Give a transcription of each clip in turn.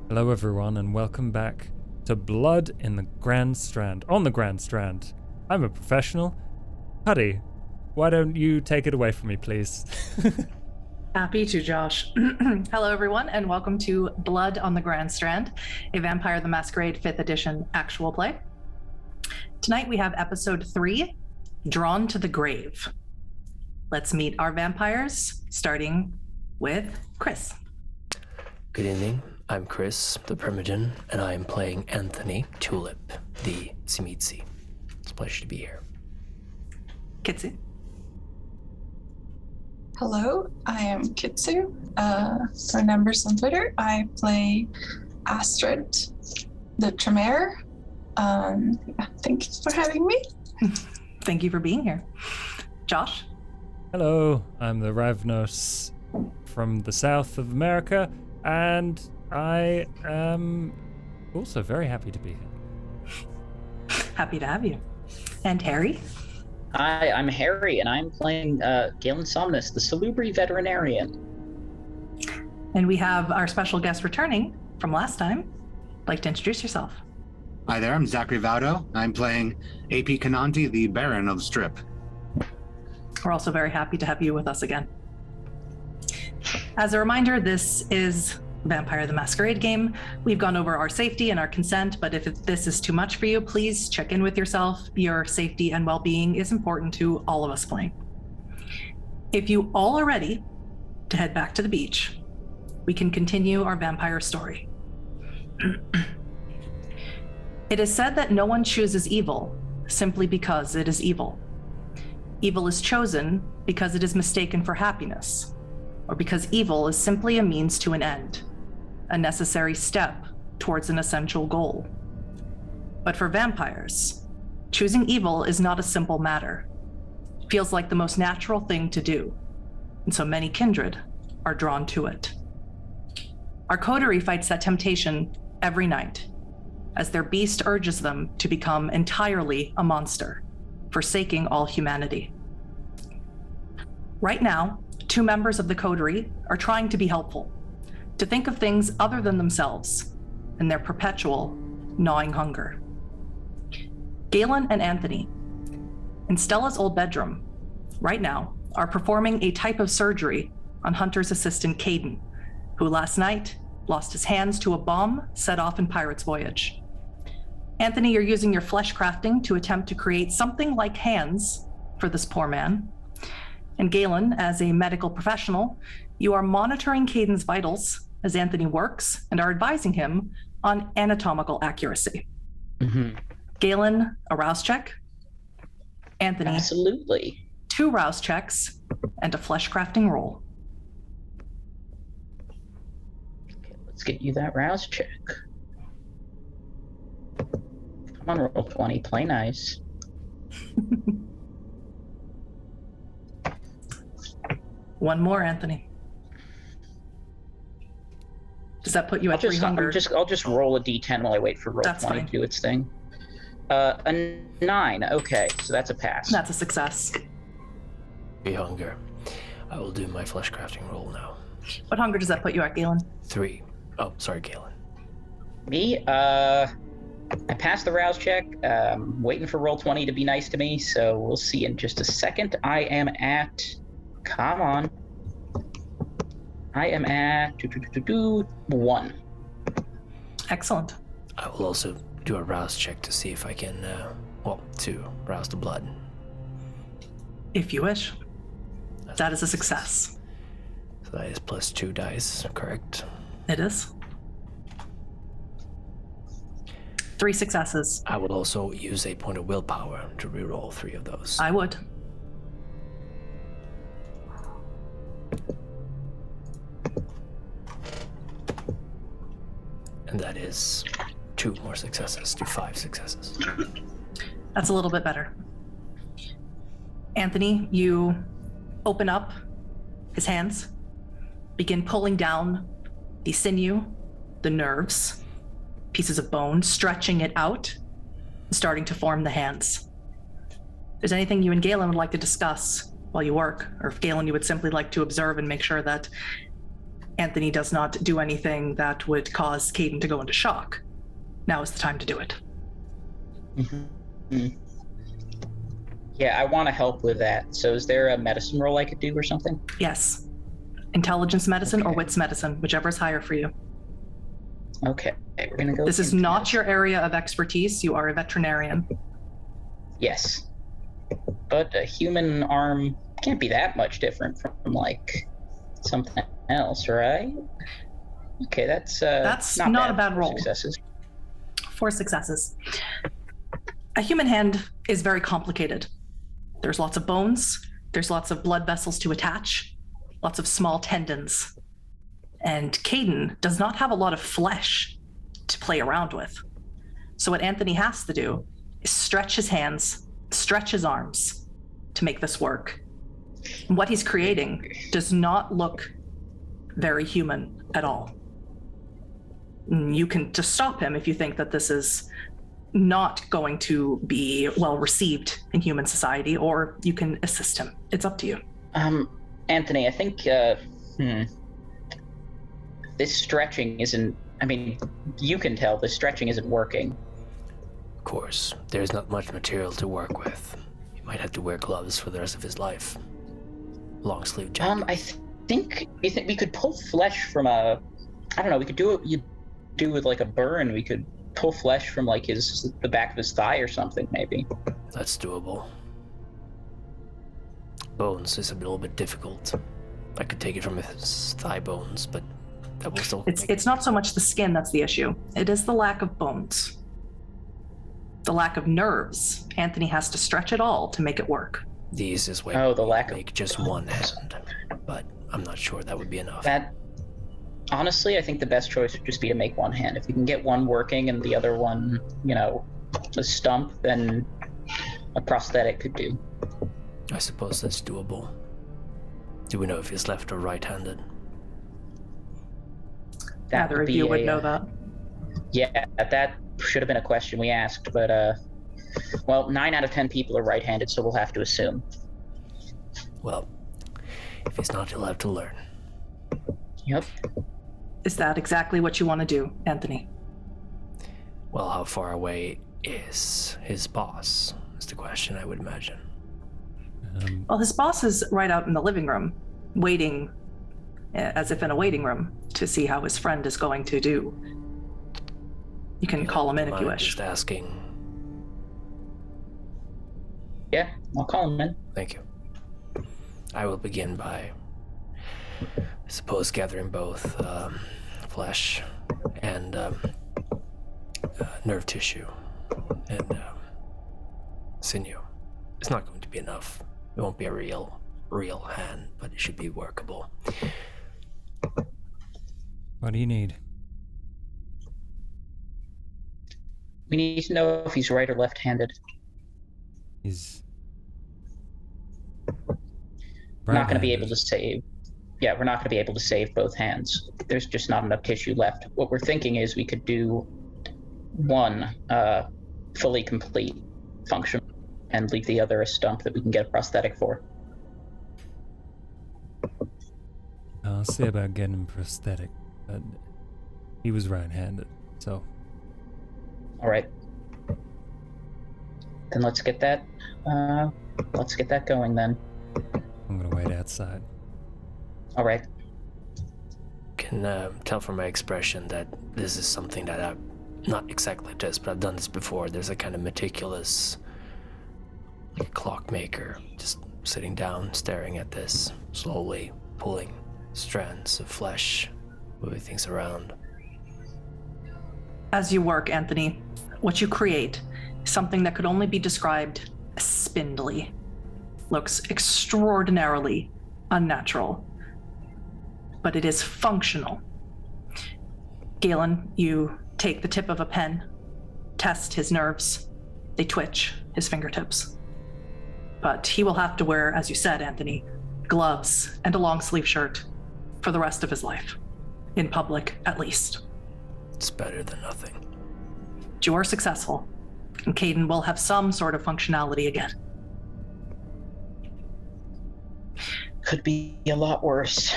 Hello everyone and welcome back to Blood in the Grand Strand. On the Grand Strand. I'm a professional. Huddy, why don't you take it away from me, please? Happy to, Josh. Hello everyone and welcome to Blood on the Grand Strand, a Vampire the Masquerade 5th edition actual play. Tonight we have episode 3, Drawn to the Grave. Let's meet our vampires, starting with Chris. Good evening. I'm Chris, the Primogen, and I am playing Anthony Tulip, the Tsimitsi. It's a pleasure to be here. Kitsu. Hello, I am Kitsu. For numbers on Twitter, I play Astrid, the Tremere. Thank you for having me. Thank you for being here. Josh. Hello, I'm the Ravnos from the south of America, and I am also very happy to be here. Happy to have you. And Harry. Hi, I'm Harry, and I'm playing Galen Somnus, the Salubri Veterinarian. And we have our special guest returning from last time. Like to introduce yourself. Hi there, I'm Zachary Vaudo. I'm playing AP Cananti, the Baron of Strip. We're also very happy to have you with us again. As a reminder, this is Vampire the Masquerade game. We've gone over our safety and our consent, but if this is too much for you, please check in with yourself. Your safety and well-being is important to all of us playing. If you all are ready to head back to the beach, we can continue our vampire story. It is said that no one chooses evil simply because it is evil. Evil is chosen because it is mistaken for happiness, or because evil is simply a means to an end, a necessary step towards an essential goal. But for vampires, choosing evil is not a simple matter. It feels like the most natural thing to do, and so many kindred are drawn to it. Our coterie fights that temptation every night, as their beast urges them to become entirely a monster, forsaking all humanity. Right now, 2 members of the coterie are trying to be helpful, to think of things other than themselves and their perpetual gnawing hunger. Galen and Anthony, in Stella's old bedroom, right now, are performing a type of surgery on Hunter's assistant Caden, who last night lost his hands to a bomb set off in Pirate's Voyage. Anthony, you're using your flesh crafting to attempt to create something like hands for this poor man. And Galen, as a medical professional, you are monitoring Caden's vitals as Anthony works and are advising him on anatomical accuracy. Mm-hmm. Galen, a rouse check. Anthony, Absolutely. 2 rouse checks and a flesh crafting roll. Okay, let's get you that rouse check. Come on, roll 20. Play nice. One more, Anthony. Does that put you at 300? I'll just roll a d10 while I wait for roll That's 20 fine. to do its thing. A 9. Okay, so that's a pass. That's a success. Free hunger. I will do my flesh crafting roll now. What hunger does that put you at, Galen? 3. Oh, sorry, Galen. Me, I passed the rouse check. Waiting for roll 20 to be nice to me, so we'll see in just a second. I am at... Come on. I am at 1. Excellent. I will also do a rouse check to see if I can, to rouse the blood. If you wish. That is a success. So that is plus 2 dice, correct? It is. 3 successes. I will also use a point of willpower to reroll 3 of those. I would. And that is 2 more successes to 5 successes. That's a little bit better. Anthony, you open up his hands, begin pulling down the sinew, the nerves, pieces of bone, stretching it out, starting to form the hands. If there's anything you and Galen would like to discuss while you work, or if Galen, you would simply like to observe and make sure that Anthony does not do anything that would cause Caden to go into shock, now is the time to do it. Mm-hmm. Yeah, I want to help with that. So is there a medicine roll I could do or something? Yes. Intelligence medicine or wits medicine, whichever is higher for you. Okay, we're going to go. This is not your area of expertise. You are a veterinarian. Yes. But a human arm can't be that much different from, like, something else, right? Okay, that's not a bad roll. Successes. 4 successes. A human hand is very complicated. There's lots of bones, there's lots of blood vessels to attach, lots of small tendons. And Caden does not have a lot of flesh to play around with. So what Anthony has to do is stretch his hands, stretch his arms to make this work. And what he's creating does not look very human at all. You can just stop him if you think that this is not going to be well received in human society, or you can assist him. It's up to you. Anthony, I think this stretching isn't, I mean, you can tell the stretching isn't working. Of course, there's not much material to work with. He might have to wear gloves for the rest of his life. Long sleeve jacket. I think we could pull flesh from a, I don't know, we could do what you do with like a burn. We could pull flesh from like the back of his thigh or something, maybe. That's doable. Bones is a little bit difficult. I could take it from his thigh bones, but that will still... It's not so much the skin that's the issue. It is the lack of bones. The lack of nerves. Anthony has to stretch it all to make it work. The easiest way the lack make just one hand, but I'm not sure that would be enough. That, honestly, I think the best choice would just be to make one hand. If you can get one working and the other one, a stump, then a prosthetic could do. I suppose that's doable. Do we know if he's left or right-handed? Neither of you would know that. Yeah, that should have been a question we asked, but 9 out of 10 people are right-handed, so we'll have to assume. Well, if he's not, he'll have to learn. Yep. Is that exactly what you want to do, Anthony? Well, how far away is his boss, is the question, I would imagine. Well, his boss is right out in the living room, waiting, as if in a waiting room, to see how his friend is going to do. You can call him in if you wish. Just asking. Yeah, I'll call him in. Thank you. I will begin by, I suppose, gathering both flesh and nerve tissue and sinew. It's not going to be enough. It won't be a real hand, but it should be workable. What do you need? We need to know if he's right or left-handed. He's We're not going to be able to save. Yeah, we're not going to be able to save both hands. There's just not enough tissue left. What we're thinking is we could do one fully complete function and leave the other a stump that we can get a prosthetic for. I'll see about getting him prosthetic, but he was right-handed, so. All right. Then let's get that going then. I'm gonna wait outside. All right. Can tell from my expression that this is something that I've not exactly this, but I've done this before. There's a kind of meticulous clockmaker just sitting down, staring at this, slowly pulling strands of flesh, moving things around. As you work, Anthony, what you create is something that could only be described as spindly. Looks extraordinarily unnatural, but it is functional. Galen, you take the tip of a pen, test his nerves, they twitch, his fingertips. But he will have to wear, as you said, Anthony, gloves and a long sleeve shirt for the rest of his life. In public, at least. It's better than nothing. But you are successful, and Caden will have some sort of functionality again. Could be a lot worse.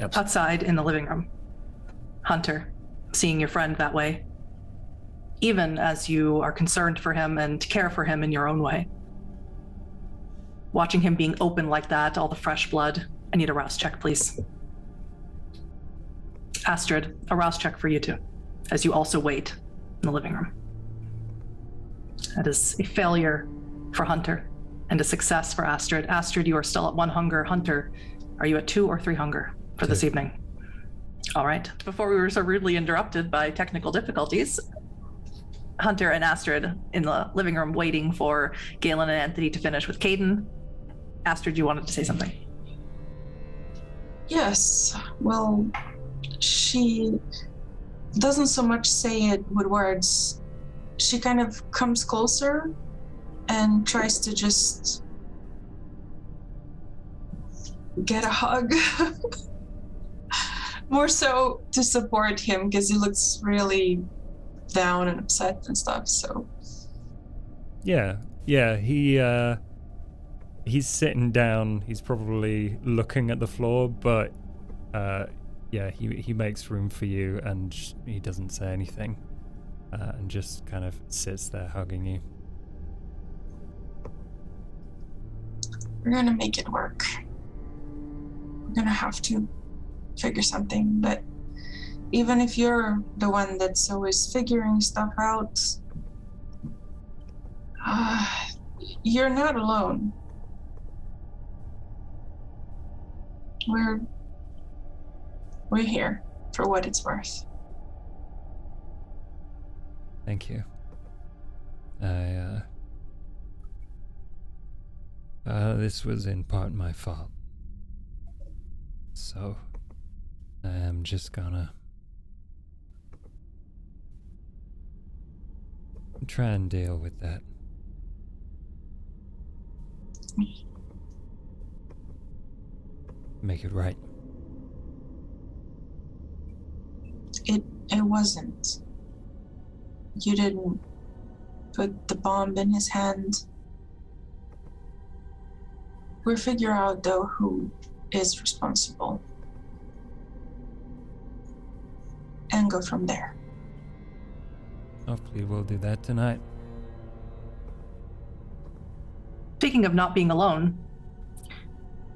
Absolutely. Outside in the living room, Hunter, seeing your friend that way, even as you are concerned for him and care for him in your own way. Watching him being open like that, all the fresh blood. I need a rouse check, please. Astrid, a rouse check for you too, as you also wait in the living room. That is a failure for Hunter and a success for Astrid. Astrid, you are still at 1 hunger. Hunter, are you at 2 or 3 hunger for this evening? All right. Before we were so rudely interrupted by technical difficulties, Hunter and Astrid in the living room waiting for Galen and Anthony to finish with Caden. Astrid, you wanted to say something? Yes. Well, she doesn't so much say it with words. She kind of comes closer and tries to just get a hug. More so to support him because he looks really down and upset and stuff, so. Yeah, he's sitting down. He's probably looking at the floor, but he makes room for you, and he doesn't say anything, and just kind of sits there hugging you. We're gonna make it work. We're gonna have to figure something, but even if you're the one that's always figuring stuff out, you're not alone. We're here for what it's worth. Thank you. This was in part my fault. So, I am just gonna try and deal with that. Make it right. It wasn't. You didn't put the bomb in his hand. We'll figure out, though, who is responsible. And go from there. Hopefully we'll do that tonight. Speaking of not being alone,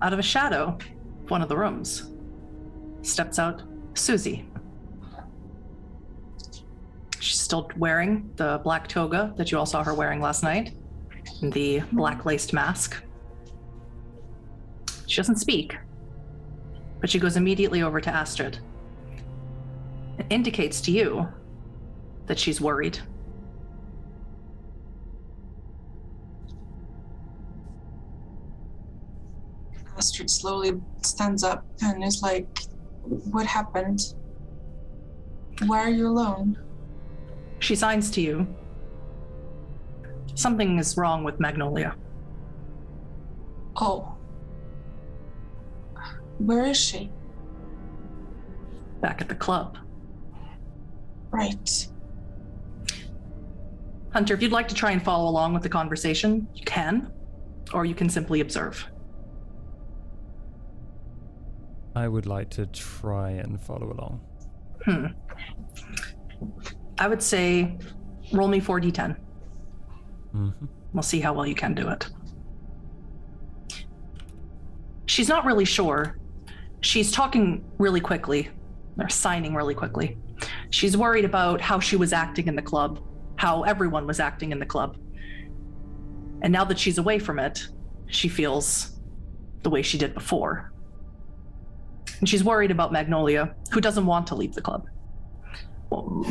out of a shadow of one of the rooms steps out Susie. She's still wearing the black toga that you all saw her wearing last night, and the black laced mask. She doesn't speak, but she goes immediately over to Astrid. It indicates to you that she's worried. Astrid slowly stands up and is like, what happened? Why are you alone? She signs to you. Something is wrong with Magnolia. Oh. Where is she? Back at the club. Right. Hunter, if you'd like to try and follow along with the conversation, you can, or you can simply observe. I would like to try and follow along. I would say roll me 4d10. Mm-hmm. We'll see how well you can do it. She's not really sure. She's talking really quickly, or signing really quickly. She's worried about how she was acting in the club, how everyone was acting in the club. And now that she's away from it, she feels the way she did before. And she's worried about Magnolia, who doesn't want to leave the club. Well,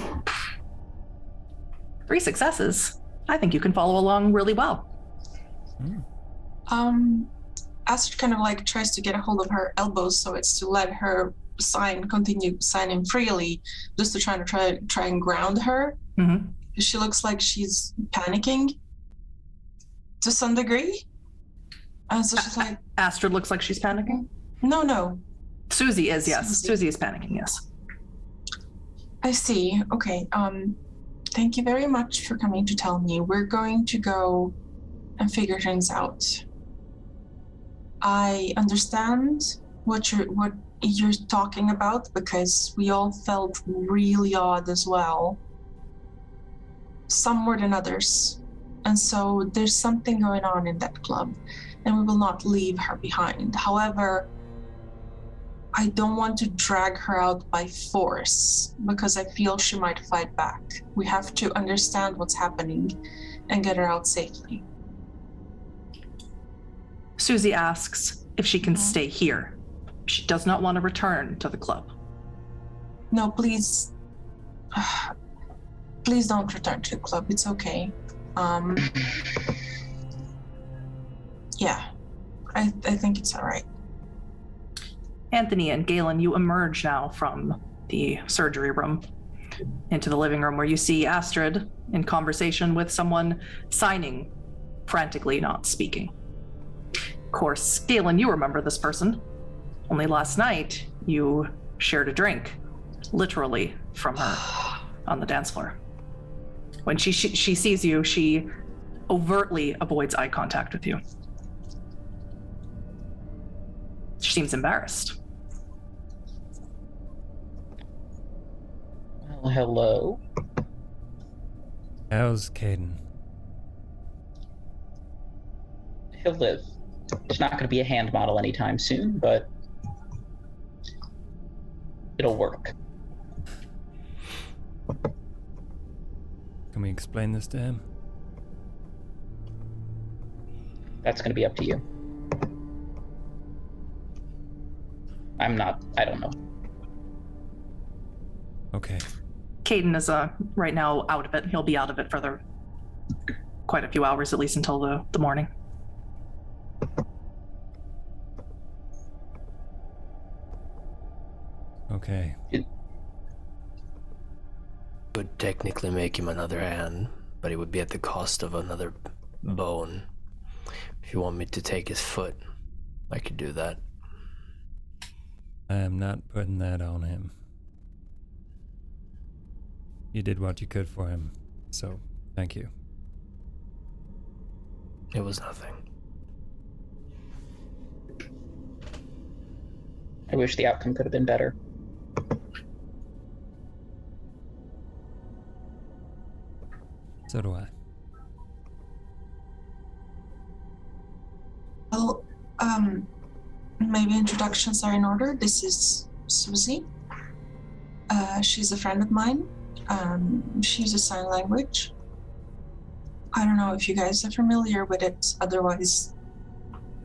3 successes. I think you can follow along really well. Astrid kind of like tries to get a hold of her elbows so it's to let her continue signing freely, just to try and ground her. Mm-hmm. She looks like she's panicking to some degree. And so she's like, Astrid looks like she's panicking? No. Susie is, yes. Susie is panicking, yes. I see. Okay. Thank you very much for coming to tell me. We're going to go and figure things out. I understand what you're talking about, because we all felt really odd as well. Some more than others. And so there's something going on in that club, and we will not leave her behind. However, I don't want to drag her out by force because I feel she might fight back. We have to understand what's happening and get her out safely. Susie asks if she can stay here. She does not want to return to the club. No, please. Please don't return to the club. It's okay. Yeah, I think it's all right. Anthony and Galen, you emerge now from the surgery room into the living room where you see Astrid in conversation with someone signing frantically, not speaking. Of course, Galen, you remember this person. Only last night, you shared a drink, literally, from her on the dance floor. When she sees you, she overtly avoids eye contact with you. She seems embarrassed. Well, hello. How's Caden? He'll live. It's not going to be a hand model anytime soon, but it'll work. Can we explain this to him? That's going to be up to you. I don't know. Okay. Caden is right now out of it. He'll be out of it for quite a few hours, at least until the morning. Okay. Would technically make him another hand, but it would be at the cost of another bone. If you want me to take his foot, I could do that. I am not putting that on him. You did what you could for him, so thank you. It was nothing. I wish the outcome could have been better. So do I. Well, maybe introductions are in order. This is Susie. She's a friend of mine. She uses sign language. I don't know if you guys are familiar with it. Otherwise,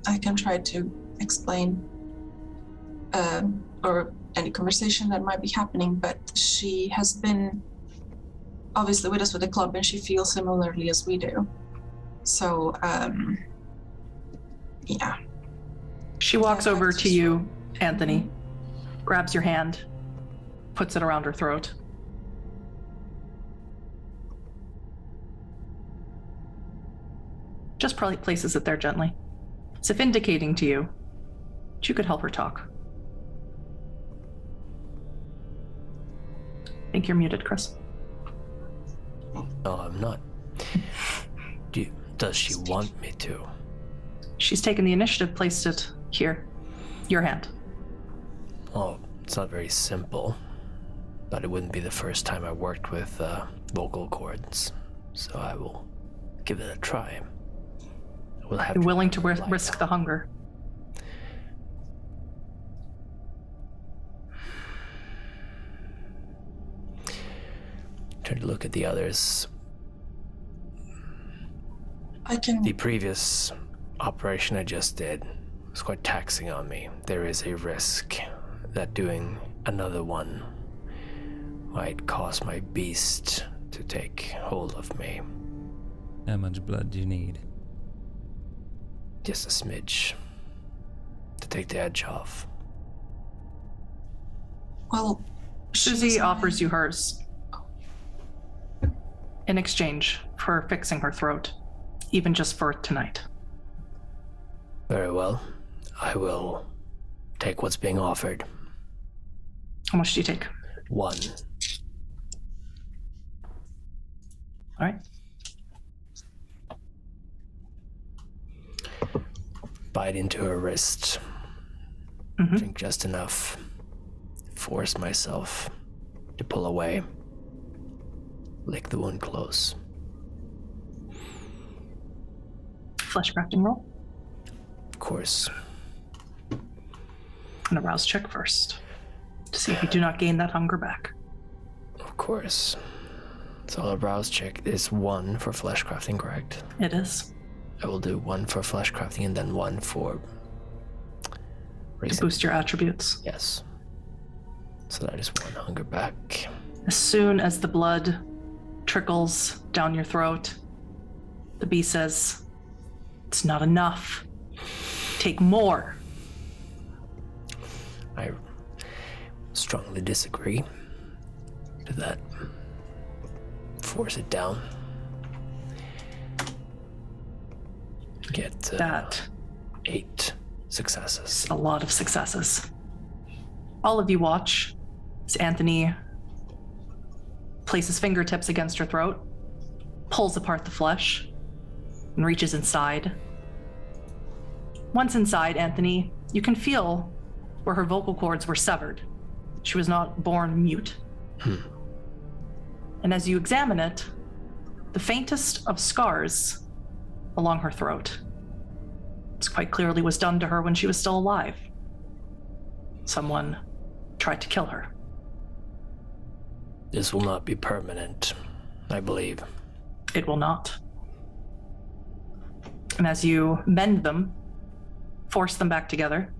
I can try to explain or any conversation that might be happening. But she has been obviously with us with the club, and she feels similarly as we do. So, yeah. She walks over to you, Anthony, grabs your hand, puts it around her throat. Just probably places it there gently, as if indicating to you that you could help her talk. I think you're muted, Chris. No, I'm not. Does she want me to? She's taken the initiative, placed it here. Your hand. Well, it's not very simple, but it wouldn't be the first time I worked with vocal cords, so I will give it a try. We'll have You're willing to risk the hunger. Turn to look at the others. The previous operation I just did was quite taxing on me. There is a risk that doing another one might cause my beast to take hold of me. How much blood do you need? Just a smidge to take the edge off. Well, Susie offers you hers in exchange for fixing her throat, even just for tonight. Very well. I will take what's being offered. How much do you take? 1. All right. Bite into her wrist. Mm-hmm. Drink just enough. force myself to pull away, lick the wound close. Flesh crafting roll. Of course. And a rouse check first to see if you do not gain that hunger back. Of course. So a rouse check is 1 for flesh crafting, correct? It is. I will do 1 for flesh crafting and then 1 for to boost your attributes. Yes. So that is 1 hunger back. As soon as the blood trickles down your throat, the bee says, "It's not enough. Take more." I strongly disagree to that. Force it down. Get that 8 successes. A lot of successes. All of you watch as Anthony places fingertips against her throat, pulls apart the flesh, and reaches inside. Once inside, Anthony, you can feel where her vocal cords were severed. She was not born mute. And as you examine it, the faintest of scars along her throat. This quite clearly was done to her when she was still alive. Someone tried to kill her. This will not be permanent, I believe. It will not. And as you mend them, force them back together,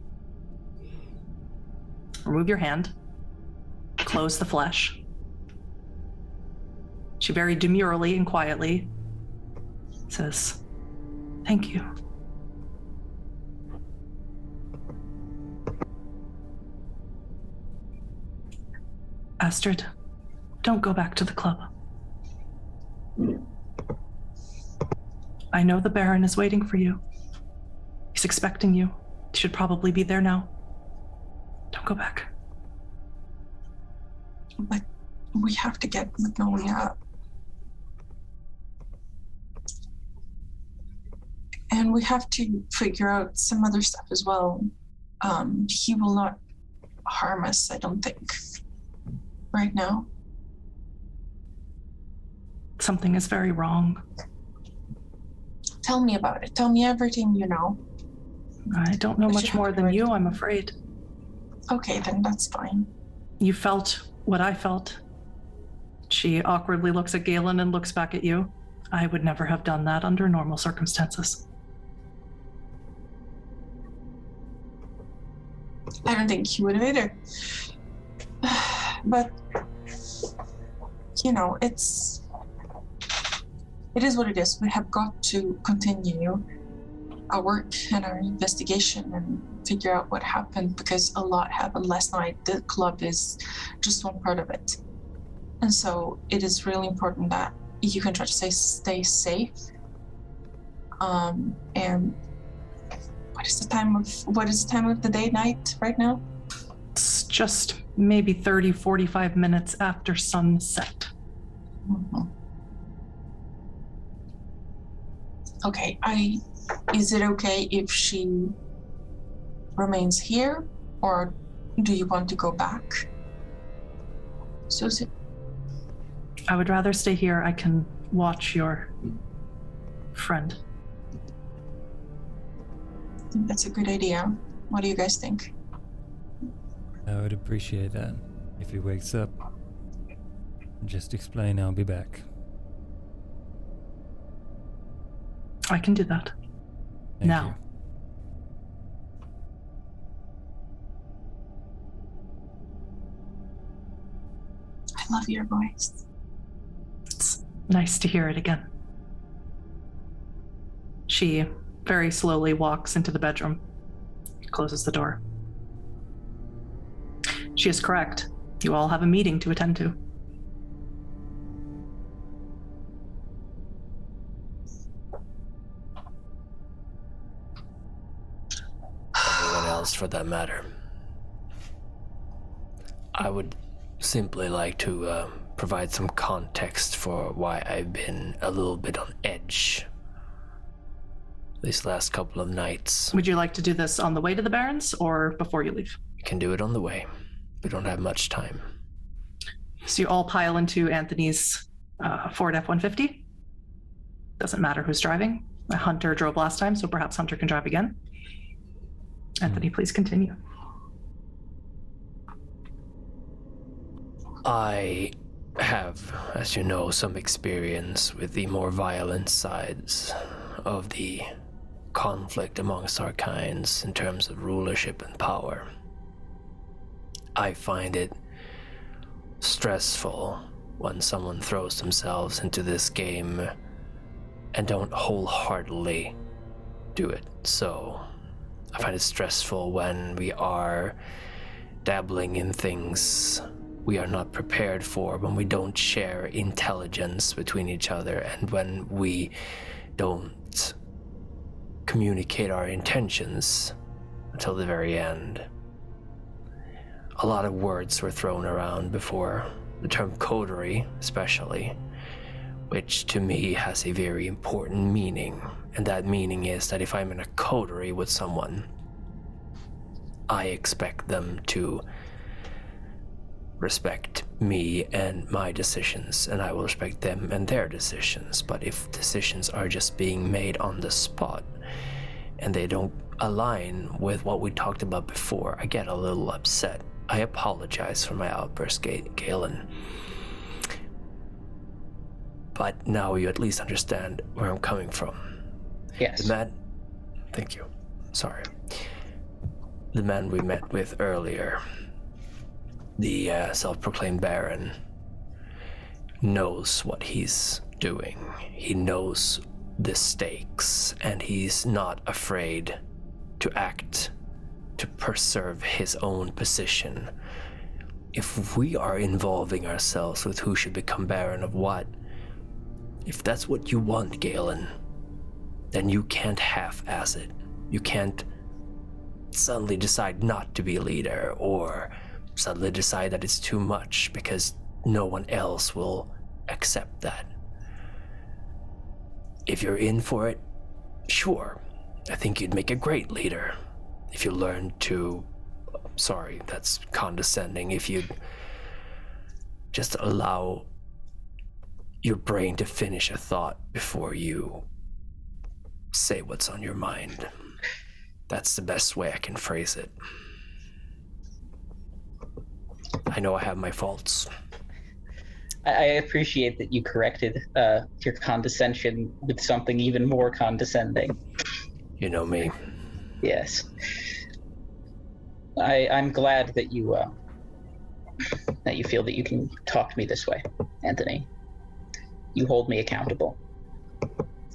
remove your hand, close the flesh. She very demurely and quietly says, "Thank you." Astrid, don't go back to the club. I know the Baron is waiting for you. He's expecting you. He should probably be there now. Don't go back. But we have to get Magnolia. And we have to figure out some other stuff as well. He will not harm us, I don't think. Right now. Something is very wrong. Tell me about it. Tell me everything you know. I don't know much more than you, I'm afraid. Okay, then that's fine. You felt what I felt. She awkwardly looks at Galen and looks back at you. I would never have done that under normal circumstances. I don't think he would have either. But, you know, it is what it is. We have got to continue our work and our investigation and figure out what happened, because a lot happened last night. The club is just one part of it. And so it is really important that you can try to stay safe. And what is the time of the day, night right now? It's just maybe 30, 45 minutes after sunset. Mm-hmm. Okay, is it okay if she remains here, or do you want to go back? Susie? I would rather stay here. I can watch your friend. I think that's a good idea. What do you guys think? I would appreciate that. If he wakes up, just explain I'll be back. I can do that. Thank now. you. I love your voice. It's nice to hear it again. She very slowly walks into the bedroom, closes the door. She is correct. You all have a meeting to attend to. Anyone else for that matter. I would simply like to provide some context for why I've been a little bit on edge these last couple of nights. Would you like to do this on the way to the Barrens or before you leave? You can do it on the way. We don't have much time. So you all pile into Anthony's Ford F-150. Doesn't matter who's driving. Hunter drove last time, so perhaps Hunter can drive again. Anthony, please continue. I have, as you know, some experience with the more violent sides of the conflict amongst our kinds in terms of rulership and power. I find it stressful when someone throws themselves into this game and don't wholeheartedly do it. So I find it stressful when we are dabbling in things we are not prepared for, when we don't share intelligence between each other, and when we don't communicate our intentions until the very end. A lot of words were thrown around before, the term coterie especially, which to me has a very important meaning. And that meaning is that if I'm in a coterie with someone, I expect them to respect me and my decisions, and I will respect them and their decisions. But if decisions are just being made on the spot and they don't align with what we talked about before, I get a little upset. I apologize for my outburst, Galen. But now you at least understand where I'm coming from. Yes. Thank you. Sorry. The man we met with earlier, the self-proclaimed Baron, knows what he's doing. He knows the stakes, and he's not afraid to act to preserve his own position. If we are involving ourselves with who should become Baron of what, if that's what you want, Galen, then you can't half-ass it. You can't suddenly decide not to be a leader, or suddenly decide that it's too much because no one else will accept that. If you're in for it, sure, I think you'd make a great leader. If you learn to, sorry, that's condescending, if you'd just allow your brain to finish a thought before you say what's on your mind. That's the best way I can phrase it. I know I have my faults. I appreciate that you corrected your condescension with something even more condescending. You know me. Yes. I'm glad that you feel that you can talk to me this way, Anthony. You hold me accountable,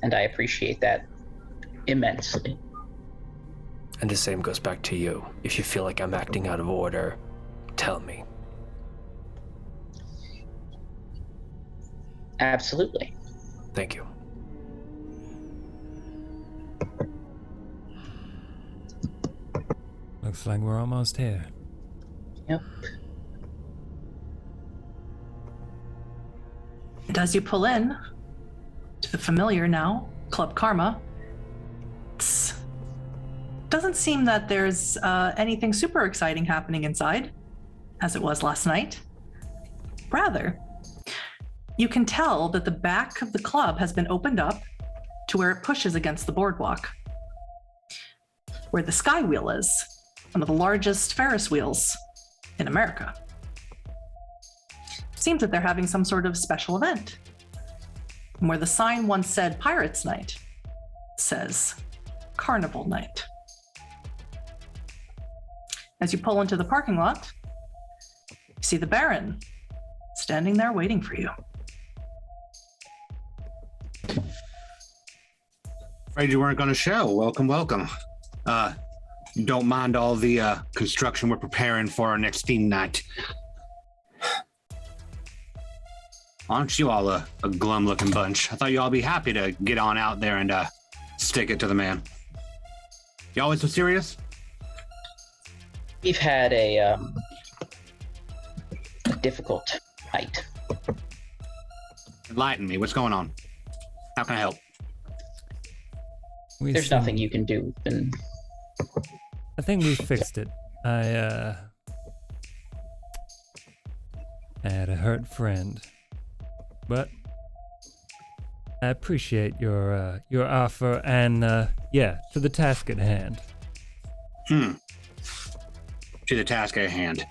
and I appreciate that immensely. And the same goes back to you. If you feel like I'm acting out of order, tell me. Absolutely. Thank you. Looks like we're almost here. Yep. And as you pull in to the familiar now, Club Karma, it doesn't seem that there's anything super exciting happening inside, as it was last night. Rather, you can tell that the back of the club has been opened up to where it pushes against the boardwalk, where the Sky Wheel is, one of the largest Ferris wheels in America. Seems that they're having some sort of special event. And where the sign once said Pirates Night, says Carnival Night. As you pull into the parking lot, you see the Baron standing there waiting for you. Afraid you weren't going to show. Welcome, welcome. Don't mind all the construction we're preparing for our next theme night. Aren't you all a glum-looking bunch? I thought you all be happy to get on out there and stick it to the man. You always so serious? We've had a difficult night. Enlighten me. What's going on? How can I help? There's nothing you can do. I think we fixed it. I had a hurt friend. But I appreciate your offer and, to the task at hand. To the task at hand.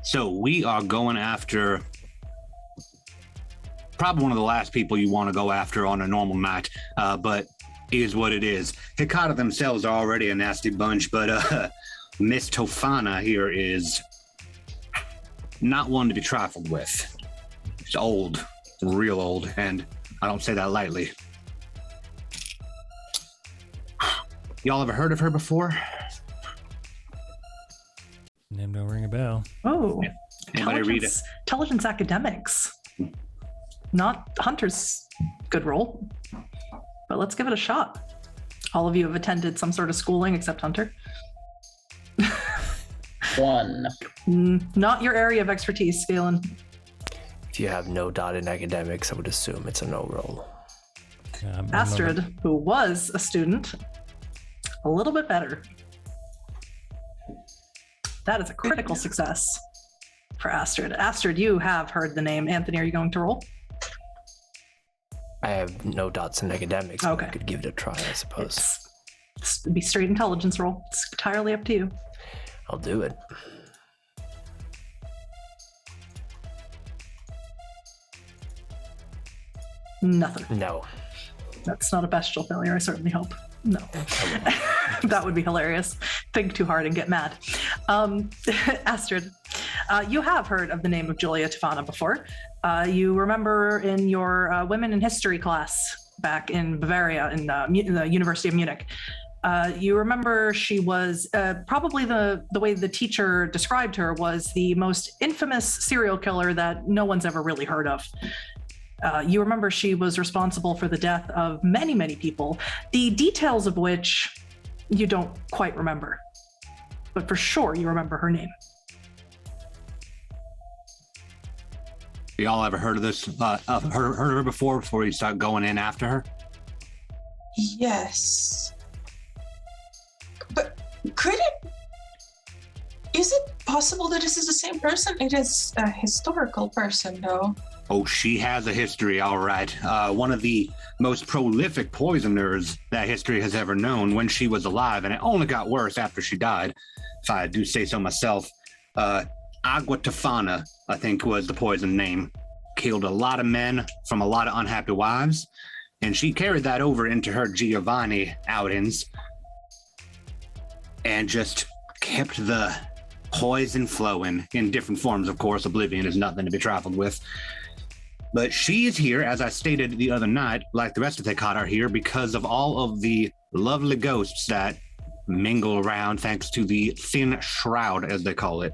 So we are going after probably one of the last people you want to go after on a normal night, but is what it is. Hikata themselves are already a nasty bunch, but Miss Tofana here is not one to be trifled with. She's old, real old, and I don't say that lightly. Y'all ever heard of her before? Name don't ring a bell. Oh, Anybody read it? Intelligence academics. Not Hunter's good role, but let's give it a shot. All of you have attended some sort of schooling except Hunter. 1. Not your area of expertise, Galen. If you have no dot in academics, I would assume it's a no roll. Astrid, who was a student, a little bit better. That is a critical success for Astrid. Astrid, you have heard the name. Anthony, are you going to roll? I have no dots in academics. Okay. But I could give it a try, I suppose. It'd be straight intelligence roll. It's entirely up to you. I'll do it. Nothing. No. That's not a bestial failure, I certainly hope. No. That would be hilarious. Think too hard and get mad. Astrid, you have heard of the name of Julia Tofana before. You remember in your Women in History class back in Bavaria, in the University of Munich. You remember she was probably the way the teacher described her was the most infamous serial killer that no one's ever really heard of. You remember she was responsible for the death of many, many people, the details of which you don't quite remember. But for sure, you remember her name. Y'all ever heard of this? Heard of her before you start going in after her? Yes. But is it possible that this is the same person? It is a historical person, though. Oh, she has a history, all right. One of the most prolific poisoners that history has ever known when she was alive, and it only got worse after she died, if I do say so myself. Agua Tofana, I think was the poison name, killed a lot of men from a lot of unhappy wives, and she carried that over into her Giovanni outings and just kept the poison flowing in different forms, of course. Oblivion is nothing to be trifled with. But she is here, as I stated the other night, like the rest of Hikata are here, because of all of the lovely ghosts that mingle around thanks to the thin shroud, as they call it.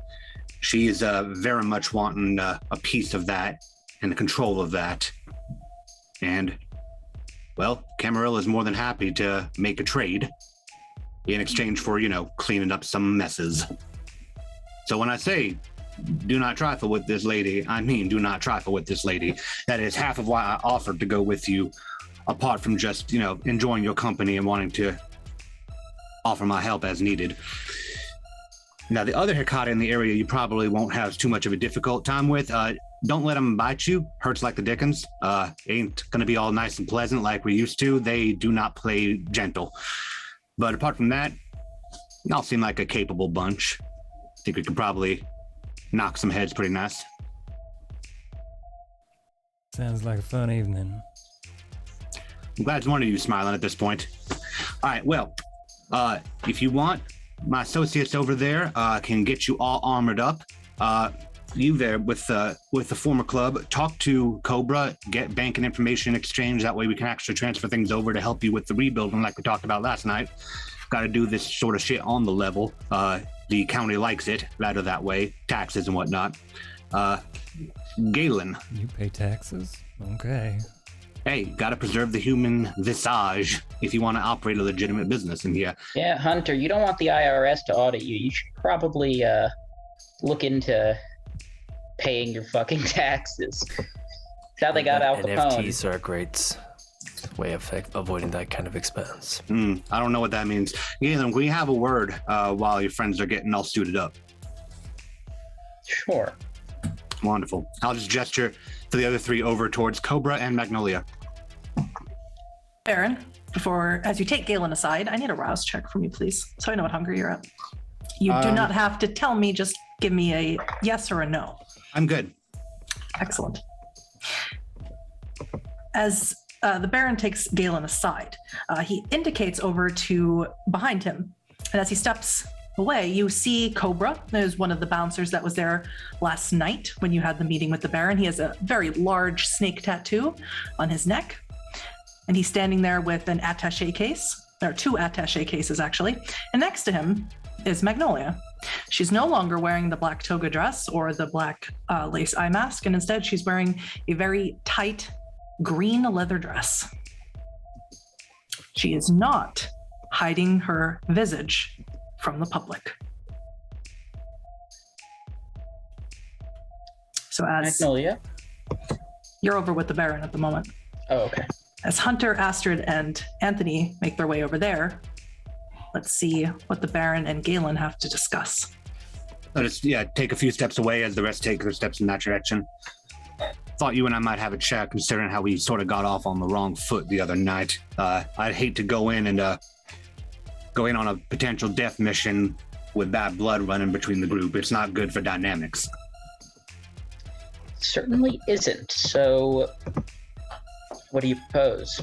She is very much wanting a piece of that and the control of that. And, well, Camarilla is more than happy to make a trade in exchange for, cleaning up some messes. So when I say do not trifle with this lady, I mean do not trifle with this lady. That is half of why I offered to go with you, apart from just, enjoying your company and wanting to offer my help as needed. Now, the other Hikata in the area you probably won't have too much of a difficult time with. Don't let them bite you. Hurts like the dickens. Ain't going to be all nice and pleasant like we used to. They do not play gentle. But apart from that, y'all seem like a capable bunch. I think we could probably knock some heads pretty nice. Sounds like a fun evening. I'm glad one of you smiling at this point. All right, well, if you want, my associates over there can get you all armored up. You there with the former club, talk to Cobra, get banking information exchange. That way we can actually transfer things over to help you with the rebuilding like we talked about last night. Got to do this sort of shit on the level. The county likes it better that way, taxes and whatnot. Galen. You pay taxes? Okay. Hey, gotta preserve the human visage if you want to operate a legitimate business in here. Yeah, Hunter, you don't want the IRS to audit you. You should probably look into paying your fucking taxes. That's how they got Al Capone. NFTs are a great way of avoiding that kind of expense. I don't know what that means. Galen, we have a word while your friends are getting all suited up. Sure. Wonderful. I'll just gesture for the other three over towards Cobra and Magnolia. Baron, as you take Galen aside, I need a rouse check from you, please, so I know what hunger you're at. You do not have to tell me, just give me a yes or a no. I'm good. Excellent. As the Baron takes Galen aside, he indicates over to behind him, and as he steps away, you see Cobra. There's one of the bouncers that was there last night when you had the meeting with the Baron. He has a very large snake tattoo on his neck, and he's standing there with an attaché case. There are two attaché cases, actually. And next to him is Magnolia. She's no longer wearing the black toga dress or the black lace eye mask, and instead she's wearing a very tight green leather dress. She is not hiding her visage from the public. So as Magnolia? You're over with the Baron at the moment. Oh, okay. As Hunter, Astrid, and Anthony make their way over there, let's see what the Baron and Galen have to discuss. I'll just take a few steps away as the rest take their steps in that direction. Thought you and I might have a chat, considering how we sort of got off on the wrong foot the other night. I'd hate to go in on a potential death mission with bad blood running between the group. It's not good for dynamics. Certainly isn't. So, what do you propose?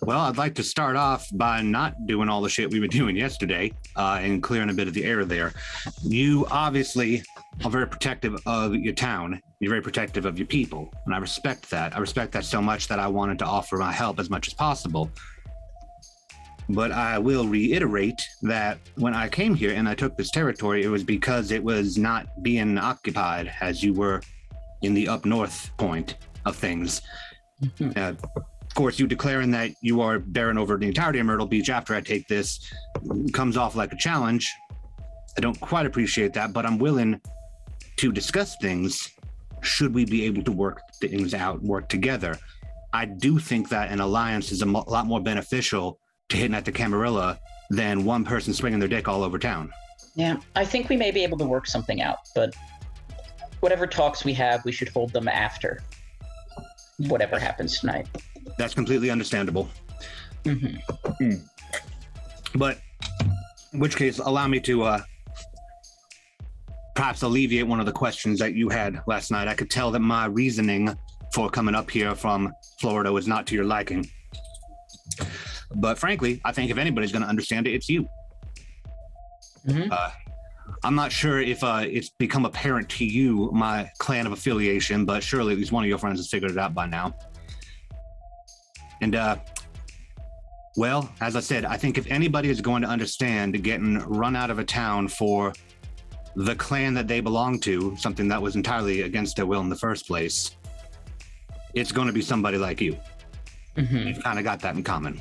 Well, I'd like to start off by not doing all the shit we were doing yesterday and clearing a bit of the air there. You obviously are very protective of your town. You're very protective of your people, and I respect that. I respect that so much that I wanted to offer my help as much as possible. But I will reiterate that when I came here and I took this territory, it was because it was not being occupied as you were in the up north point of things. Of course, you declaring that you are Baron over the entirety of Myrtle Beach after I take this comes off like a challenge. I don't quite appreciate that, but I'm willing to discuss things should we be able to work things out, work together. I do think that an alliance is a lot more beneficial to hitting at the Camarilla than one person swinging their dick all over town. Yeah, I think we may be able to work something out, but whatever talks we have, we should hold them after whatever happens tonight. That's completely understandable. Mm-hmm. But in which case, allow me to perhaps alleviate one of the questions that you had last night. I could tell that my reasoning for coming up here from Florida was not to your liking. But frankly, I think if anybody's going to understand it, it's you. Mm-hmm. I'm not sure if it's become apparent to you, my clan of affiliation, but surely at least one of your friends has figured it out by now. And, well, as I said, I think if anybody is going to understand getting run out of a town for the clan that they belong to, something that was entirely against their will in the first place, it's going to be somebody like you. Mm-hmm. You've kind of got that in common.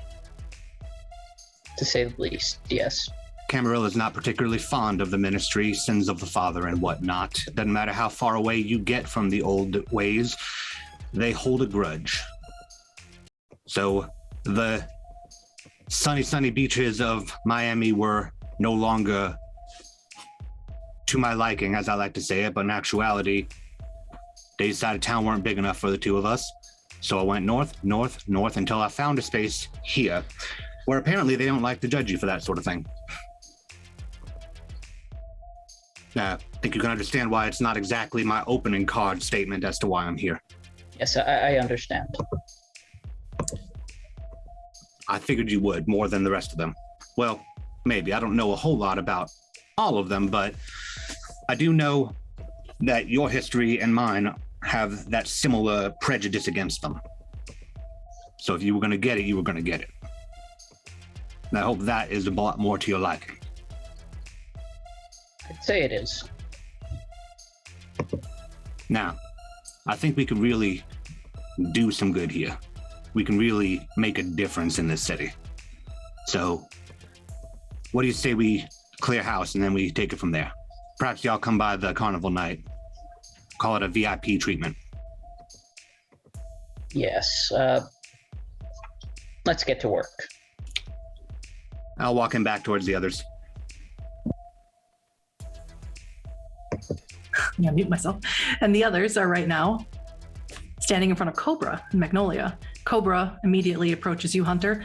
To say the least, yes. Camarilla is not particularly fond of the ministry, sins of the father and whatnot. Doesn't matter how far away you get from the old ways, they hold a grudge. So the sunny beaches of Miami were no longer to my liking, as I like to say it, but in actuality, days side of town weren't big enough for the two of us. So I went north until I found a space here, where apparently they don't like to judge you for that sort of thing. I think you can understand why it's not exactly my opening card statement as to why I'm here. Yes, I understand. I figured you would, more than the rest of them. Well, maybe. I don't know a whole lot about all of them, but I do know that your history and mine have that similar prejudice against them. So if you were going to get it, you were going to get it. And I hope that is a lot more to your liking. I'd say it is. Now, I think we could really do some good here. We can really make a difference in this city. So, what do you say we clear house and then we take it from there? Perhaps y'all come by the carnival night. Call it a VIP treatment. Yes. Let's get to work. I'll walk him back towards the others. Yeah, mute myself. And the others are right now standing in front of Cobra and Magnolia. Cobra immediately approaches you, Hunter,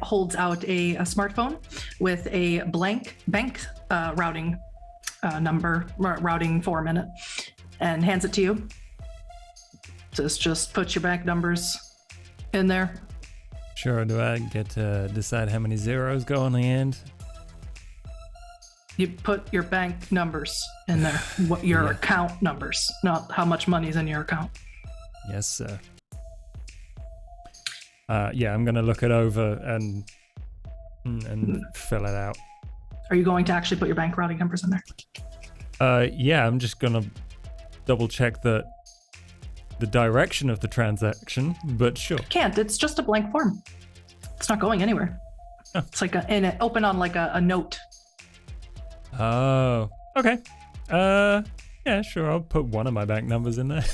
holds out a smartphone with a blank bank routing number, routing form in it, and hands it to you. Says, just put your bank numbers in there. Sure, do I get to decide how many zeros go on the end? You put your bank numbers in there, what your account numbers, not how much money's in your account. Yes, sir. I'm gonna look it over and fill it out. Are you going to actually put your bank routing numbers in there? I'm just gonna double check the direction of the transaction, but sure. Can't. It's just a blank form. It's not going anywhere. Oh. It's like open on like a note. Oh, okay. Yeah, sure. I'll put one of my bank numbers in there.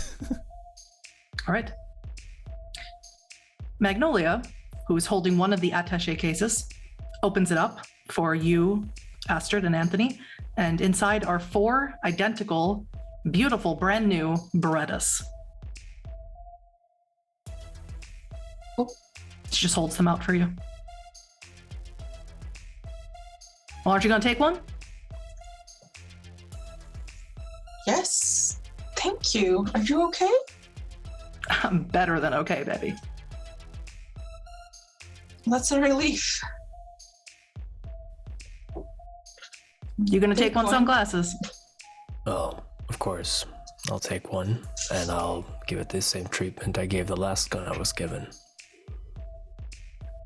All right. Magnolia, who is holding one of the attaché cases, opens it up for you, Astrid and Anthony, and inside are 4 identical, beautiful, brand new Berettas. Oh, she just holds them out for you. Well, aren't you gonna take one? Yes. Thank you. Are you okay? I'm better than okay, baby. That's a relief. You gonna take one sunglasses? Oh, of course. I'll take one, and I'll give it the same treatment I gave the last gun I was given.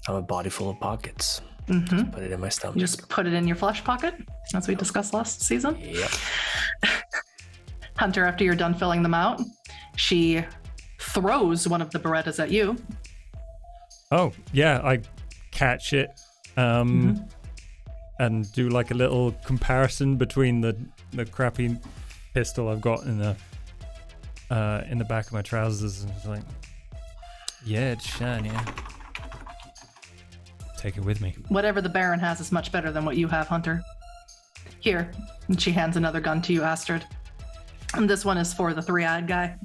I'm a body full of pockets. Mm-hmm. Just put it in my stomach. You just put it in your flesh pocket, as we discussed last season? Yep. Hunter, after you're done filling them out, she throws one of the Berettas at you. Oh, yeah, I catch it and do like a little comparison between the crappy pistol I've got in the back of my trousers, and it's like, yeah, it's shiny. Take it with me. Whatever the Baron has is much better than what you have, Hunter. Here. And she hands another gun to you, Astrid. And this one is for the 3-eyed guy.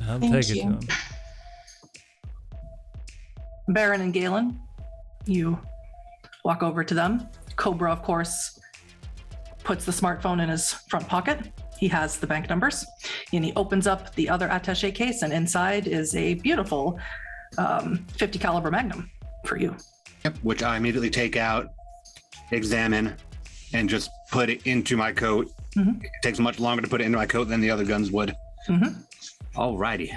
I'll Thank take it to you. him. Baron and Galen, you walk over to them. Cobra, of course, puts the smartphone in his front pocket. He has the bank numbers, and he opens up the other attaché case, and inside is a beautiful 50 caliber Magnum for you. Yep, which I immediately take out, examine, and just put it into my coat. Mm-hmm. It takes much longer to put it into my coat than the other guns would. Mm-hmm. Alrighty.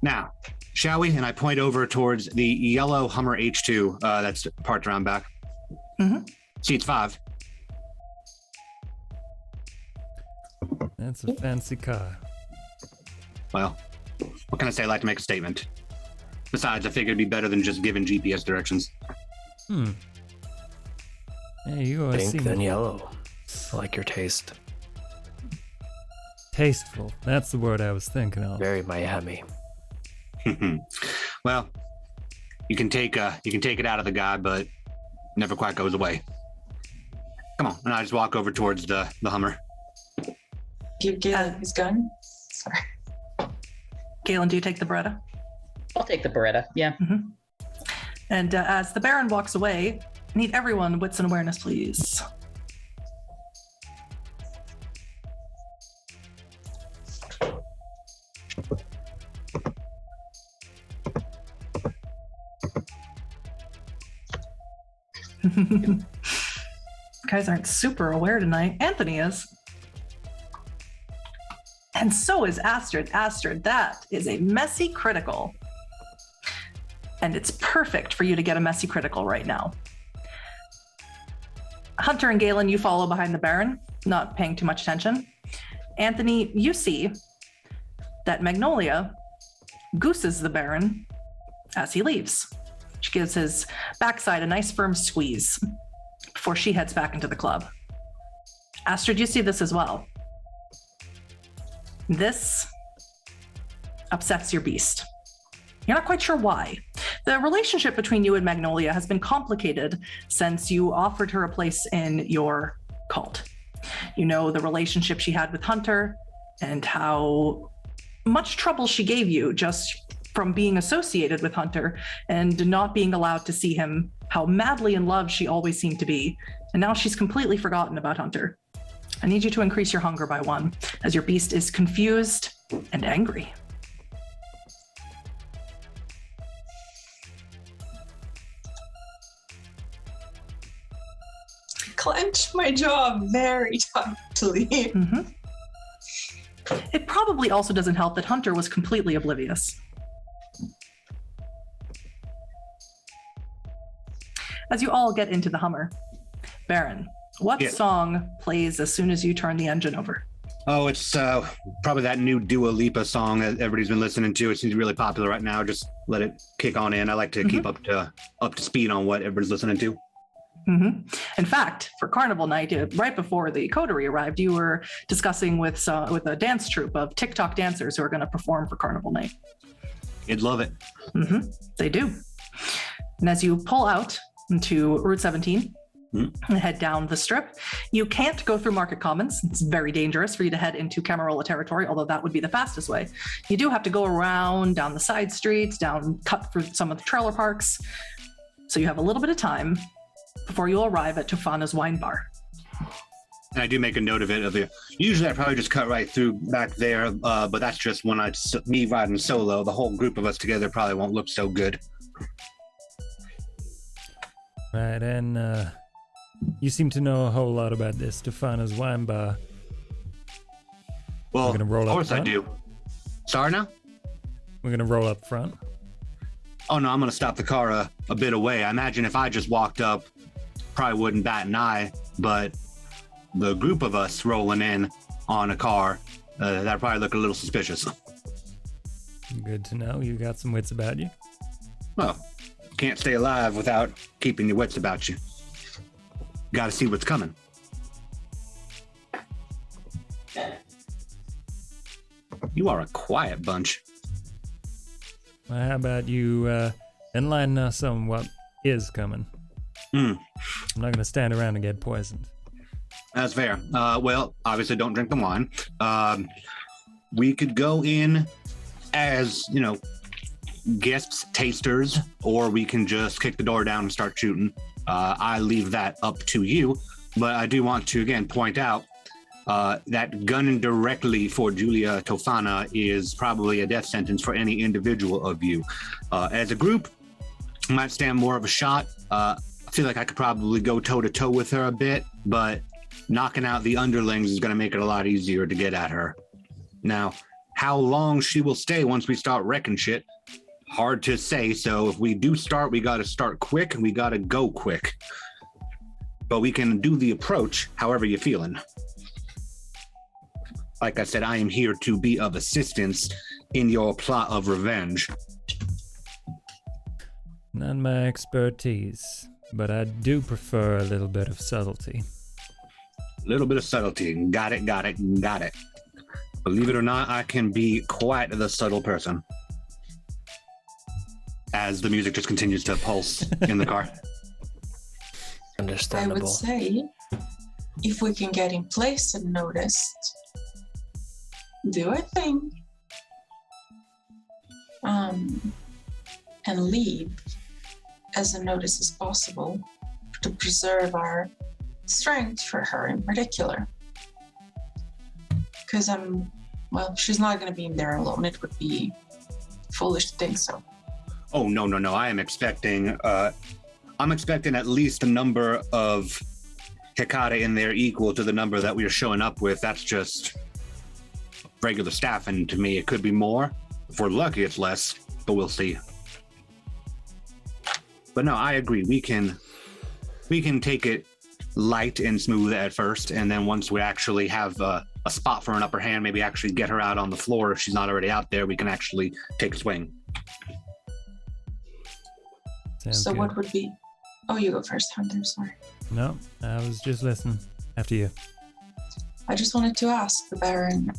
Now, shall we? And I point over towards the yellow Hummer H2 that's parked around back. Mm-hmm. Seats 5. That's a fancy car. Well, what can I say? I like to make a statement. Besides, I figured it'd be better than just giving GPS directions. Yeah, you always Pink seem then yellow. I like your taste. tasteful. That's the word I was thinking of. Very Miami. Well, you can take it out of the guy, but never quite goes away. Come on, and I just walk over towards the Hummer. Give Galen his gun. Sorry. Galen, do you take the Beretta? I'll take the Beretta, yeah. Mm-hmm. And as the Baron walks away, I need everyone wits and awareness, please. Guys aren't super aware tonight. Anthony is. And so is Astrid. Astrid, that is a messy critical. And it's perfect for you to get a messy critical right now. Hunter and Galen, you follow behind the Baron, not paying too much attention. Anthony, you see that Magnolia gooses the Baron as he leaves. She gives his backside a nice firm squeeze before she heads back into the club. Astrid, you see this as well. This upsets your beast. You're not quite sure why. The relationship between you and Magnolia has been complicated since you offered her a place in your cult. You know the relationship she had with Hunter and how much trouble she gave you just from being associated with Hunter and not being allowed to see him, how madly in love she always seemed to be. And now she's completely forgotten about Hunter. I need you to increase your hunger by 1, as your beast is confused and angry. Clench my jaw very tightly. Mm-hmm. It probably also doesn't help that Hunter was completely oblivious. As you all get into the Hummer, Baron, what song plays as soon as you turn the engine over? Oh, it's probably that new Dua Lipa song that everybody's been listening to. It seems really popular right now. Just let it kick on in. I like to keep up to speed on what everybody's listening to. Mm-hmm. In fact, for Carnival Night, right before the coterie arrived, you were discussing with a dance troupe of TikTok dancers who are going to perform for Carnival Night. You'd love it. Mm-hmm. They do. And as you pull out into Route 17 and head down the strip, you can't go through Market Commons. It's very dangerous for you to head into Camarilla territory, although that would be the fastest way. You do have to go around, down the side streets, cut through some of the trailer parks. So you have a little bit of time before you'll arrive at Tofana's wine bar. And I do make a note of it. Usually I probably just cut right through back there, but that's just when me riding solo. The whole group of us together probably won't look so good. Right, and you seem to know a whole lot about this Tofana's wine bar. Well, We're gonna roll of course up I front. do. Sorry now? We're going to roll up front. Oh no, I'm going to stop the car a bit away. I imagine if I just walked up, probably wouldn't bat an eye, but the group of us rolling in on a car, that'd probably look a little suspicious. Good to know. You got some wits about you. Well, can't stay alive without keeping your wits about you. Got to see what's coming. You are a quiet bunch. Well, how about you enlighten us on what is coming? I'm not going to stand around and get poisoned. That's fair. Well, obviously don't drink the wine. We could go in as, guests, tasters, or we can just kick the door down and start shooting. I leave that up to you, but I do want to, again, point out that gunning directly for Julia Tofana is probably a death sentence for any individual of you. As a group, I might stand more of a shot. I feel like I could probably go toe-to-toe with her a bit, but knocking out the underlings is going to make it a lot easier to get at her. Now, how long she will stay once we start wrecking shit, hard to say. So if we do start, we got to start quick and we got to go quick. But we can do the approach however you're feeling. Like I said, I am here to be of assistance in your plot of revenge. Not my expertise, but I do prefer a little bit of subtlety. A little bit of subtlety. Got it. Believe it or not, I can be quite the subtle person. As the music just continues to pulse in the car. Understandable. I would say, if we can get in place and noticed, do our thing, and leave as unnoticed as possible to preserve our strength for her in particular. Because she's not going to be in there alone. It would be foolish to think so. Oh, no. I am expecting, I'm expecting at least a number of Hecata in there equal to the number that we are showing up with. That's just regular staffing to me. It could be more. If we're lucky, it's less, but we'll see. But no, I agree. We can take it light and smooth at first, and then once we actually have a spot for an upper hand, maybe actually get her out on the floor if she's not already out there, we can actually take a swing. Sounds So good. what would be... Oh, you go first, Hunter, sorry. No, I was just listening. After you. I just wanted to ask the Baron,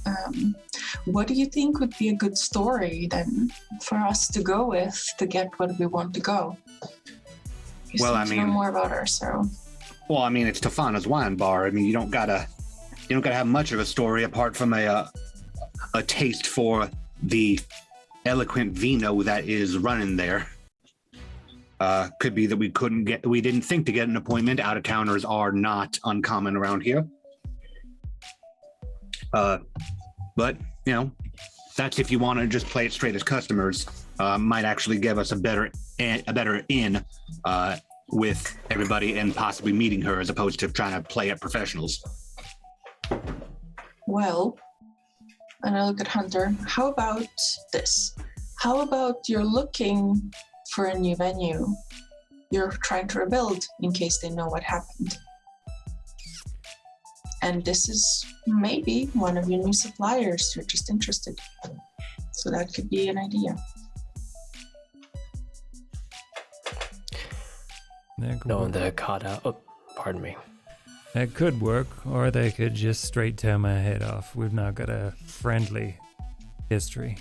what do you think would be a good story then for us to go with to get what we want to go? You Well, seem I to know mean- more about her, so... Well, I mean, it's Tofana's wine bar. I mean, you don't gotta you don't gotta have much of a story apart from a taste for the eloquent vino that is running there. Could be that we didn't think to get an appointment. Out-of-towners are not uncommon around here. But, you know, that's if you want to just play it straight as customers. Might actually give us a better in with everybody and possibly meeting her as opposed to trying to play at professionals. Well, and I look at Hunter, how about this? How about you're looking for a new venue? You're trying to rebuild in case they know what happened. And this is maybe one of your new suppliers. You're just interested. So that could be an idea. Knowing the Hakata, pardon me. It could work, or they could just straight tear my head off. We've now got a friendly history.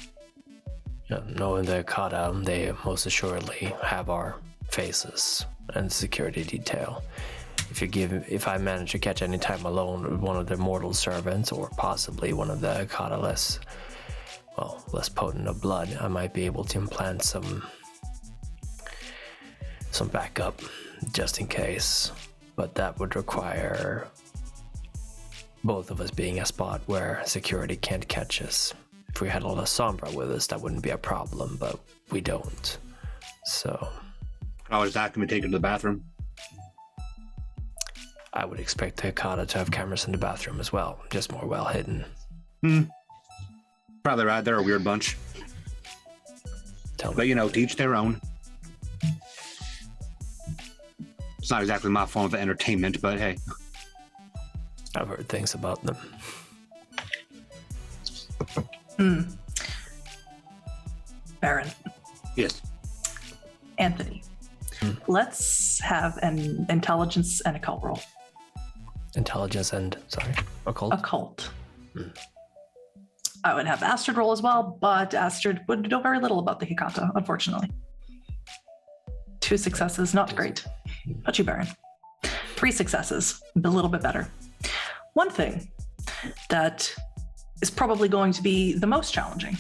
Knowing the Hakata, they most assuredly have our faces and security detail. If I manage to catch any time alone with one of their mortal servants, or possibly one of the Hakata less potent of blood, I might be able to implant some backup just in case. But that would require both of us being a spot where security can't catch us. If we had a lot of Sombra with us, that wouldn't be a problem, but we don't. So. Oh, is that going to be taken to the bathroom? I would expect the Hakata to have cameras in the bathroom as well, just more well hidden. Probably right. They're a weird bunch. But, you know, to each their own. It's not exactly my form of entertainment, but hey. I've heard things about them. Baron. Yes. Anthony. Let's have an intelligence and occult roll. Intelligence and, occult? Occult. I would have Astrid roll as well, but Astrid would know very little about the Hikata, unfortunately. 2 successes, not great. But you, Baron. 3 successes, a little bit better. One thing that is probably going to be the most challenging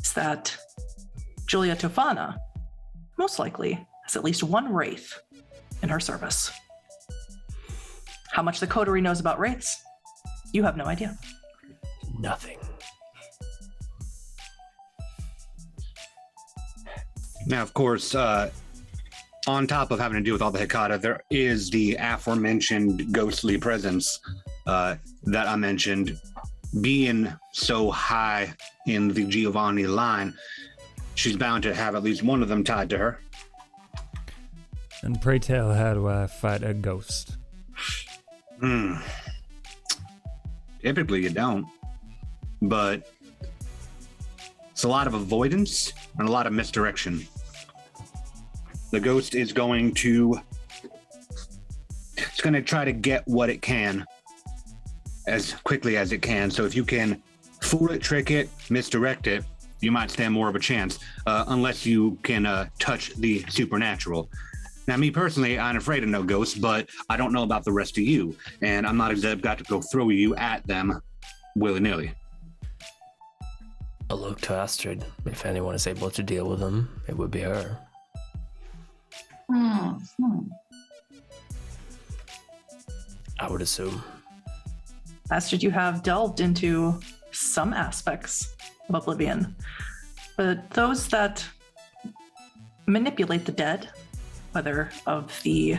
is that Julia Tofana most likely has at least one wraith in her service. How much the coterie knows about wraiths, you have no idea. Nothing. Now, of course, on top of having to deal with all the Hikata, there is the aforementioned ghostly presence that I mentioned. Being so high in the Giovanni line, she's bound to have at least one of them tied to her. And pray tell, how do I fight a ghost? Typically you don't. But it's a lot of avoidance and a lot of misdirection. The ghost is going to try to get what it can as quickly as it can. So if you can fool it, trick it, misdirect it, you might stand more of a chance, unless you can touch the supernatural. Now, me personally, I'm afraid of no ghosts, but I don't know about the rest of you, and I'm not exactly got to go throw you at them willy-nilly. I'll look to Astrid. If anyone is able to deal with them, it would be her. I would assume. Astrid, you have delved into some aspects of Oblivion, but those that manipulate the dead, whether of the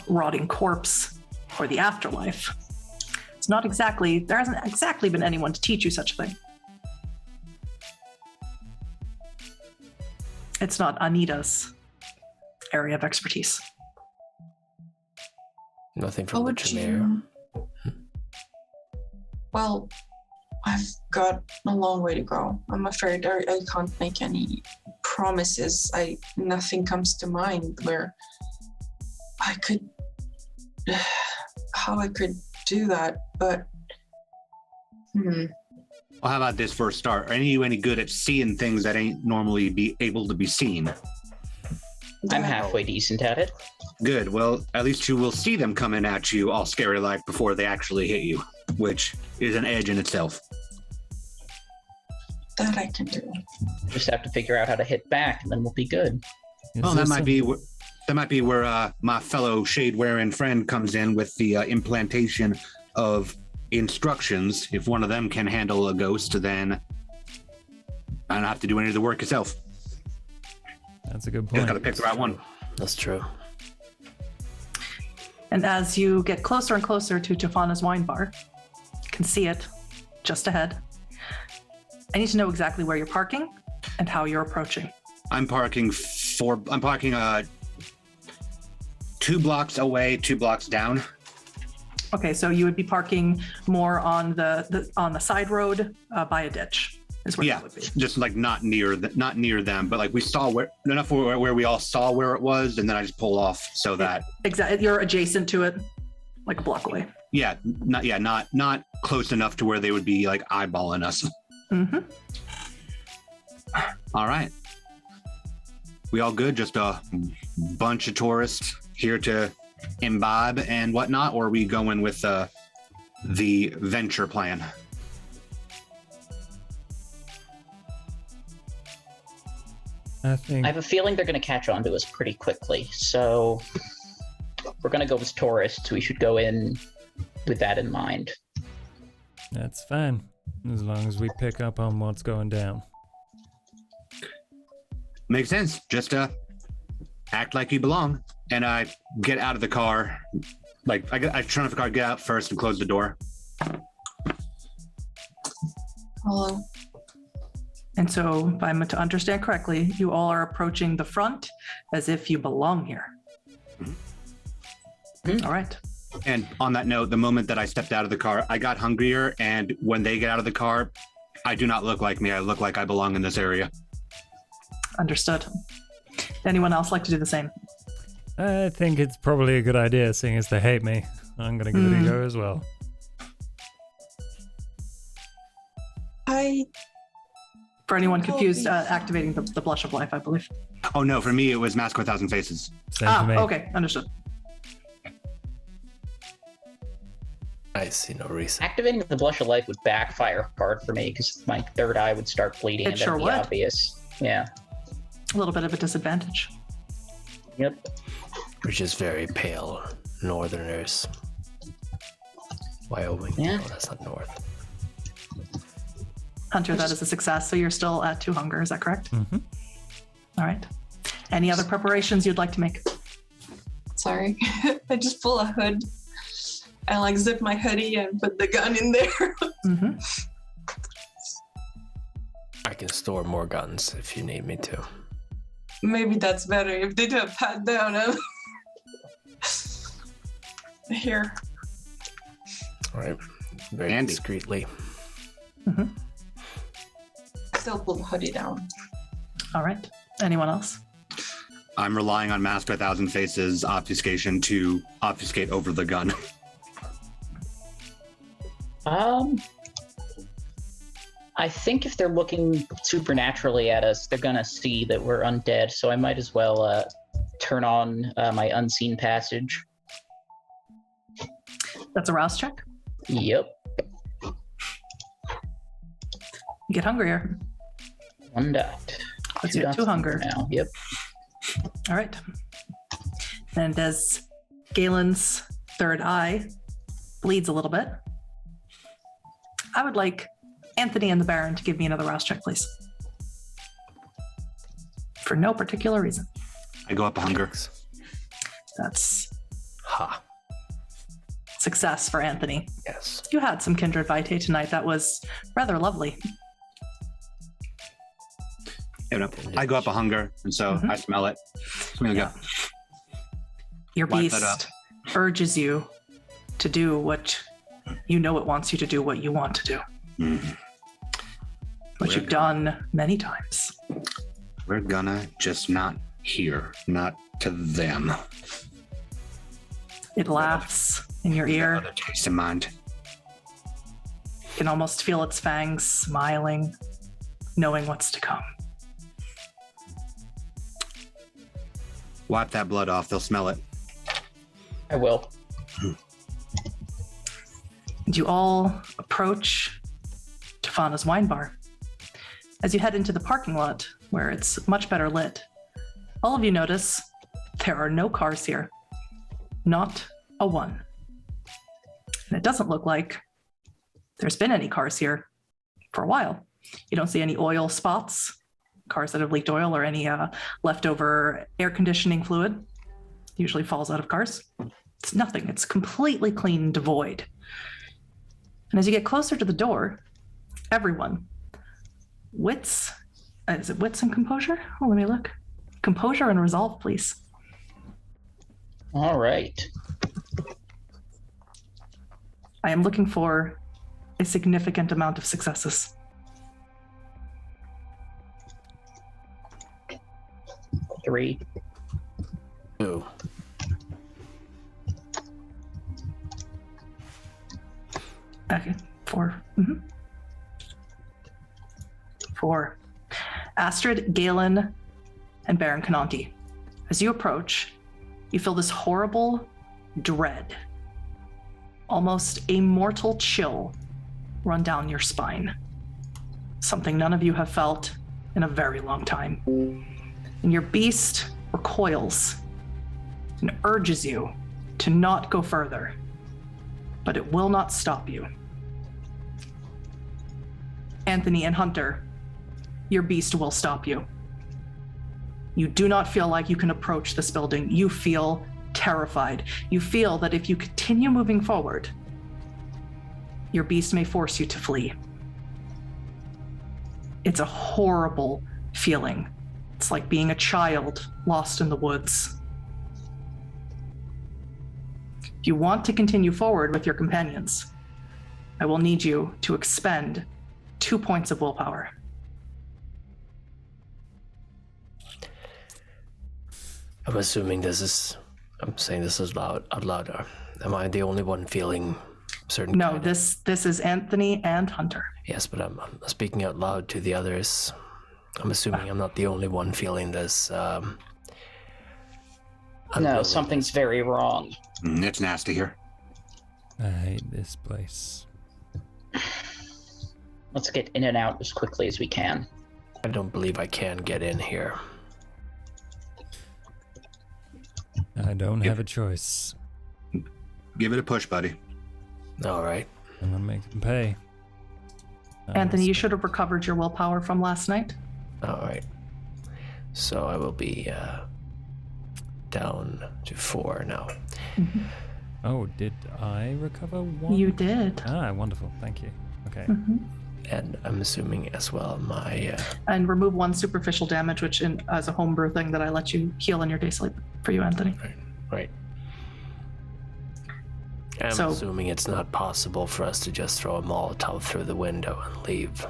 rotting corpse or the afterlife, there hasn't exactly been anyone to teach you such a thing. It's not Anita's area of expertise. Nothing from the Tremere. Well, I've got a long way to go. I'm afraid I can't make any promises. Nothing comes to mind where I could, how I could do that, but Well, how about this for a start? Are you any good at seeing things that ain't normally be able to be seen? I'm halfway decent at it. Good. Well, at least you will see them coming at you all scary-like before they actually hit you, which is an edge in itself. That I can do. Just have to figure out how to hit back, and then we'll be good. Well, that might be where my fellow shade-wearing friend comes in with the implantation of instructions. If one of them can handle a ghost, then I don't have to do any of the work yourself. That's a good point. Just got to pick the right one. That's true. And as you get closer and closer to Tofana's wine bar, you can see it just ahead. I need to know exactly where you're parking and how you're approaching. I'm parking 2 blocks away, 2 blocks down. Okay, so you would be parking more on the side road by a ditch. Is where that would be. Just like not near them, but like we saw enough where we all saw where it was, and then I just pull off so that exactly you're adjacent to it, like a block away. Not close enough to where they would be like eyeballing us. Mm-hmm. All right, we all good? Just a bunch of tourists here to imbibe and whatnot, or are we going with the venture plan? I have a feeling they're going to catch on to us pretty quickly. So we're going to go as tourists. We should go in with that in mind. That's fine, as long as we pick up on what's going down. Makes sense. Just act like you belong. And I get out of the car. Like I turn off the car, get out first, and close the door. Hello. And so, if I'm to understand correctly, you all are approaching the front as if you belong here. Mm-hmm. All right. And on that note, the moment that I stepped out of the car, I got hungrier. And when they get out of the car, I do not look like me. I look like I belong in this area. Understood. Anyone else like to do the same? I think it's probably a good idea, seeing as they hate me. I'm going to give it a go as well. For anyone confused, activating the Blush of Life, I believe. Oh no, for me it was Mask with 1,000 Faces. Same for me. Okay, understood. I see no reason. Activating the Blush of Life would backfire hard for me because my third eye would start bleeding, and that'd be obvious. Yeah. A little bit of a disadvantage. Yep. We're just very pale northerners. Wyoming? Yeah. No, that's not north. Hunter, that is a success, so you're still at 2 hunger, is that correct? Mm-hmm. All right. Any other preparations you'd like to make? Sorry. I just pull a hood and like zip my hoodie and put the gun in there. Mm-hmm. I can store more guns if you need me to. Maybe that's better if they do a pat down of here. All right. Very Andy. discreetly. Mm-hmm. Still pull the hoodie down. All right. Anyone else? I'm relying on Mask with 1,000 Faces obfuscation to obfuscate over the gun. I think if they're looking supernaturally at us, they're gonna see that we're undead. So I might as well turn on my unseen passage. That's a rouse check. Yep. Get hungrier. 1 dot. Let's do 2 hunger. Now. Yep. All right. And as Galen's third eye bleeds a little bit, I would like Anthony and the Baron to give me another rouse check, please. For no particular reason. I go up a hunger. That's Ha. success for Anthony. Yes. You had some kindred vitae tonight. That was rather lovely. I go up a hunger, and so I smell it. I'm gonna go. Your Wipe that up. beast urges you to do what you know it wants you to do, what you want to do. Mm. Which you've done many times. We're gonna just not hear, not to them. It laughs in your ear. Another taste in mind. You can almost feel its fangs smiling, knowing what's to come. Wipe that blood off. They'll smell it. I will. And you all approach Tofana's wine bar. As you head into the parking lot, where it's much better lit, all of you notice there are no cars here. Not a one. And it doesn't look like there's been any cars here for a while. You don't see any oil spots, cars that have leaked oil, or any leftover air conditioning fluid. Usually falls out of cars. It's nothing. It's completely clean and devoid. And as you get closer to the door, everyone, is it wits and composure? Oh, let me look. Composure and resolve, please. All right. I am looking for a significant amount of successes. 3. 2. Okay, 4. 4. Astrid, Galen, and Baron Cananti. As you approach, you feel this horrible dread, almost a mortal chill run down your spine. Something none of you have felt in a very long time. And your beast recoils and urges you to not go further, but it will not stop you. Anthony and Hunter, your beast will stop you. You do not feel like you can approach this building. You feel terrified. You feel that if you continue moving forward, your beast may force you to flee. It's a horrible feeling. It's like being a child lost in the woods. If you want to continue forward with your companions, I will need you to expend 2 points of willpower. I'm assuming I'm saying this is out loud. Am I the only one feeling certain? No, this is Anthony and Hunter. Yes, but I'm speaking out loud to the others. I'm assuming I'm not the only one feeling this. No, something's very wrong. It's nasty here. I hate this place. Let's get in and out as quickly as we can. I don't believe I can get in here. I don't have a choice. Give it a push, buddy. All right. I'm gonna make them pay. Anthony, you should have recovered your willpower from last night. All right. So I will be down to 4 now. Mm-hmm. Oh, did I recover 1? You did. Ah, wonderful. Thank you. Okay. Mm-hmm. And I'm assuming as well my... And remove 1 superficial damage, which as a homebrew thing that I let you heal in your day sleep for you, Anthony. Right. I'm assuming it's not possible for us to just throw a Molotov through the window and leave.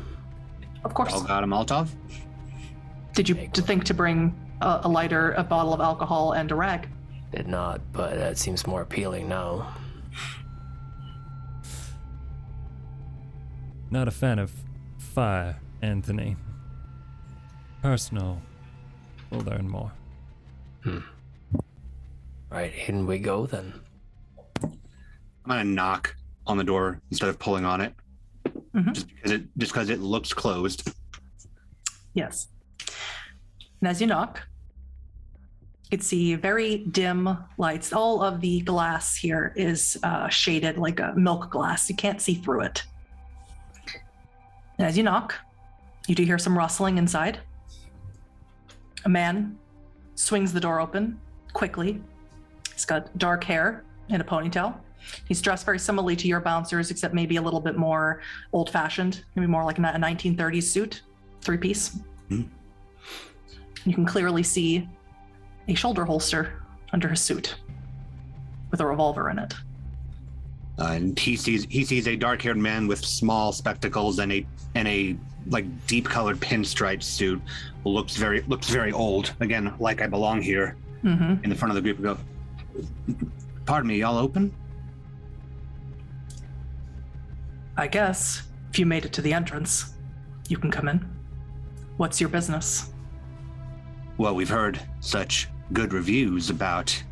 Of course. All got a Molotov? Did you think to bring a lighter, a bottle of alcohol, and a rag? Did not, but that seems more appealing now. Not a fan of fire, Anthony. Personal. We'll learn more. Right, in we go then. I'm gonna knock on the door instead of pulling on it, just because it looks closed. Yes. And as you knock, you can see very dim lights. All of the glass here is shaded like a milk glass. You can't see through it. And as you knock, you do hear some rustling inside. A man swings the door open quickly. He's got dark hair and a ponytail. He's dressed very similarly to your bouncers, except maybe a little bit more old-fashioned, maybe more like a 1930s suit, 3-piece. Mm-hmm. You can clearly see a shoulder holster under his suit with a revolver in it. And he sees a dark-haired man with small spectacles and a like deep-colored pinstripe suit. Looks very old. Again, like I belong here. In the front of the group. Go. Pardon me, y'all open? I guess if you made it to the entrance, you can come in. What's your business? Well, we've heard such good reviews about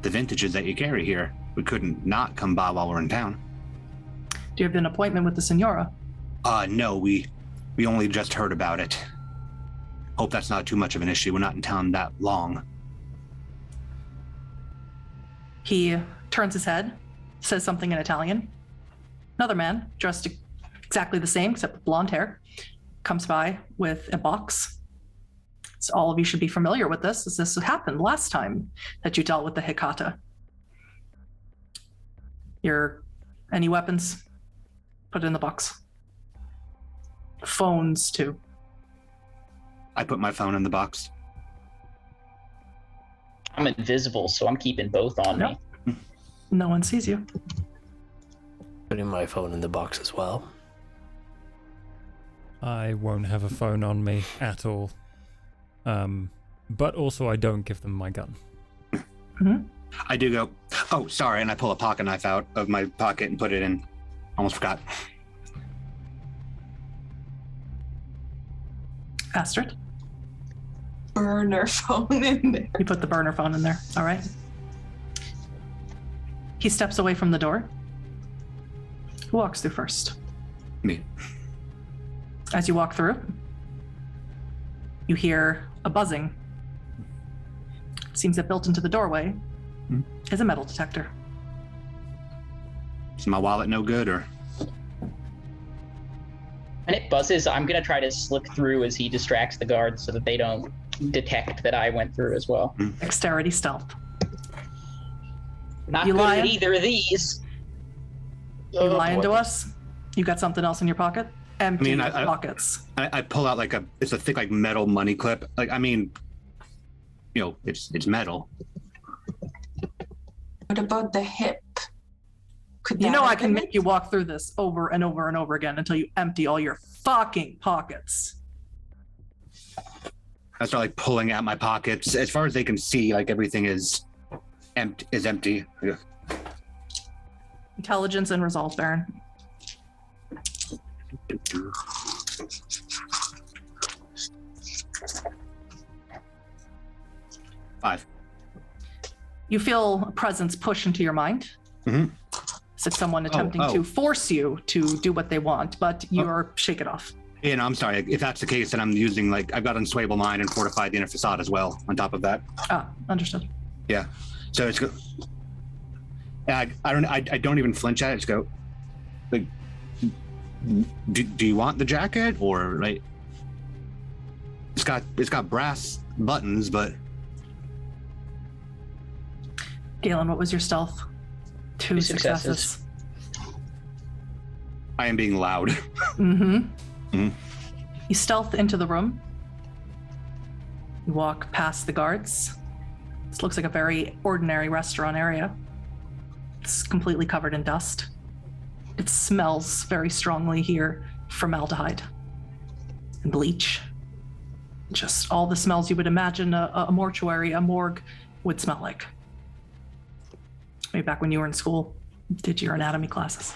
the vintages that you carry here. We couldn't not come by while we're in town. Do you have an appointment with the Senora? No, we only just heard about it. Hope that's not too much of an issue. We're not in town that long. He turns his head, says something in Italian. Another man, dressed exactly the same except with blonde hair, comes by with a box. So all of you should be familiar with this, as this happened last time that you dealt with the Hikata. Any weapons? Put it in the box. Phones, too. I put my phone in the box. I'm invisible, so I'm keeping both on me. No one sees you. Putting my phone in the box as well. I won't have a phone on me at all. But also I don't give them my gun. Mm-hmm. I do go, oh, sorry, and I pull a pocket knife out of my pocket and put it in. Almost forgot. Astrid? Burner phone in there. You put the burner phone in there. All right. He steps away from the door. Who walks through first? Me. As you walk through, you hear a buzzing. Seems that built into the doorway is a metal detector. Is my wallet no good, or? When it buzzes, I'm going to try to slip through as he distracts the guards so that they don't detect that I went through as well. Dexterity stealth. Not You good lying? at either of these. You lying to us? You got something else in your pocket? Empty pockets. I pull out it's a thick like metal money clip. It's metal. What about the hip? Could You that know I have can been make it? you walk through this over and over and over again until you empty all your fucking pockets. I start pulling out my pockets as far as they can see. Everything is empty. Yeah. Intelligence and resolve, Baron. Five. You feel a presence push into your mind. Mm-hmm. Is it someone attempting to force you to do what they want, but you're shake it off? Yeah, no, I'm sorry. If that's the case, then I'm using I've got Unswayable Mind and Fortified the Inner Facade as well on top of that. Ah, understood. Yeah. So it's go. I don't even flinch at it. Just go. Do you want the jacket or It's got brass buttons, but. Galen, what was your stealth? Two successes. I am being loud. Mm-hmm. Mm-hmm. You stealth into the room. You walk past the guards. This looks like a very ordinary restaurant area. It's completely covered in dust. It smells very strongly here, formaldehyde and bleach. Just all the smells you would imagine a mortuary, a morgue would smell like. Maybe back when you were in school, did your anatomy classes.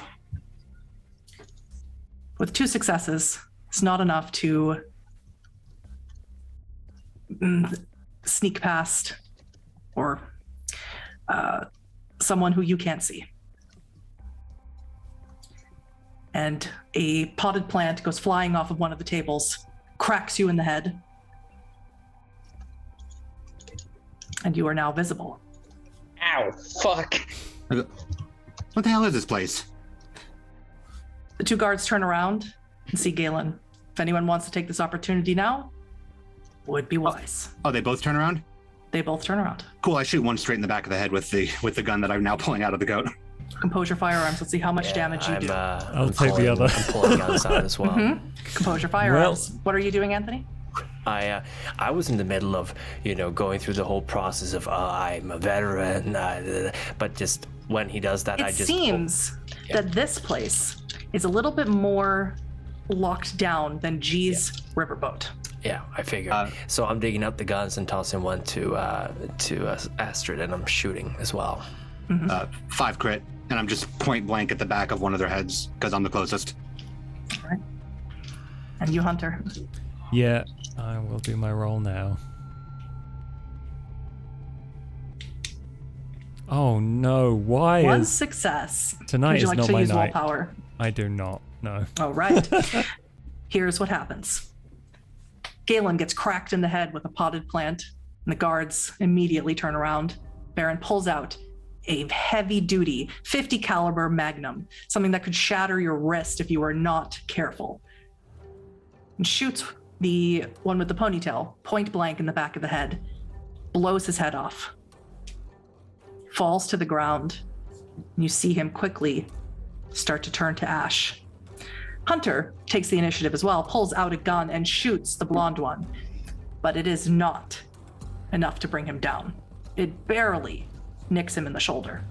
With two successes, it's not enough to sneak past or someone who you can't see. And a potted plant goes flying off of one of the tables, cracks you in the head, and you are now visible. Ow, fuck. What the hell is this place? The two guards turn around and see Galen. If anyone wants to take this opportunity now, would be wise. Oh, they both turn around? They both turn around. Cool, I shoot one straight in the back of the head with the gun that I'm now pulling out of the goat. Compose your firearms. Let's see how much damage you do. I'll take the other. I'm pulling guns out as well. Mm-hmm. Compose your firearms. What are you doing, Anthony? I was in the middle of, going through the whole process of I'm a veteran, but just when he does that, It seems that this place is a little bit more locked down than G's riverboat. Yeah, I figure. So I'm digging up the guns and tossing one to Astrid, and I'm shooting as well. Mm-hmm. 5 crit, and I'm just point blank at the back of one of their heads because I'm the closest. All right. And you, Hunter. Yeah, I will do my roll now. Oh no, why One is success. tonight Would you is like not to my use night? willpower? I do not, no. All right. Here's what happens. Galen gets cracked in the head with a potted plant, and the guards immediately turn around. Baron pulls out a heavy-duty 50 caliber magnum, something that could shatter your wrist if you were not careful, and shoots the one with the ponytail point blank in the back of the head, blows his head off, falls to the ground, and you see him quickly start to turn to ash. Hunter takes the initiative as well, pulls out a gun and shoots the blonde one, but it is not enough to bring him down. It barely nicks him in the shoulder.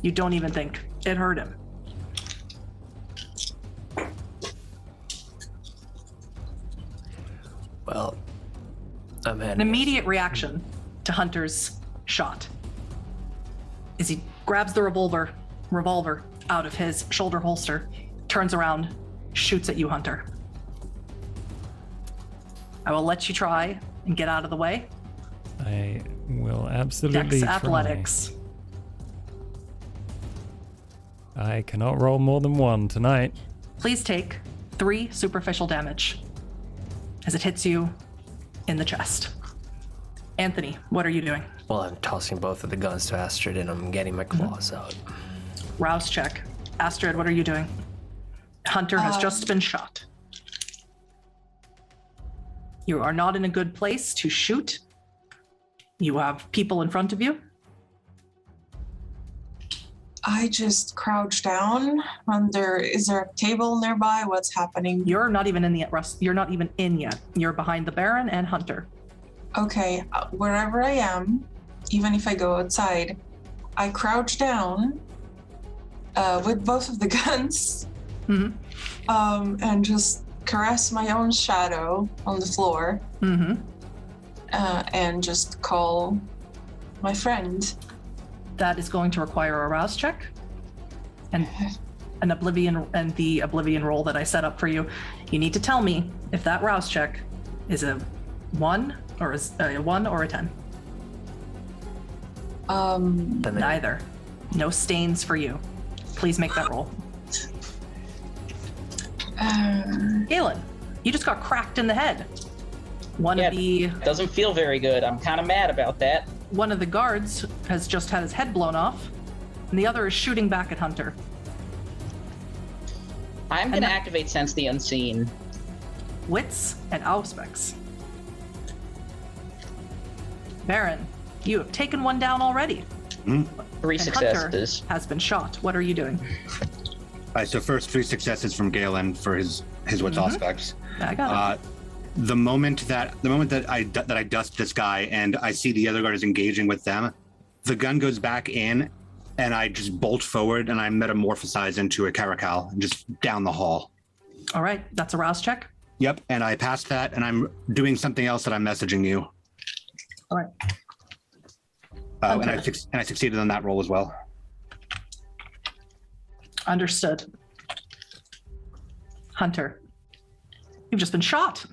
You don't even think it hurt him. Well, I'm An heading. immediate reaction to Hunter's shot is he grabs the revolver out of his shoulder holster, turns around, shoots at you, Hunter. I will let you try and get out of the way. I will absolutely Dex try. athletics. I cannot roll more than one tonight. Please take 3 superficial damage as it hits you in the chest. Anthony, what are you doing? Well, I'm tossing both of the guns to Astrid and I'm getting my claws out. Rouse check. Astrid, what are you doing? Hunter has just been shot. You are not in a good place to shoot. You have people in front of you. I just crouch down. Is there a table nearby? What's happening? You're not even you're not even in yet. You're behind the Baron and Hunter. Okay, wherever I am, even if I go outside, I crouch down with both of the guns, and just caress my own shadow on the floor, and just call my friend. That is going to require a rouse check and an oblivion, and the oblivion roll that I set up for you. You need to tell me if that rouse check is a 1 or a 1 or a 10. Neither. No stains for you. Please make that roll. Galen, you just got cracked in the head. Doesn't feel very good. I'm kind of mad about that. One of the guards has just had his head blown off, and the other is shooting back at Hunter. I'm going to activate Sense the Unseen. Wits and Auspex. Baron, you have taken one down already. 3 successes. Hunter has been shot. What are you doing? All right, so first 3 successes from Galen for his wits aspects. I got it. The moment that I dust this guy and I see the other guards engaging with them, the gun goes back in, and I just bolt forward and I metamorphosize into a caracal and just down the hall. All right, that's a rouse check. Yep, and I passed that, and I'm doing something else that I'm messaging you. All right. And I succeeded on that roll as well. Understood. Hunter, you've just been shot.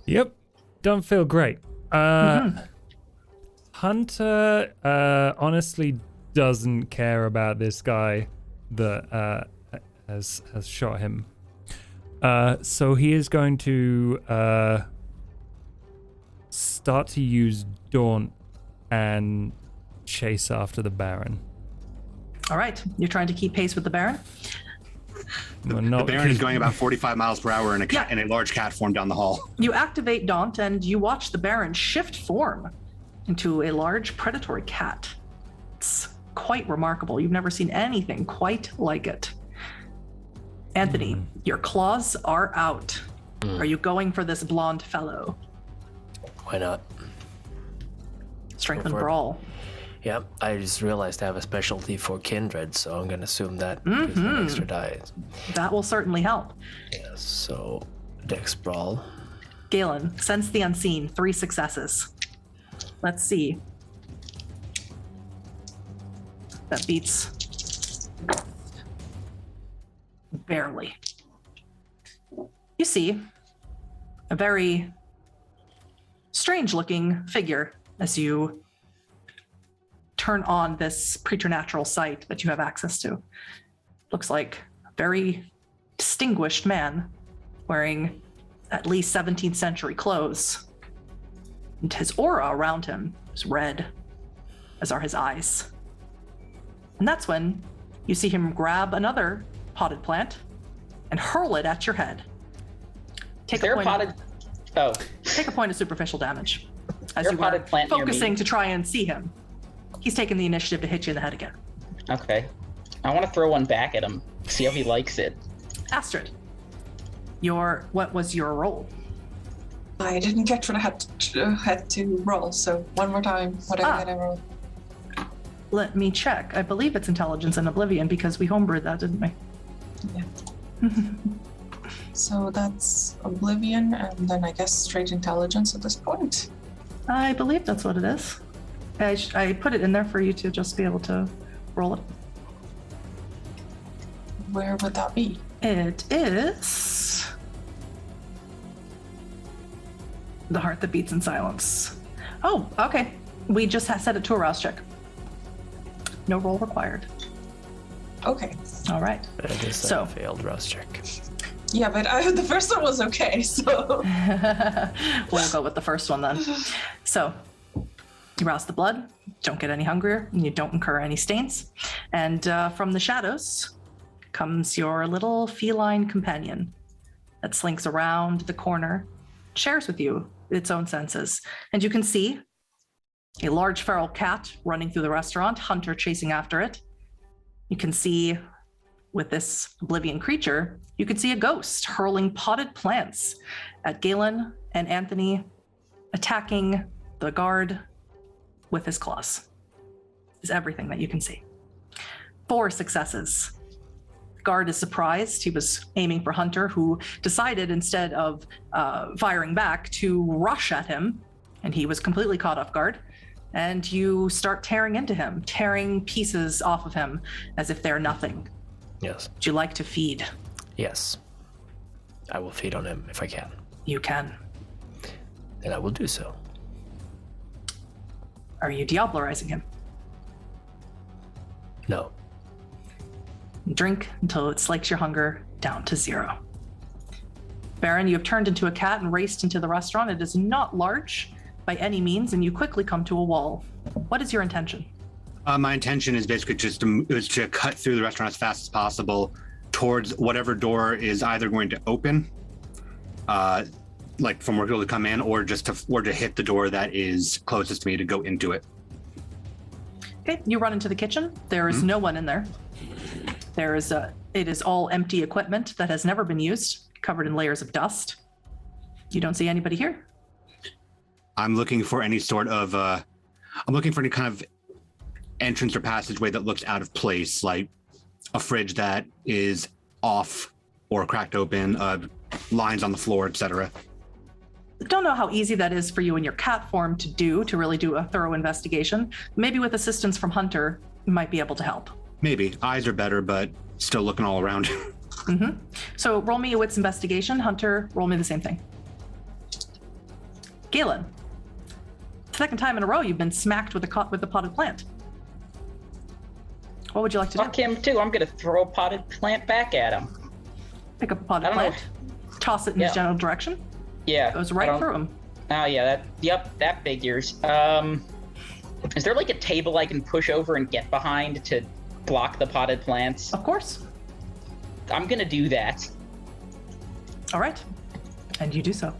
Yep, don't feel great. Hunter honestly doesn't care about this guy that has shot him. So he is going to start to use Daunt and chase after the Baron. All right, you're trying to keep pace with the Baron? The Baron is going about 45 miles per hour in a large cat form down the hall. You activate Daunt and you watch the Baron shift form into a large predatory cat. It's quite remarkable. You've never seen anything quite like it. Anthony, your claws are out. Are you going for this blonde fellow? Why not? Strength and brawl. Yep, I just realized I have a specialty for kindred, so I'm going to assume that gives me an extra die. That will certainly help. Yeah, so Dex Brawl. Galen, Sense the Unseen, 3 successes. Let's see. That beats barely. You see a very strange looking figure as you turn on this preternatural sight that you have access to. Looks like a very distinguished man wearing at least 17th century clothes. And his aura around him is red, as are his eyes. And that's when you see him grab another potted plant and hurl it at your head. Take a point of superficial damage as you were focusing to try and see him. He's taking the initiative to hit you in the head again. Okay. I want to throw one back at him, see how he likes it. Astrid, what was your roll? I didn't catch what I had to roll, so one more time. What did I roll? Let me check. I believe it's Intelligence and Oblivion because we homebrewed that, didn't we? Yeah. So that's Oblivion, and then I guess straight Intelligence at this point. I believe that's what it is. I put it in there for you to just be able to roll it. Where would that be? It is the heart that beats in silence. Oh, okay. We just set it to a rouse check. No roll required. Okay. All right. That is So- a failed rouse check. Yeah, but the first one was okay, so. We'll go with the first one then. So you rouse the blood, don't get any hungrier, and you don't incur any stains. And from the shadows comes your little feline companion that slinks around the corner, shares with you its own senses. And you can see a large feral cat running through the restaurant, Hunter chasing after it. You can see with this Oblivion creature, you could see a ghost hurling potted plants at Galen and Anthony, attacking the guard with his claws. Is everything that you can see. 4 successes. The guard is surprised. He was aiming for Hunter, who decided instead of firing back to rush at him, and he was completely caught off guard. And you start tearing into him, tearing pieces off of him as if they're nothing. Yes. Would you like to feed? Yes. I will feed on him if I can. You can. And I will do so. Are you diablerizing him? No. Drink until it slakes your hunger down to 0. Baron, you have turned into a cat and raced into the restaurant. It is not large by any means, and you quickly come to a wall. What is your intention? My intention is basically just to cut through the restaurant as fast as possible towards whatever door is either going to open, like from where people to come in, or to hit the door that is closest to me to go into it. Okay, you run into the kitchen. There is no one in there. It is all empty equipment that has never been used, covered in layers of dust. You don't see anybody here. I'm looking for any sort of, I'm looking for any kind of entrance or passageway that looks out of place, like a fridge that is off or cracked open, lines on the floor, etc. Don't know how easy that is for you in your cat form to really do a thorough investigation. Maybe with assistance from Hunter, you might be able to help. Maybe. Eyes are better, but still looking all around. Mm-hmm. So roll me a wits investigation. Hunter, roll me the same thing. Galen, second time in a row you've been smacked with the potted plant. What would you like to do? Fuck him too. I'm gonna throw a potted plant back at him. Pick up a potted plant, toss it in his general direction. Yeah. Goes right through him. Oh yeah, that figures. Is there like a table I can push over and get behind to block the potted plants? Of course. I'm gonna do that. All right. And you do so.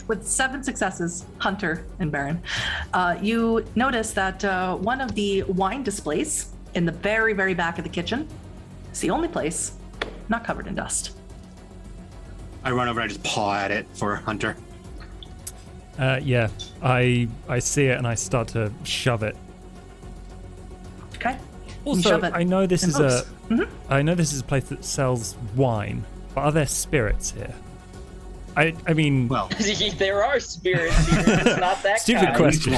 With 7 successes, Hunter and Baron, you notice that one of the wine displays in the very, very back of the kitchen is the only place not covered in dust. I run over and I just paw at it for Hunter. Yeah, I see it and I start to shove it. Okay. Also, I know this is I know this is a place that sells wine, but are there spirits here? I mean, well, there are spirits here. It's not that stupid kind. question.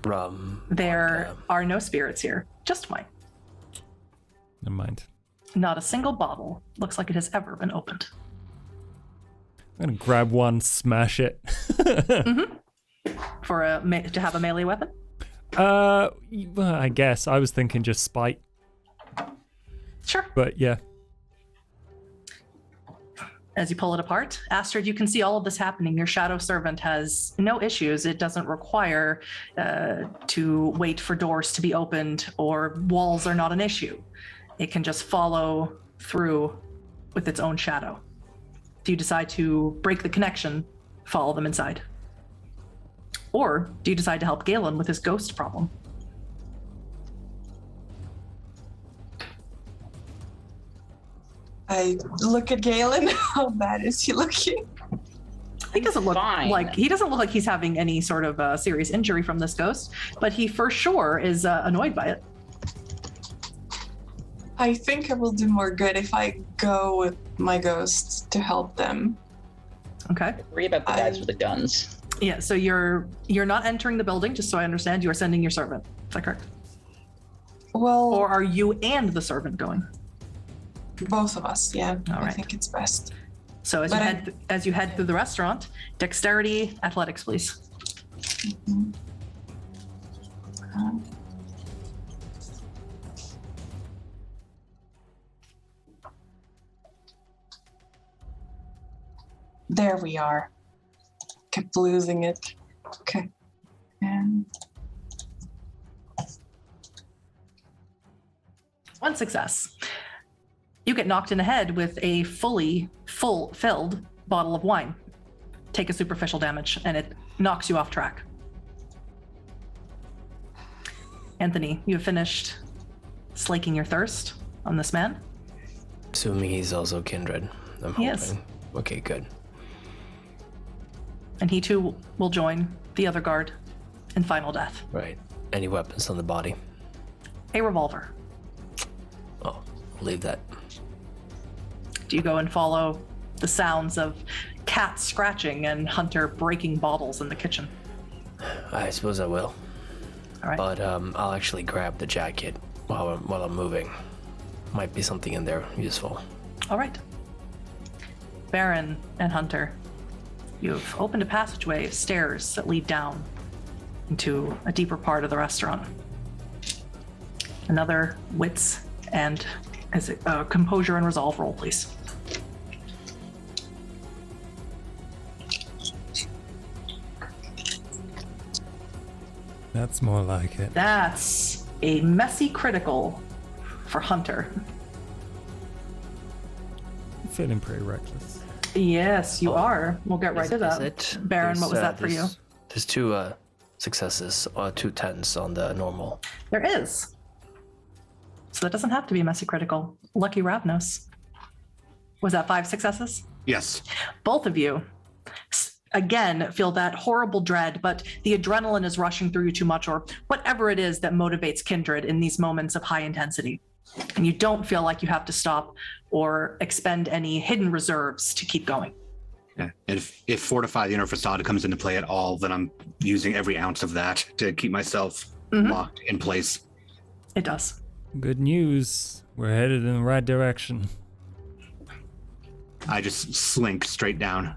Rum. There are no spirits here, just wine. Never mind. Not a single bottle looks like it has ever been opened. I'm gonna grab one, smash it. To have a melee weapon? Well, I guess I was thinking just spite, Sure. but yeah. As you pull it apart, Astrid, you can see all of this happening. Your shadow servant has no issues. It doesn't require to wait for doors to be opened, or walls are not an issue. It can just follow through with its own shadow. Do you decide to break the connection, follow them inside? Or do you decide to help Galen with his ghost problem? I look at Galen. How bad is he looking? He doesn't look Fine. like he's having any sort of serious injury from this ghost, but he for sure is annoyed by it. I think I will do more good if I go with my ghosts to help them. Okay. Worry about the guys with the guns. Yeah. So you're not entering the building, just so I understand. You are sending your servant. Is that correct? Well, Or are you and the servant going? both of us, yeah. All I right. think it's best. So as you head through the restaurant, dexterity, athletics, please. Mhm. There we are. Kept losing it. Okay. And One success. You get knocked in the head with a filled bottle of wine. Take a superficial damage, and it knocks you off track. Anthony, you have finished slaking your thirst on this man. Assuming he's also kindred. I'm hoping. Yes. Okay, good. And he too will join the other guard in final death. Right. Any weapons on the body? A revolver. Oh, leave that. Do you go and follow the sounds of cats scratching and Hunter breaking bottles in the kitchen? I suppose I will. All right. But I'll actually grab the jacket while I'm moving. Might be something in there useful. All right. Baron and Hunter, you've opened a passageway of stairs that lead down into a deeper part of the restaurant. Another wits and composure and resolve roll, please. That's more like it. That's a messy critical for Hunter. I'm feeling pretty reckless. Yes, you are. We'll get right to that. Is it? Baron, what was that for you? There's two successes, 2 10s on the normal. There is. So that doesn't have to be a messy critical. Lucky Ravnos. Was that 5 successes? Yes. Both of you, again, feel that horrible dread, but the adrenaline is rushing through you too much, or whatever it is that motivates kindred in these moments of high intensity. And you don't feel like you have to stop or expend any hidden reserves to keep going. Yeah. And if Fortify the Inner Facade comes into play at all, then I'm using every ounce of that to keep myself locked in place. It does. Good news. We're headed in the right direction. I just slink straight down.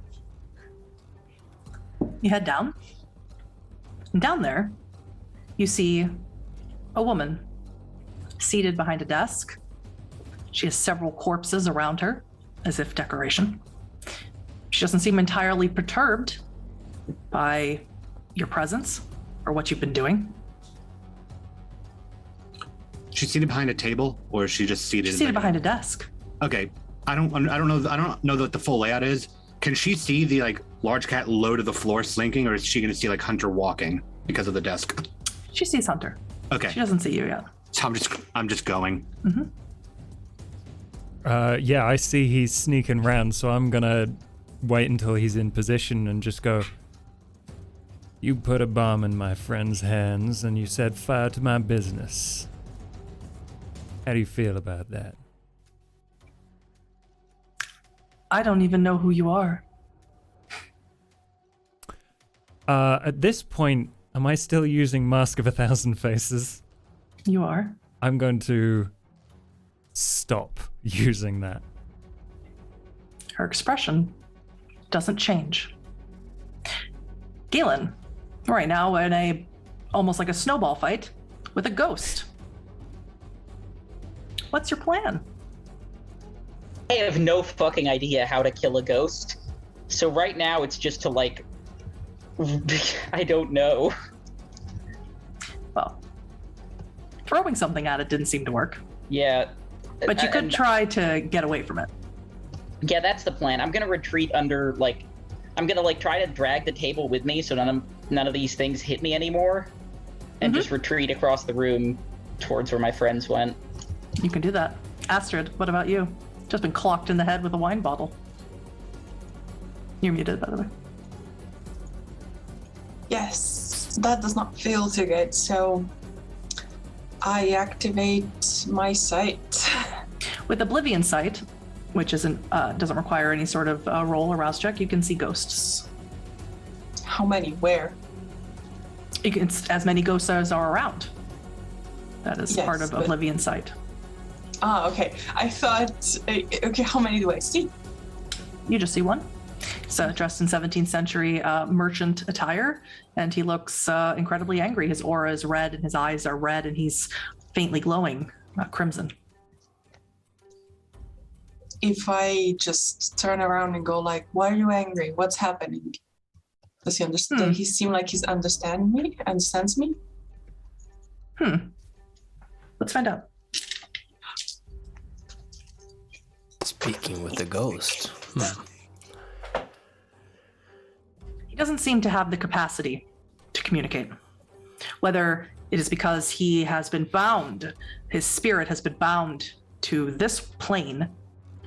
You head down. And down there, you see a woman seated behind a desk. She has several corpses around her, as if decoration. She doesn't seem entirely perturbed by your presence or what you've been doing. She's seated behind a table, or is she just seated? She's seated behind a desk. Okay, I don't know what the full layout is. Can she see the large cat low to the floor slinking, or is she going to see Hunter walking because of the desk? She sees Hunter. Okay, She doesn't see you yet. so I'm just going. Yeah, I see he's sneaking around, so I'm gonna wait until he's in position and just go, "You put a bomb in my friend's hands and you set fire to my business. How do you feel about that?" I don't even know who you are. At this point, am I still using Mask of 1,000 Faces? You are. I'm going to stop using that. Her expression doesn't change. Galen, right now in a almost like a snowball fight, with a ghost. What's your plan? I have no fucking idea how to kill a ghost. So right now it's just to like, I don't know. Well, throwing something at it didn't seem to work. Yeah. But you could try to get away from it. Yeah, that's the plan. I'm gonna retreat under I'm gonna try to drag the table with me so none of these things hit me anymore, and just retreat across the room towards where my friends went. You can do that. Astrid, what about you? Just been clocked in the head with a wine bottle. You're muted, by the way. Yes, that does not feel too good, so I activate my sight. With Oblivion Sight, which doesn't require any sort of roll or rouse check, you can see ghosts. How many? Where? You can, as many ghosts as are around. That is part of Oblivion Sight. Ah, okay. I thought, okay, how many do I see? You just see one. He's dressed in 17th century merchant attire, and he looks incredibly angry. His aura is red, and his eyes are red, and he's faintly glowing crimson. If I just turn around and go like, why are you angry? What's happening? Does he understand? He seem like he's understands me? Let's find out. Speaking with the ghost. He doesn't seem to have the capacity to communicate. Whether it is because he has been bound, his spirit has been bound to this plane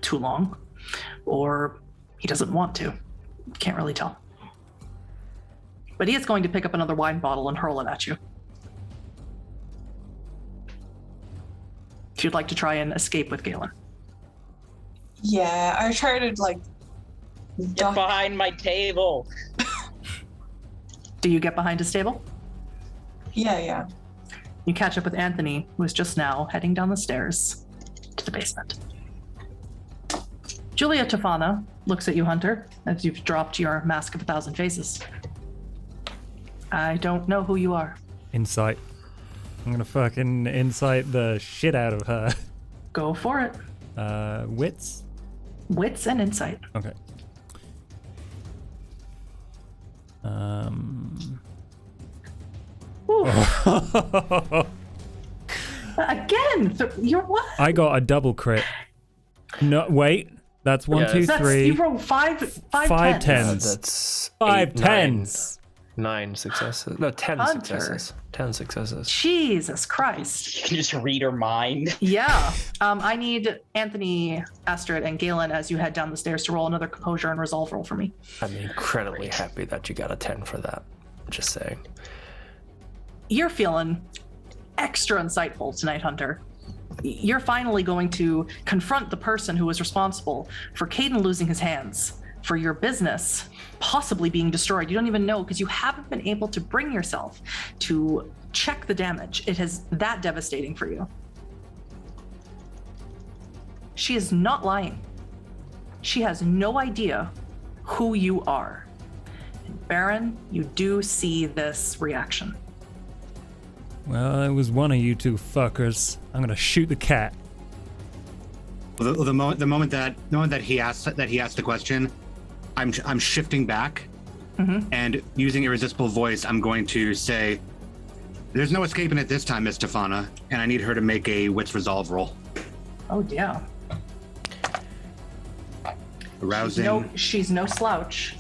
too long, or he doesn't want to. Can't really tell. But he is going to pick up another wine bottle and hurl it at you. If you'd like to try and escape with Galen. Yeah, I try to Get behind my table. Do you get behind his table? Yeah. You catch up with Anthony, who is just now heading down the stairs to the basement. Julia Tofana looks at you, Hunter, as you've dropped your Mask of 1,000 Faces. I don't know who you are. Insight. I'm gonna fucking insight the shit out of her. Go for it. Wits? Wits and insight. Okay. Again, you're what? I got a double crit. No, wait. That's 1, 2, 3. You rolled five tens. That's 5 tens. 9 successes. No, 10 Hunter. successes. 10 successes. Jesus Christ. You can just read her mind. Yeah. I need Anthony, Astrid, and Galen as you head down the stairs to roll another composure and resolve roll for me. I'm incredibly happy that you got a 10 for that. Just saying. You're feeling extra insightful tonight, Hunter. You're finally going to confront the person who was responsible for Caden losing his hands, for your business possibly being destroyed. You don't even know because you haven't been able to bring yourself to check the damage. It is that devastating for you. She is not lying. She has no idea who you are. And Baron, you do see this reaction. Well, it was one of you two fuckers. I'm gonna shoot the cat. The moment that he asked the question, I'm shifting back, and using irresistible voice, I'm going to say, "There's no escaping it this time, Miss Tofana," and I need her to make a wits resolve roll. Oh, yeah. Rousing. She's no slouch.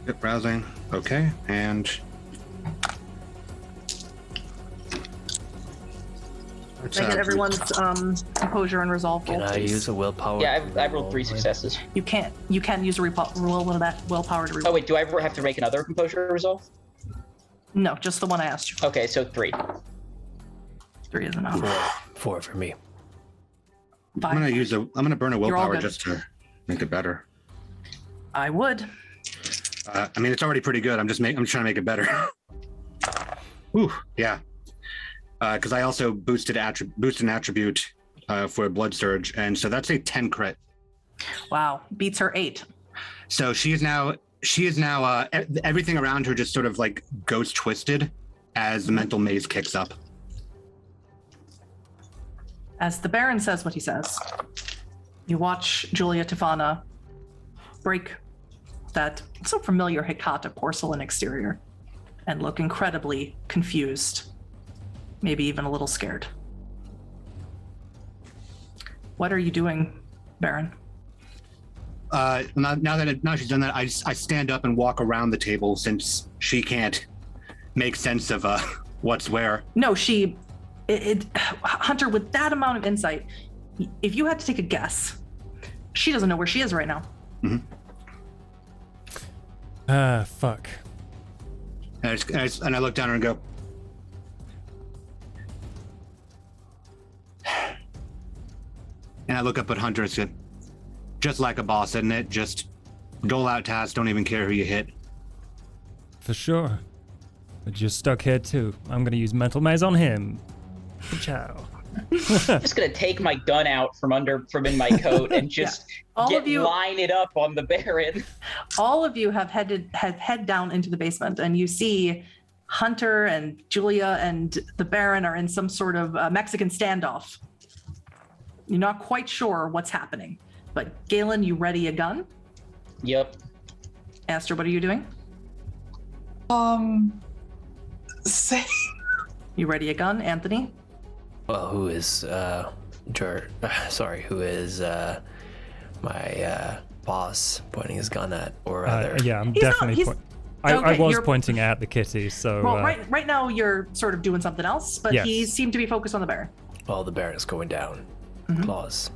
Yep, rousing. Okay, and Can I get everyone's composure and resolve roll, Can I please? use a willpower? Yeah, I rolled 3 successes. You can't use a roll of that willpower to reroll. Oh wait, do I ever have to make another composure resolve? No, just the one I asked you. Okay, so 3. 3 is enough. 4 for me. 5. I'm gonna burn a You're all willpower good. just to make it better. I would. I mean, it's already pretty good. I'm trying to make it better. Ooh, yeah. Because I also boosted an attribute for blood surge, and so that's a 10 crit. Wow, beats her 8. So she is now everything around her just sort of like ghost twisted, as the mental maze kicks up. As the Baron says what he says, you watch Julia Tofana break that so familiar Hecata porcelain exterior and look incredibly confused, maybe even a little scared. What are you doing, Baron? Now she's done that, I stand up and walk around the table since she can't make sense of what's where. No, Hunter, with that amount of insight, if you had to take a guess, she doesn't know where she is right now. Mm-hmm. Fuck. And I look down at her and go, and I look up at Hunter and said, just like a boss, isn't it? Just dole out tasks, don't even care who you hit. For sure. But you're stuck here too. I'm gonna use mental maze on him. Ciao. I'm just gonna take my gun out from in my coat and just line it up on the Baron. All of you have head down into the basement, and you see Hunter and Julia and the Baron are in some sort of Mexican standoff. You're not quite sure what's happening, but Galen, you ready a gun? Yep. Aster, what are you doing? Say. You ready a gun, Anthony? Well, who is my boss pointing his gun at, or rather? Yeah, I'm He's definitely. not, I was pointing at the kitty, so. Well, right now you're sort of doing something else, but yes. He seemed to be focused on the Baron. Well, the Baron is going down. Mm-hmm. Claws.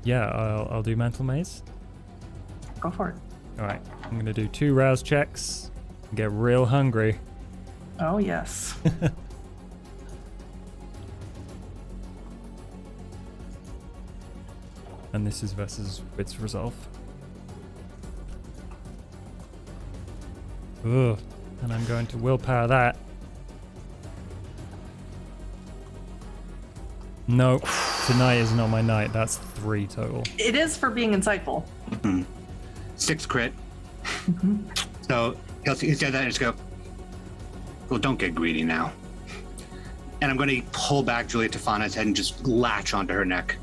Yeah, I'll do mental maze. Go for it. All right, I'm gonna do 2 rouse checks. And get real hungry. Oh yes. And this is versus wits resolve. Ugh. And I'm going to willpower that. Nope. Tonight is not my night. That's 3 total. It is for being insightful. 6 crit. So he'll say that and just go, well, don't get greedy now. And I'm going to pull back Julia Tofana's head and just latch onto her neck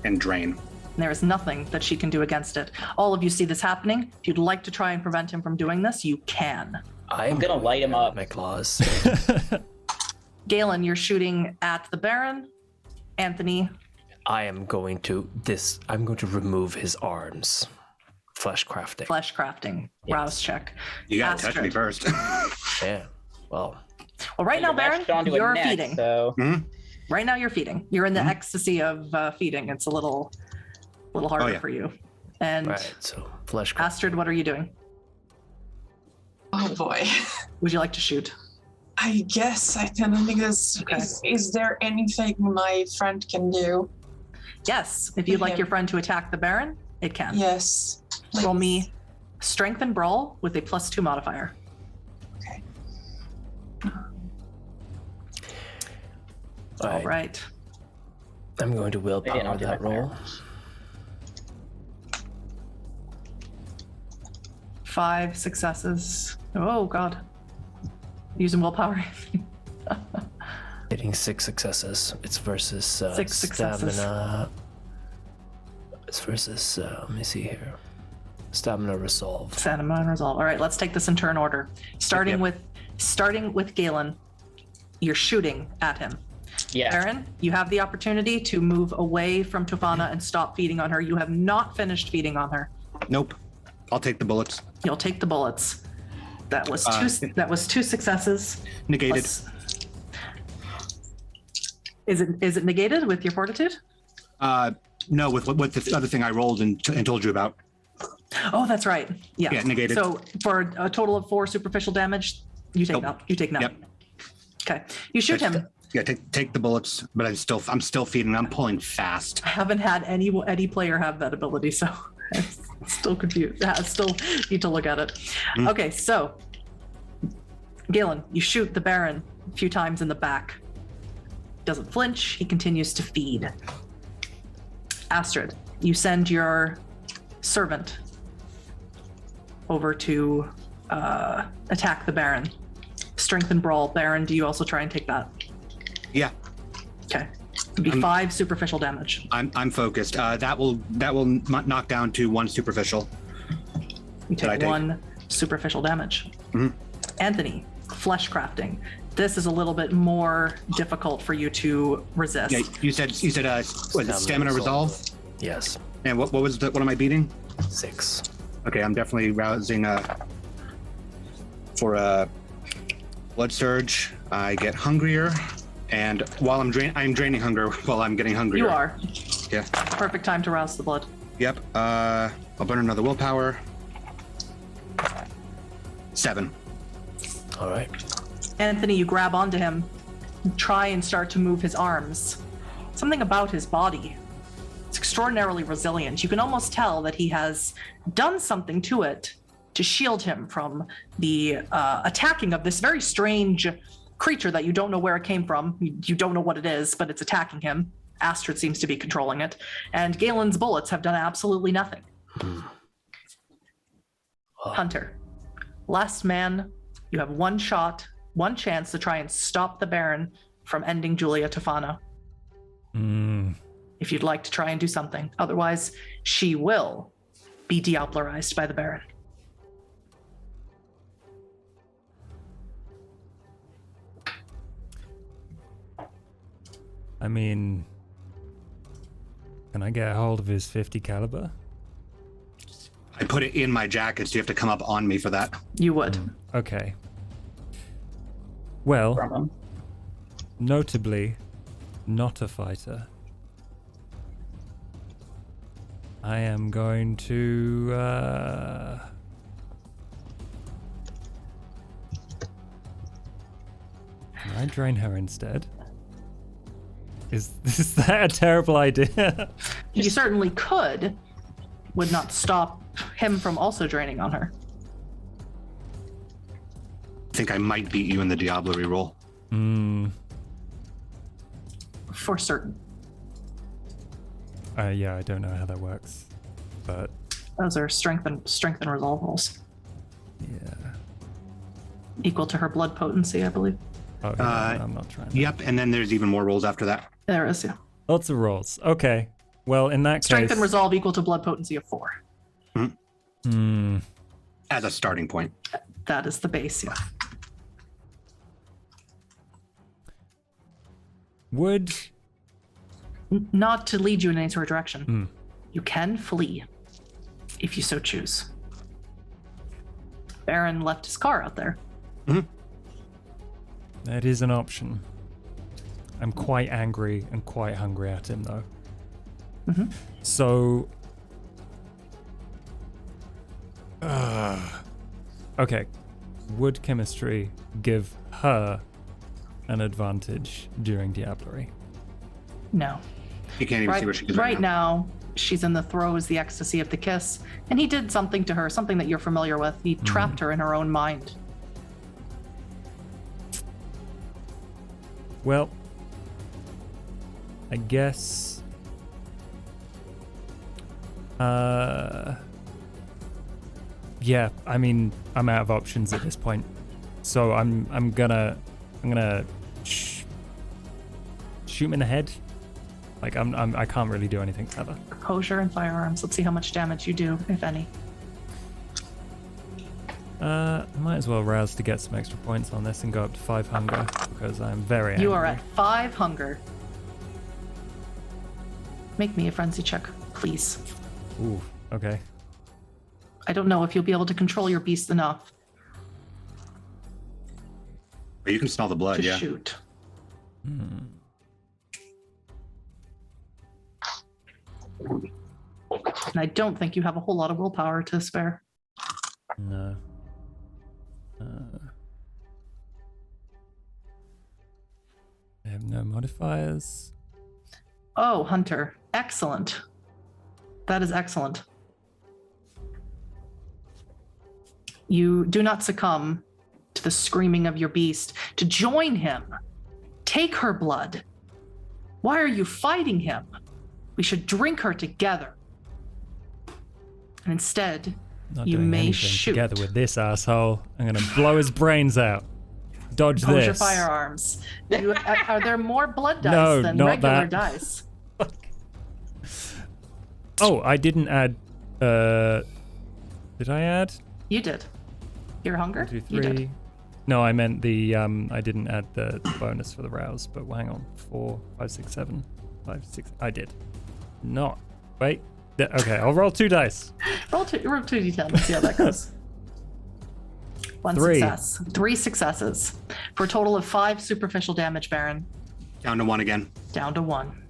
and drain. There is nothing that she can do against it. All of you see this happening. If you'd like to try and prevent him from doing this, you can. I'm gonna light him up. My claws. Galen, you're shooting at the Baron. Anthony. I'm going to remove his arms. Flesh crafting. Yes. Rouse check. You gotta touch me first. Yeah. Well, right now, Baron, you're feeding. So. Right now, you're feeding. You're in the ecstasy of feeding. It's a little harder for you. And right. So flesh. Astrid, what are you doing? Oh boy. Would you like to shoot? I guess I can, because is there anything my friend can do? Yes. If you'd like your friend to attack the Baron, it can. Yes. Please. Roll me strength and brawl with a +2 modifier. Okay. All right. I'm going to willpower that roll. 5 successes. Oh God. Using willpower. Getting 6 successes. It's versus 6 successes. stamina. It's versus let me see here. Stamina resolve. Stamina and resolve. All right, let's take this in turn order. Starting with Galen. You're shooting at him. Yeah. Baron, you have the opportunity to move away from Tofana and stop feeding on her. You have not finished feeding on her. Nope. I'll take the bullets. You'll take the bullets. That was two successes. Negated. Is it negated with your fortitude? No, with the other thing I rolled and told you about. Oh, that's right. Yeah. Yeah, negated. So for a total of 4 superficial damage, you take none. You take none. Yep. Okay. You shoot him. Yeah, take the bullets, but I'm still feeding. I'm pulling fast. I haven't had any player have that ability, so I'm still confused. I still need to look at it. Okay, so Galen, you shoot the Baron a few times in the back. Doesn't flinch. He continues to feed. Astrid, you send your servant over to attack the Baron. Strength and Brawl. Baron, do you also try and take that? Yeah, Okay. It'd be 5 superficial damage. I'm focused. That will knock down to 1 superficial. You Did I take take- 1 superficial damage. Mhm. Anthony, flesh crafting. This is a little bit more difficult for you to resist. Yeah, you said what is it, stamina resolve? Yes. And what am I beating? 6. Okay, I'm definitely rousing for a blood surge. I get hungrier, and while I'm draining hunger while I'm getting hungrier. You are. Yeah. Perfect time to rouse the blood. Yep. I'll burn another willpower. 7. All right. Anthony, you grab onto him, try and start to move his arms. Something about his body. It's extraordinarily resilient. You can almost tell that he has done something to it to shield him from the attacking of this very strange creature that you don't know where it came from. You don't know what it is, but it's attacking him. Astrid seems to be controlling it. And Galen's bullets have done absolutely nothing. Hunter, last man, you have 1 shot, 1 chance to try and stop the Baron from ending Julia Tofana. If you'd like to try and do something. Otherwise, she will be Diablerized by the Baron. I mean, can I get a hold of his 50 caliber? I put it in my jacket, so you have to come up on me for that. You would. Okay. Well, From him. notably, not a fighter. I am going to can I drain her instead? Is that a terrible idea? You certainly could. Would not stop him from also draining on her. I think I might beat you in the Diablerie roll. For certain. Yeah, I don't know how that works, but Those are strength and resolve rolls. yeah. Equal to her blood potency, I believe. Oh, yeah, I'm not trying. Yep, and then there's even more rolls after that. There is, yeah. Lots of rolls. Okay. Well, in that Strength case, and resolve equal to blood potency of 4. As a starting point. That is the base, yeah. would Not to lead you in any sort of direction. You can flee if you so choose. Baron left his car out there. that is an option. I'm quite angry and quite hungry at him, though. So, okay, would chemistry give her an advantage during Diablerie? No. You can't even see where she is Right now, she's in the throes, the ecstasy of the kiss, and he did something to her, something that you're familiar with. He trapped her in her own mind. Well, I guess. Yeah, I mean, I'm out of options at this point, so I'm gonna shoot him in the head. Like I can't really do anything clever. Composure and firearms. Let's see how much damage you do, if any. Might as well rouse to get some extra points on this and go up to 5 hunger because I'm very angry. You are at 5 hunger. Make me a frenzy check, please. Ooh, okay. I don't know if you'll be able to control your beast enough You can smell the blood, to yeah. shoot. And I don't think you have a whole lot of willpower to spare. No. I have no modifiers. Oh, Hunter. Excellent. That is excellent. You do not succumb to the screaming of your beast to join him. Take her blood. Why are you fighting him? We should drink her together. And instead, Not You doing may anything shoot. together with this asshole. I'm gonna blow his brains out. Dodge Pose this. your firearms. Are there more blood dice No, than not regular that. dice? Oh, I didn't add. Did I add? You did. Your hunger? 1, 2, You 3. did. No, I meant the. I didn't add the bonus for the rouse. But hang on. 4, 5, 6, 7, 5, 6. I did. Not. Wait. Okay, I'll roll 2 dice. Roll 2d10 and see how that goes. 1 3. success. 3 successes. For a total of 5 superficial damage, Baron. Down to 1 again. Down to 1.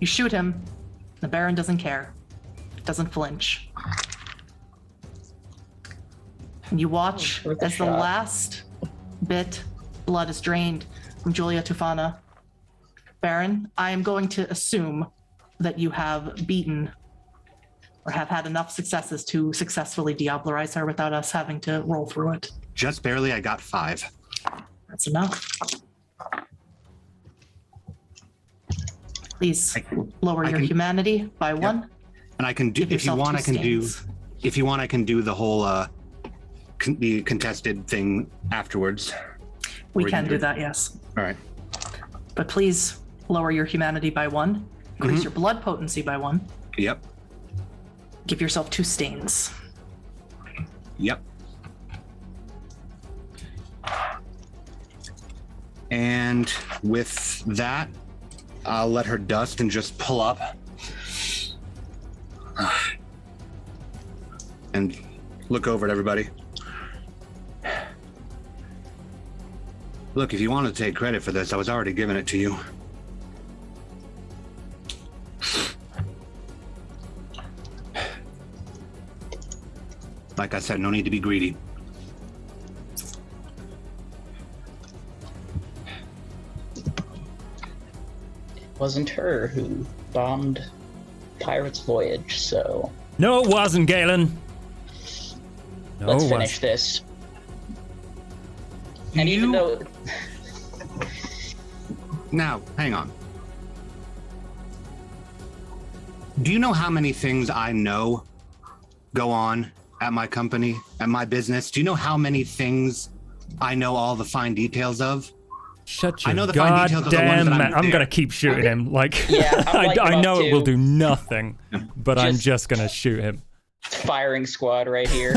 You shoot him. The Baron doesn't care. Doesn't flinch. And you watch Worth a as the shot. last bit blood is drained from Julia Tofana. Baron, I am going to assume that you have beaten or have had enough successes to successfully diablerize her without us having to roll through it. Just barely, I got 5. That's enough. Please lower your can- humanity by 1. And I can do, Give if you yourself want, 2 I can do, stains. if you want, I can do the whole, the contested thing afterwards. We Or you can can do do- that, yes. All right. But please lower your humanity by 1. Increase Mhm. your blood potency by 1. Yep. Give yourself 2 stains. Yep. And with that, I'll let her dust and just pull up. And look over at everybody. Look, if you want to take credit for this, I was already giving it to you. Like I said, no need to be greedy. Wasn't her who bombed Pirate's Voyage, so No, it wasn't, Galen. No, let's it finish wasn't. this. And even though Now, hang on. Do you know how many things I know go on at my company, at my business? Do you know how many things I know all the fine details of? Shut your I know the fine details of the ones goddamn that I'm mouth. I'm there. gonna keep shooting him. Like, Yeah, I'm lighting I him know up it will too. do nothing, but I'm Just- just gonna shoot him. firing squad right here.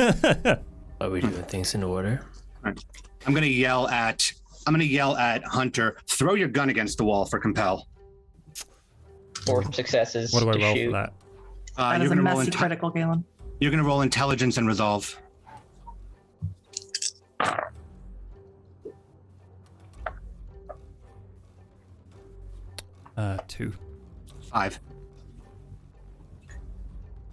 Are we doing things in order? I'm gonna yell at Hunter, throw your gun against the wall for compel. 4 successes. What do I to roll shoot. for that? That is a messy critical, Galen. You're gonna roll intelligence and resolve. 2. 5.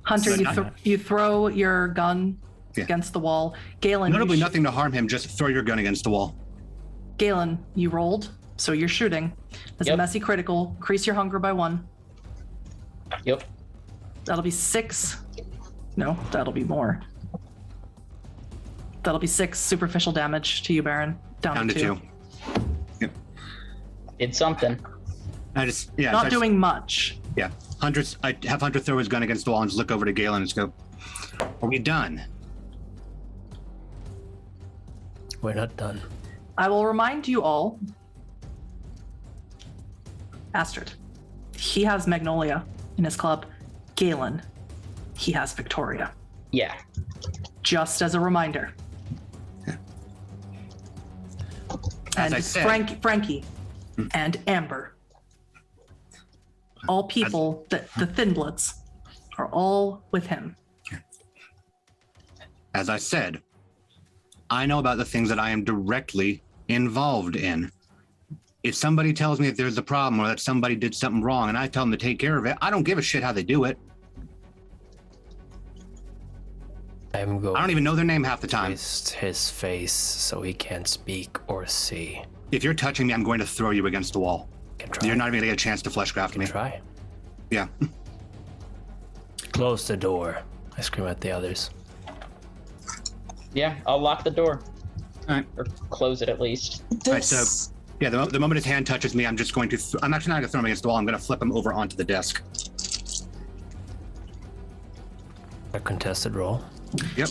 Hunter, But you throw your gun Yeah. against the wall. Galen, Notably, you nothing to harm him. Just throw your gun against the wall. Galen, you rolled, so you're shooting. As a Yep. messy critical, increase your hunger by 1. Yep. That'll be 6. No, that'll be more. That'll be 6 superficial damage to you, Baron. Down to 2. Yep. Did something. I just yeah. Not doing much. Yeah. I have Hunter throw his gun against the wall and just look over to Galen and just go, "Are we done?" We're not done. I will remind you all. Astrid, he has Magnolia in his club. Galen, he has Victoria. Yeah. Just as a reminder. As And I said. Frankie and Amber. All people that the Thin Bloods are all with him. As I said, I know about the things that I am directly involved in. If somebody tells me that there's a problem or that somebody did something wrong and I tell them to take care of it, I don't give a shit how they do it. I'm going I don't even know their name half the to time. twist his face so he can't speak or see. If you're touching me, I'm going to throw you against the wall. Can try. You're not even going to get a chance to fleshcraft me. Try. Yeah. Close the door. I scream at the others. Yeah, I'll lock the door. All right. Or close it at least. All right, so yeah, the moment his hand touches me, I'm just going to. I'm actually not going to throw him against the wall. I'm going to flip him over onto the desk. A contested roll. Yep.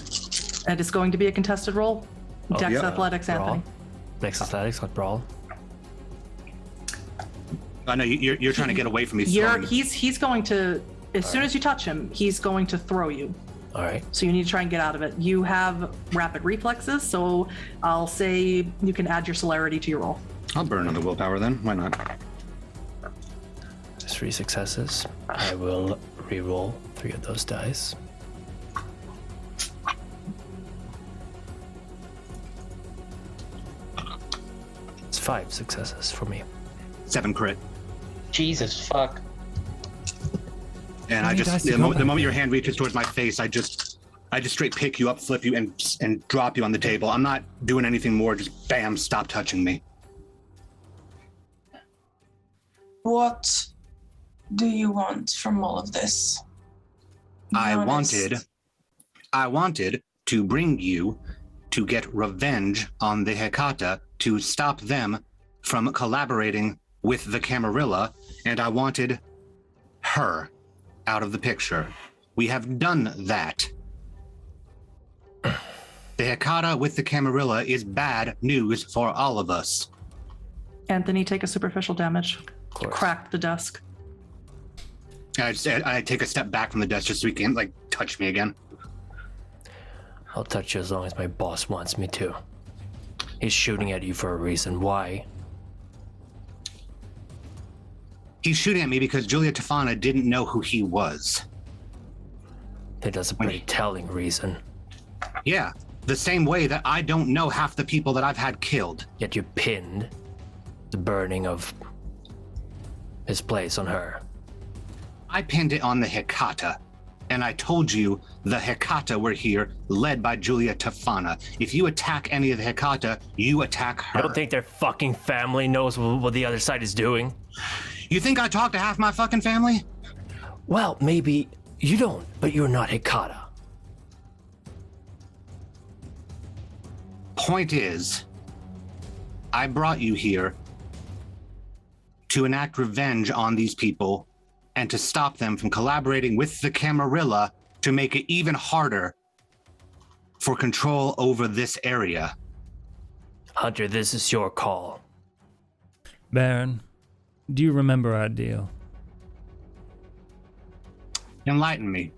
And it's going to be a contested roll. Oh, Dex yeah. Athletics, Brawl? Anthony. Dex Athletics, not Brawl. I know you're trying to get away from me. throwing. He's going to, as soon as you touch him, he's going to throw you. All right. So you need to try and get out of it. You have rapid reflexes, so I'll say you can add your celerity to your roll. I'll burn another willpower then. Why not? There's 3 successes. I will re-roll 3 of those dice. It's 5 successes for me. 7 crit. Jesus fuck. And How I many just dice the you got moment back your there? hand reaches towards my face, I just straight pick you up, flip you, and drop you on the table. I'm not doing anything more. Just bam, stop touching me. What do you want from all of this? Be I honest. wanted to bring you to get revenge on the Hecata, to stop them from collaborating with the Camarilla, and I wanted her out of the picture. We have done that. The Hecata with the Camarilla is bad news for all of us. Anthony, take a superficial damage. Of course. Crack the desk. I take a step back from the desk just so he can touch me again. I'll touch you as long as my boss wants me to. He's shooting at you for a reason. Why? He's shooting at me because Julia Tofana didn't know who he was. That's a pretty telling reason. Yeah, the same way that I don't know half the people that I've had killed. Yet you pinned the burning of his place on her. I pinned it on the Hecata, and I told you the Hecata were here, led by Julia Tofana. If you attack any of the Hecata, you attack her. I don't think their fucking family knows what the other side is doing. You think I talk to half my fucking family? Well, maybe you don't, but you're not Hecata. Point is, I brought you here to enact revenge on these people and to stop them from collaborating with the Camarilla to make it even harder for control over this area. Hunter, this is your call. Baron, do you remember our deal? Enlighten me.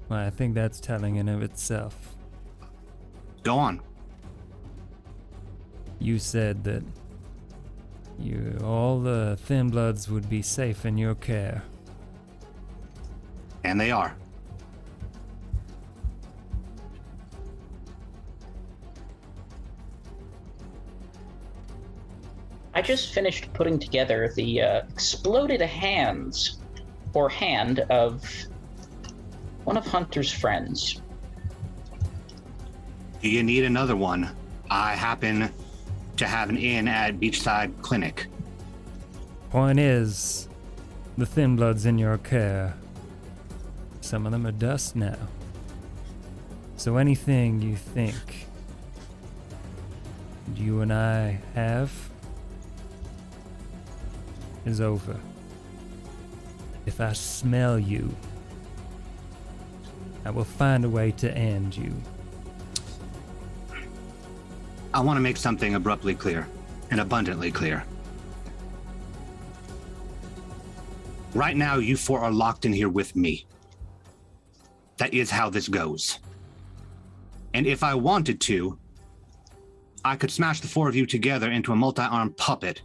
Well, I think that's telling in of itself. Go on. You said that all the Thin Bloods would be safe in your care. And they are. I just finished putting together the exploded hands or hand of one of Hunter's friends. Do you need another one? I happen to have an inn at Beachside Clinic. Point is, the Thin Bloods in your care, some of them are dust now. So anything you think you and I have is over. If I smell you, I will find a way to end you. I want to make something abruptly clear and abundantly clear. Right now, you four are locked in here with me. That is how this goes. And if I wanted to, I could smash the four of you together into a multi-armed puppet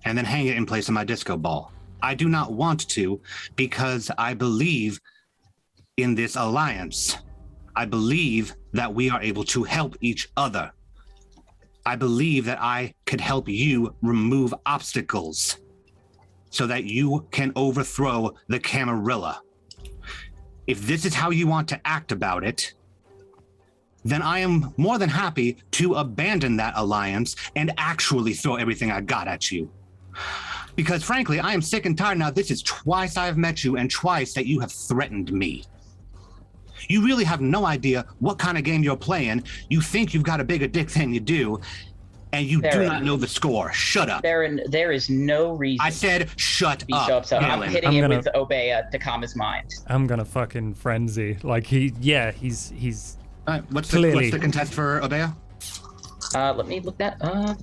and then hang it in place of my disco ball. I do not want to because I believe in this alliance. I believe that we are able to help each other. I believe that I could help you remove obstacles so that you can overthrow the Camarilla. If this is how you want to act about it, then I am more than happy to abandon that alliance and actually throw everything I got at you. Because frankly, I am sick and tired now. This is twice I've met you and twice that you have threatened me. You really have no idea what kind of game you're playing. You think you've got a bigger dick than you do. And you do Baron. not know the score. Shut up. Baron, there is no reason I said shut to be up. so upset. I'm Galen. hitting him with Obeah to calm his mind. I'm gonna fucking frenzy. Like he's All right, what's clearly- the contest for Obeah? Let me look that up.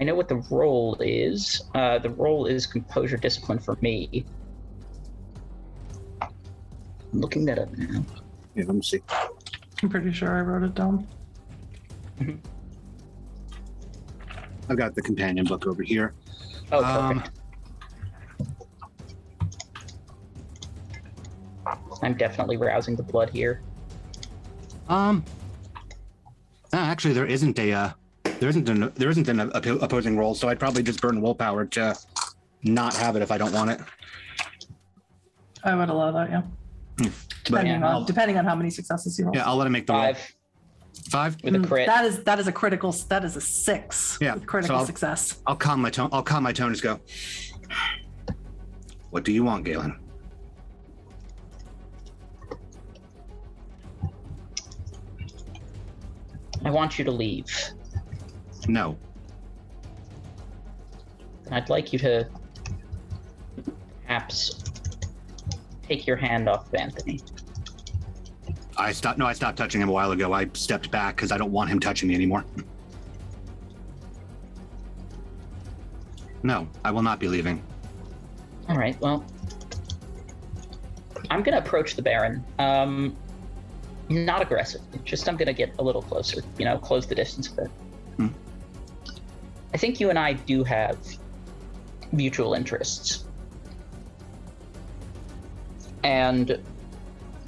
I know what the role is. The role is composure discipline for me. I'm looking that up now. Yeah, let me see. I'm pretty sure I wrote it down. I've got the companion book over here. Oh, perfect. I'm definitely rousing the blood here. Actually, there isn't an opposing roll, so I'd probably just burn willpower to not have it if I don't want it. I would allow that, yeah. Depending on how many successes you roll. Yeah, I'll let him make the roll. 5 5 with a crit. That is a critical. That is a 6. Yeah, with critical so success. I'll calm my tone. And just go. What do you want, Galen? I want you to leave. No. I'd like you to perhaps take your hand off of Anthony. I stopped touching him a while ago. I stepped back because I don't want him touching me anymore. No, I will not be leaving. All right, well, I'm going to approach the Baron. Not aggressively, just I'm going to get a little closer, close the distance a bit. I think you and I do have mutual interests. And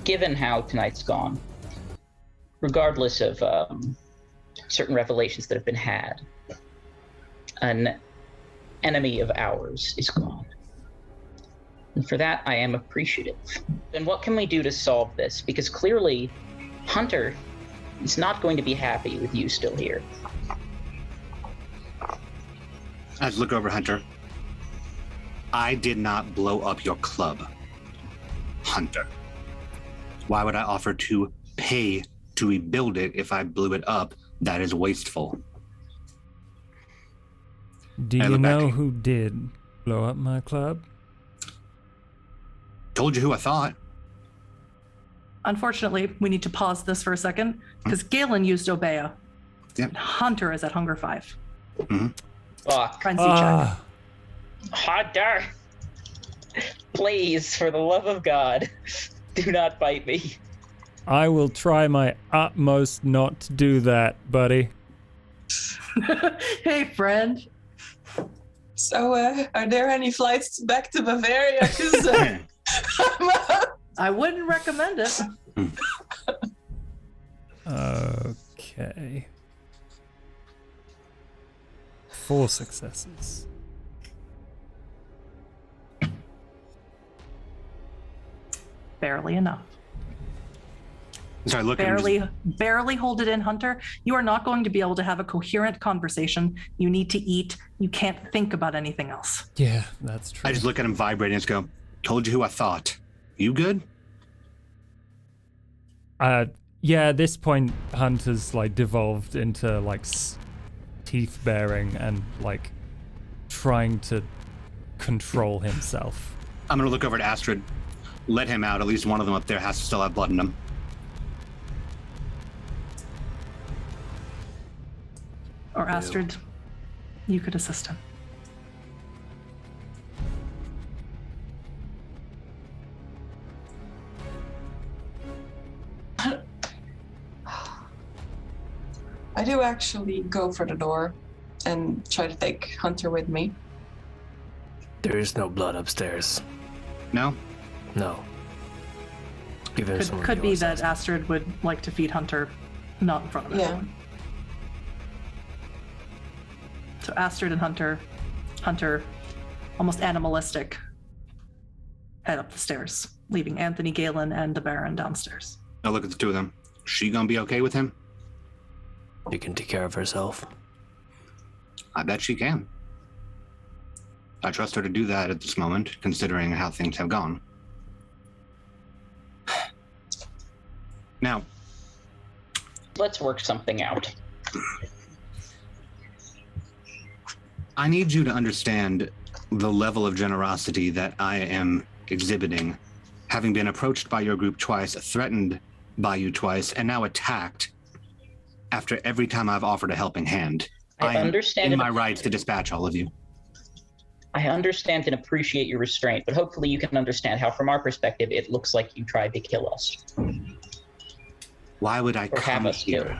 given how tonight's gone, regardless of certain revelations that have been had, an enemy of ours is gone. And for that, I am appreciative. And what can we do to solve this? Because clearly, Hunter is not going to be happy with you still here. I just look over Hunter. I did not blow up your club, Hunter. Why would I offer to pay to rebuild it if I blew it up? That is wasteful. Do you know who did blow up my club? Told you who I thought. Unfortunately, we need to pause this for a second because Galen used Obeah. Yep. Hunter is at Hunger 5. Mm-hmm. Fuck. Frenzy check. Hunter! Please, for the love of God, do not bite me. I will try my utmost not to do that, buddy. Hey, friend. So, are there any flights back to Bavaria? 'Cause, I wouldn't recommend it. Okay. 4 successes. Barely enough. Sorry, look at him. Barely hold it in, Hunter. You are not going to be able to have a coherent conversation. You need to eat. You can't think about anything else. Yeah, that's true. I just look at him vibrating and just go, told you who I thought. You good? Yeah, at this point, Hunter's devolved into teeth baring and trying to control himself. I'm gonna look over at Astrid. Let him out. At least one of them up there has to still have blood in them. Or Astrid, you could assist him. I do actually go for the door and try to take Hunter with me. There is no blood upstairs. No? No. Even if someone Could be yours that has- Astrid would like to feed Hunter, not in front of Yeah. everyone. So Astrid and Hunter, almost animalistic, head up the stairs, leaving Anthony, Galen, and the Baron downstairs. Now look at the two of them. She gonna be okay with him? She can take care of herself. I bet she can. I trust her to do that at this moment, considering how things have gone. Now, Let's work something out. I need you to understand the level of generosity that I am exhibiting, having been approached by your group twice, threatened by you twice, and now attacked after every time I've offered a helping hand. I understand in my rights to dispatch all of you. I understand and appreciate your restraint, but hopefully you can understand how, from our perspective, it looks like you tried to kill us. Why would I come here?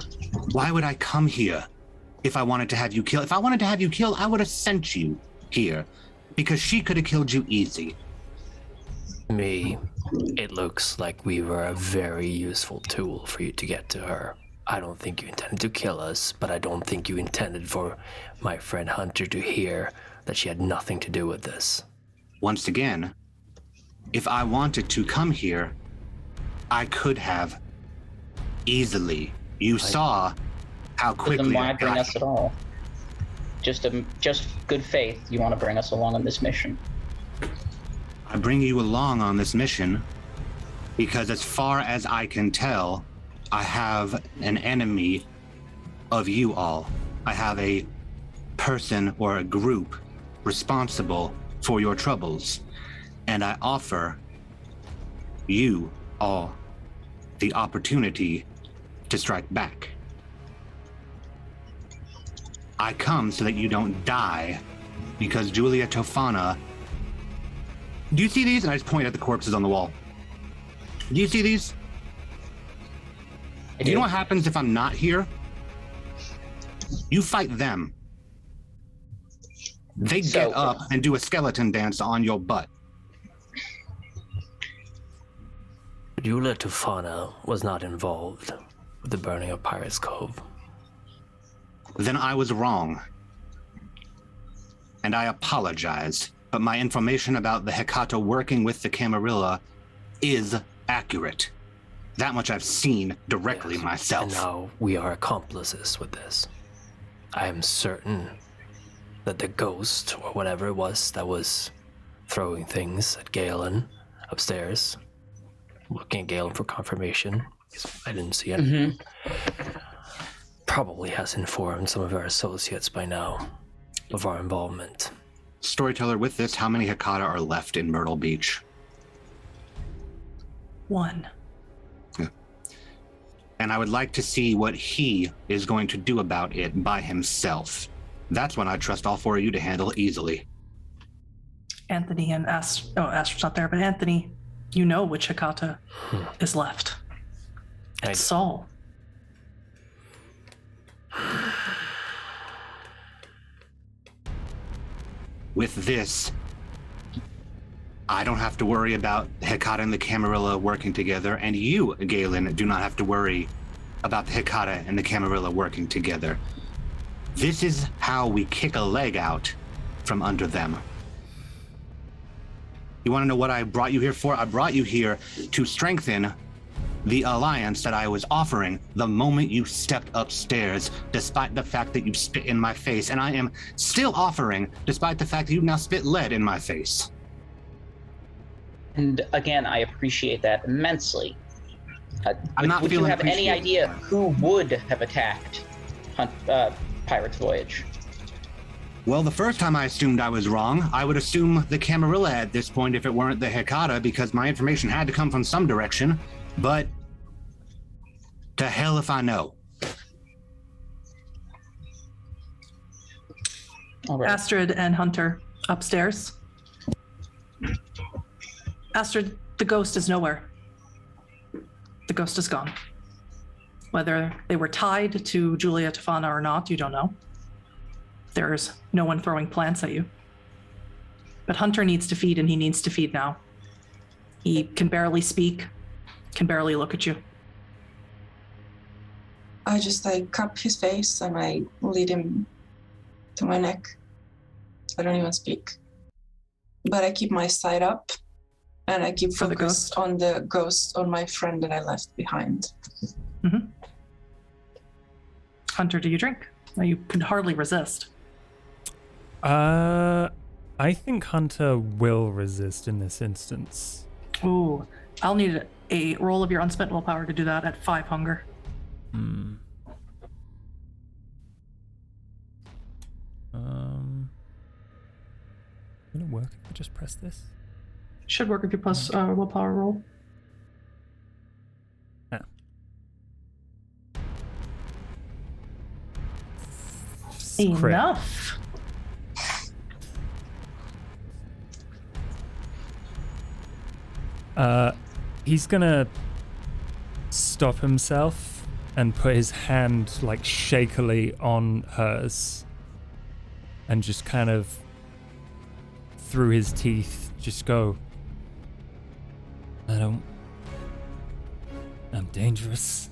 Why would I come here if I wanted to have you killed? If I wanted to have you killed, I would have sent you here, because she could have killed you easy. Me, it looks like we were a very useful tool for you to get to her. I don't think you intended to kill us, but I don't think you intended for my friend Hunter to hear that she had nothing to do with this. Once again, if I wanted to come here, I could have easily. You saw how quickly. Then why bring us at all? Just good faith. You want to bring us along on this mission? I bring you along on this mission because, as far as I can tell, I have an enemy of you all. I have a person or a group responsible for your troubles, and I offer you all the opportunity to strike back. I come so that you don't die, because Julia Tofana. Do you see these? And I just point at the corpses on the wall. Do you see these? Do you know what happens if I'm not here? You fight them. They get up and do a skeleton dance on your butt. Julia Tofana was not involved with the burning of Pirates Cove. Then I was wrong. And I apologize. But my information about the Hecata working with the Camarilla is accurate. That much I've seen directly myself. And now we are accomplices with this. I am certain that the ghost, or whatever it was that was throwing things at Galen upstairs, looking at Galen for confirmation, because I didn't see it, probably has informed some of our associates by now of our involvement. Storyteller, with this, how many Hecata are left in Myrtle Beach? 1. Yeah. And I would like to see what he is going to do about it by himself. That's when I trust all 4 of you to handle easily. Anthony and Astra's not there, but Anthony, you know which Hecata is left. It's Saul. With this, I don't have to worry about Hecata and the Camarilla working together, and you, Galen, do not have to worry about the Hecata and the Camarilla working together. This is how we kick a leg out from under them. You want to know what I brought you here for? I brought you here to strengthen the alliance that I was offering the moment you stepped upstairs, despite the fact that you spit in my face, and I am still offering, despite the fact that you've now spit lead in my face. And again, I appreciate that immensely. I'm not would you feeling have any idea who would have attacked Pirate's Voyage? Well, the first time I assumed I was wrong, I would assume the Camarilla at this point if it weren't the Hecata, because my information had to come from some direction. But to hell if I know. All right. Astrid and Hunter upstairs. Astrid, the ghost is nowhere. The ghost is gone. Whether they were tied to Julia Tofana or not, you don't know. There's no one throwing plants at you. But Hunter needs to feed, and he needs to feed now. He can barely speak, can barely look at you. I just cup his face and I lead him to my neck. I don't even speak. But I keep my side up and I keep focused on the ghost, on my friend that I left behind. Mm-hmm. Hunter, do you drink? You can hardly resist. I think Hunter will resist in this instance. Ooh, I'll need a roll of your unspent willpower to do that at 5 hunger. Will it work if I just press this? Should work if you plus willpower roll. Ah. Crit. Enough. He's gonna stop himself and put his hand like shakily on hers and just kind of through his teeth just go, I'm dangerous.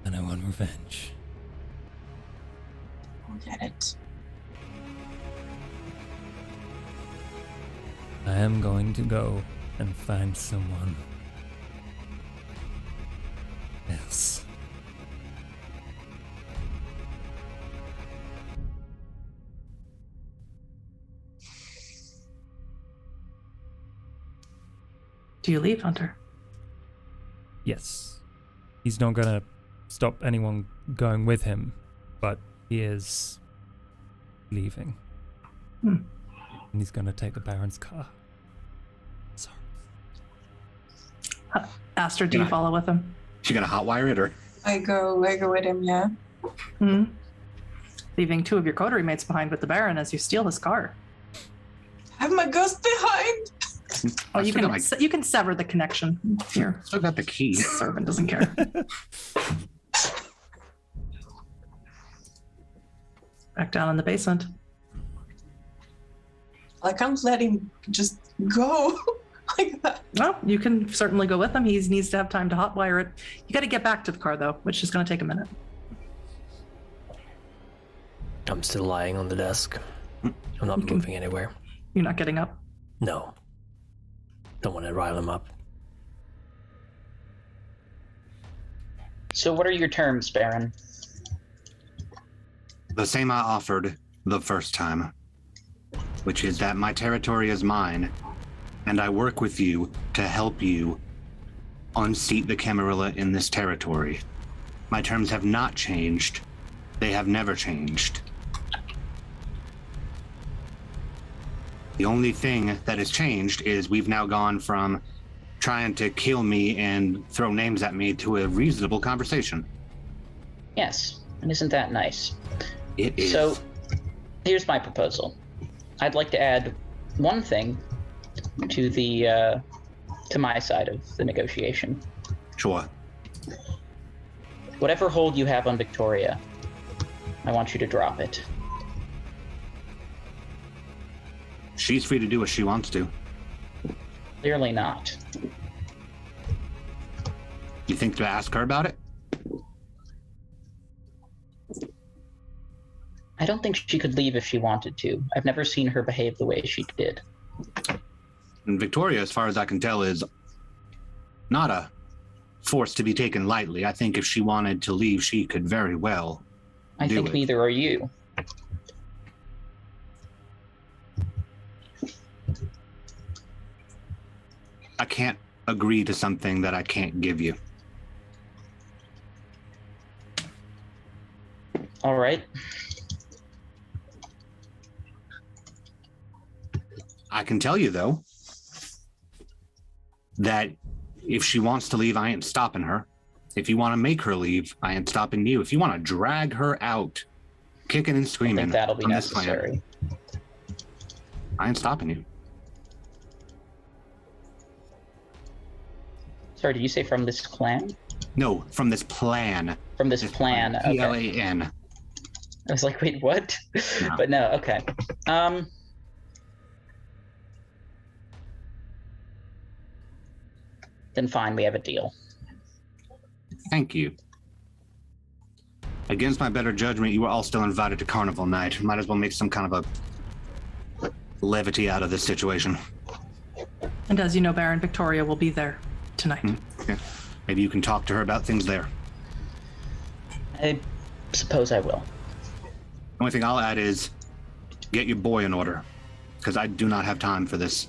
And I want revenge. I'll get it. I am going to go and find someone else. Do you leave, Hunter? Yes. He's not gonna stop anyone going with him, but he is leaving. And he's gonna take the Baron's car. Sorry. Aster, do you follow with him? She gonna hotwire it, or? I go with him, yeah. Hmm. Leaving 2 of your coterie mates behind with the Baron as you steal his car. I have my ghost behind. Oh, you can sever the connection here. Still got the key. Servant doesn't care. Back down in the basement. I can't let him just go like that. No, you can certainly go with him. He needs to have time to hotwire it. You got to get back to the car, though, which is going to take a minute. I'm still lying on the desk. I'm not moving anywhere. You're not getting up? No. Don't want to rile him up. So what are your terms, Baron? The same I offered the first time, which is that my territory is mine, and I work with you to help you unseat the Camarilla in this territory. My terms have not changed. They have never changed. The only thing that has changed is we've now gone from trying to kill me and throw names at me to a reasonable conversation. Yes, and isn't that nice? It is. So, here's my proposal. I'd like to add one thing to the to my side of the negotiation. Sure. Whatever hold you have on Victoria, I want you to drop it. She's free to do what she wants to. Clearly not. You think to ask her about it? I don't think she could leave if she wanted to. I've never seen her behave the way she did. And Victoria, as far as I can tell, is not a force to be taken lightly. I think if she wanted to leave, she could very well I think neither are you. I can't agree to something that I can't give you. All right. I can tell you, though, that if she wants to leave, I ain't stopping her. If you want to make her leave, I ain't stopping you. If you want to drag her out, kicking and I screaming, think that'll be on this plan, necessary. I ain't stopping you. Sorry, did you say from this clan? No, from this plan. From this plan. Okay. Plan. I was like, wait, what? No. But no, okay. Then fine, we have a deal. Thank you. Against my better judgment, you were all still invited to Carnival Night. Might as well make some kind of a levity out of this situation. And as you know, Baron, Victoria will be there tonight. Yeah. Maybe you can talk to her about things there. I suppose I will. The only thing I'll add is get your boy in order, because I do not have time for this.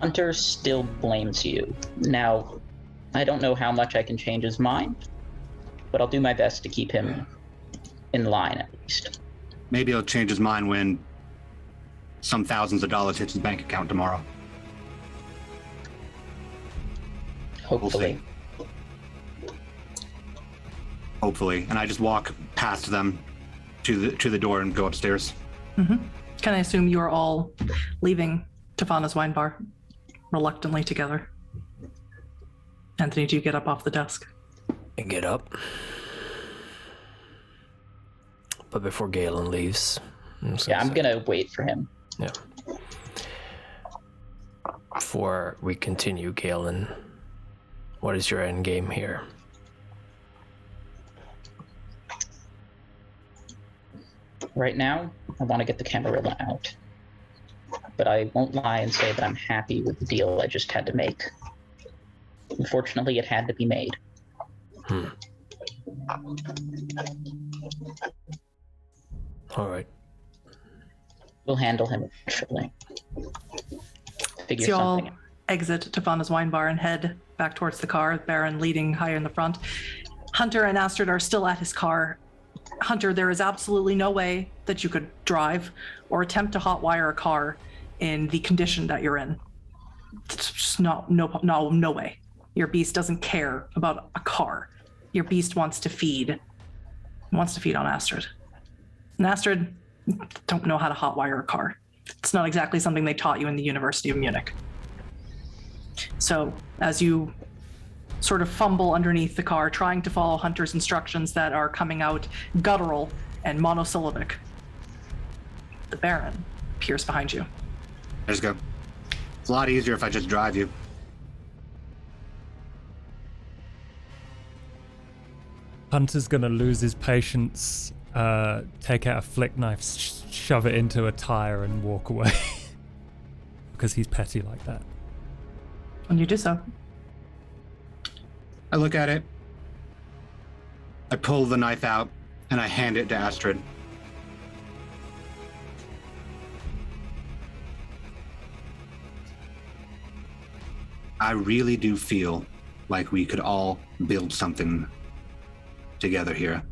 Hunter still blames you. Now, I don't know how much I can change his mind, but I'll do my best to keep him in line at least. Maybe he'll change his mind when some thousands of dollars hits his bank account tomorrow. Hopefully. Hopefully. And I just walk past them to the door and go upstairs. Mm-hmm. Can I assume you are all leaving Tofana's wine bar reluctantly together? Anthony, do you get up off the desk? I get up. But before Galen leaves... I'm gonna wait for him. Yeah. Before we continue, Galen, what is your end game here? Right now, I want to get the Camarilla out. But I won't lie and say that I'm happy with the deal I just had to make. Unfortunately, it had to be made. All right. We'll handle him eventually. Figure So you all something out. exit Tofana's wine bar and head back towards the car, Baron leading higher in the front. Hunter and Astrid are still at his car. Hunter, there is absolutely no way that you could drive or attempt to hotwire a car in the condition that you're in. It's just no way. Your beast doesn't care about a car. Your beast wants to feed on Astrid. And Astrid don't know how to hotwire a car. It's not exactly something they taught you in the University of Munich. So as you sort of fumble underneath the car, trying to follow Hunter's instructions that are coming out guttural and monosyllabic, the Baron appears behind you. I just go, it's a lot easier if I just drive you. Hunter's gonna lose his patience, take out a flick knife, shove it into a tire and walk away. Because he's petty like that. And you do so. I look at it, I pull the knife out, and I hand it to Astrid. I really do feel like we could all build something together here,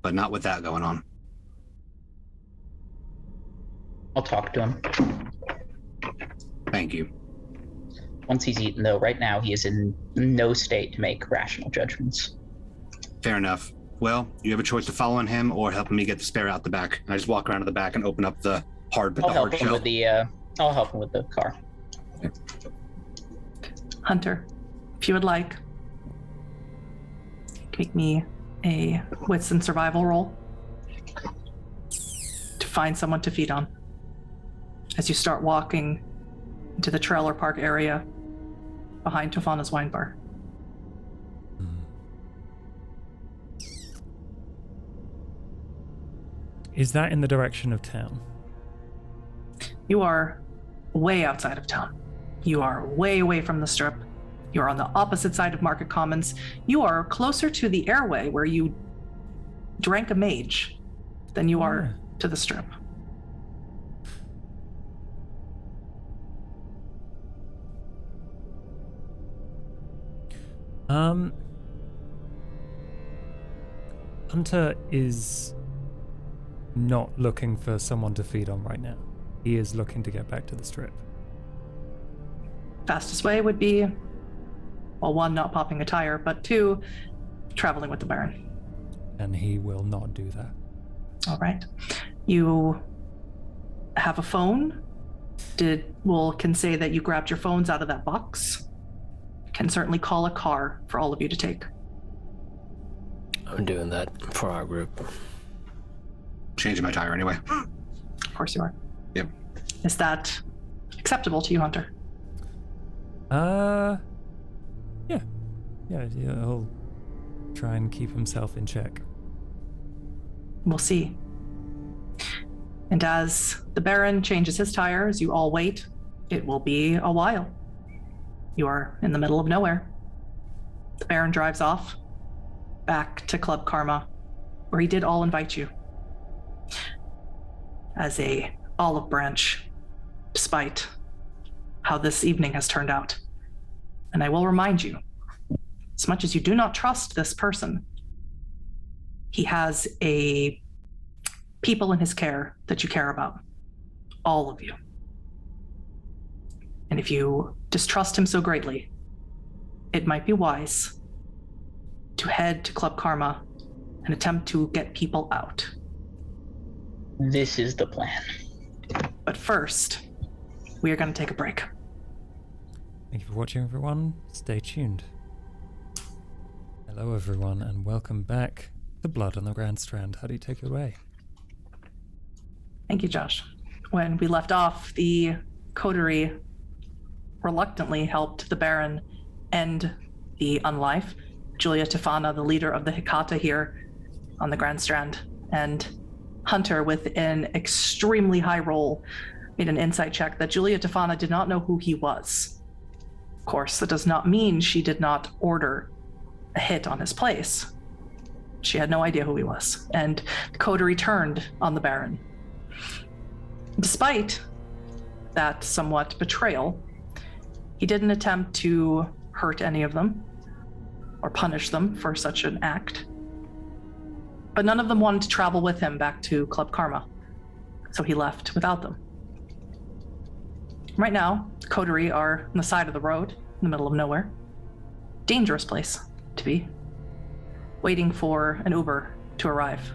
but not with that going on. I'll talk to him. Thank you. Once he's eaten, though, right now he is in no state to make rational judgments. Fair enough. Well, you have a choice of following him or helping me get the spare out the back. And I just walk around to the back and open up the hard I'll help him shell. with the. I'll help him with the car. Okay. Hunter, if you would like, make me a wits and survival roll to find someone to feed on. As you start walking into the trailer park area behind Tofana's wine bar. Is that in the direction of town? You are way outside of town. You are way away from the strip. You are on the opposite side of Market Commons. You are closer to the airway where you drank a mage than you are to the strip. Hunter is not looking for someone to feed on right now. He is looking to get back to the strip. Fastest way would be, well, one, not popping a tire, but two, traveling with the Baron. And he will not do that. All right. You have a phone. Can say that you grabbed your phones out of that box. Can certainly call a car for all of you to take. I'm doing that for our group. Changing my tire anyway. Of course you are. Yep. Is that acceptable to you, Hunter? Yeah, he'll try and keep himself in check. We'll see. And as the Baron changes his tire, as you all wait, it will be a while. You are in the middle of nowhere. The Baron drives off, back to Club Karma, where he did all invite you. As a olive branch, despite how this evening has turned out. And I will remind you, as much as you do not trust this person, he has people in his care that you care about. All of you. And if you distrust him so greatly, it might be wise to head to Club Karma and attempt to get people out. This is the plan. But first, we are going to take a break. Thank you for watching, everyone. Stay tuned. Hello, everyone, and welcome back to Blood on the Grand Strand. How do you take it away? Thank you, Josh. When we left off, the coterie reluctantly helped the Baron end the unlife. Julia Tofana, the leader of the Hikata here on the Grand Strand, and Hunter, with an extremely high roll, made an insight check that Julia Tofana did not know who he was. Of course, that does not mean she did not order a hit on his place. She had no idea who he was, and the coterie turned on the Baron. Despite that somewhat betrayal, he didn't attempt to hurt any of them or punish them for such an act. But none of them wanted to travel with him back to Club Karma, so he left without them. Right now, the coterie are on the side of the road, in the middle of nowhere. Dangerous place to be, waiting for an Uber to arrive.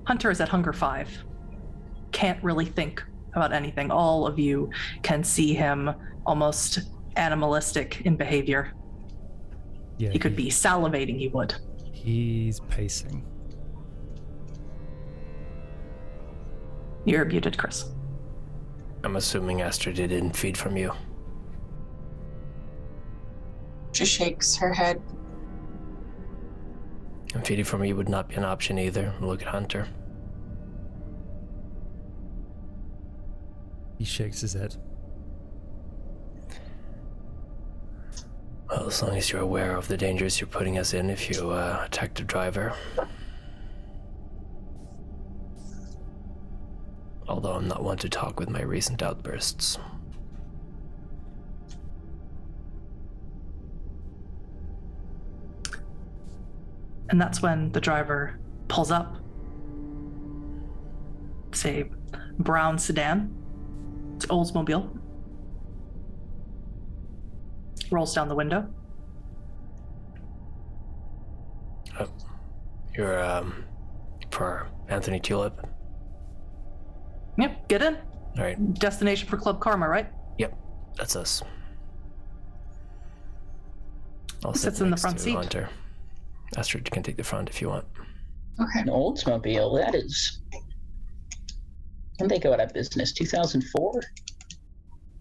Hunter is at Hunger 5. Can't really think about anything. All of you can see him almost animalistic in behavior. Yeah, he could be salivating, he would. He's pacing. You're muted, Chris. I'm assuming Astrid didn't feed from you. She shakes her head. And feeding from you would not be an option either. Look at Hunter. He shakes his head. Well, as long as you're aware of the dangers you're putting us in if you attack the driver. Although I'm not one to talk with my recent outbursts. And that's when the driver pulls up. It's a brown sedan. It's Oldsmobile. Rolls down the window. Oh, you're for Anthony Tulip. Yep, get in. All right. Destination for Club Karma, right? Yep, that's us. I'll Sits sit in the next front to seat. Hunter. Astrid can take the front if you want. Okay. An Oldsmobile, that is... When they go out of business? 2004?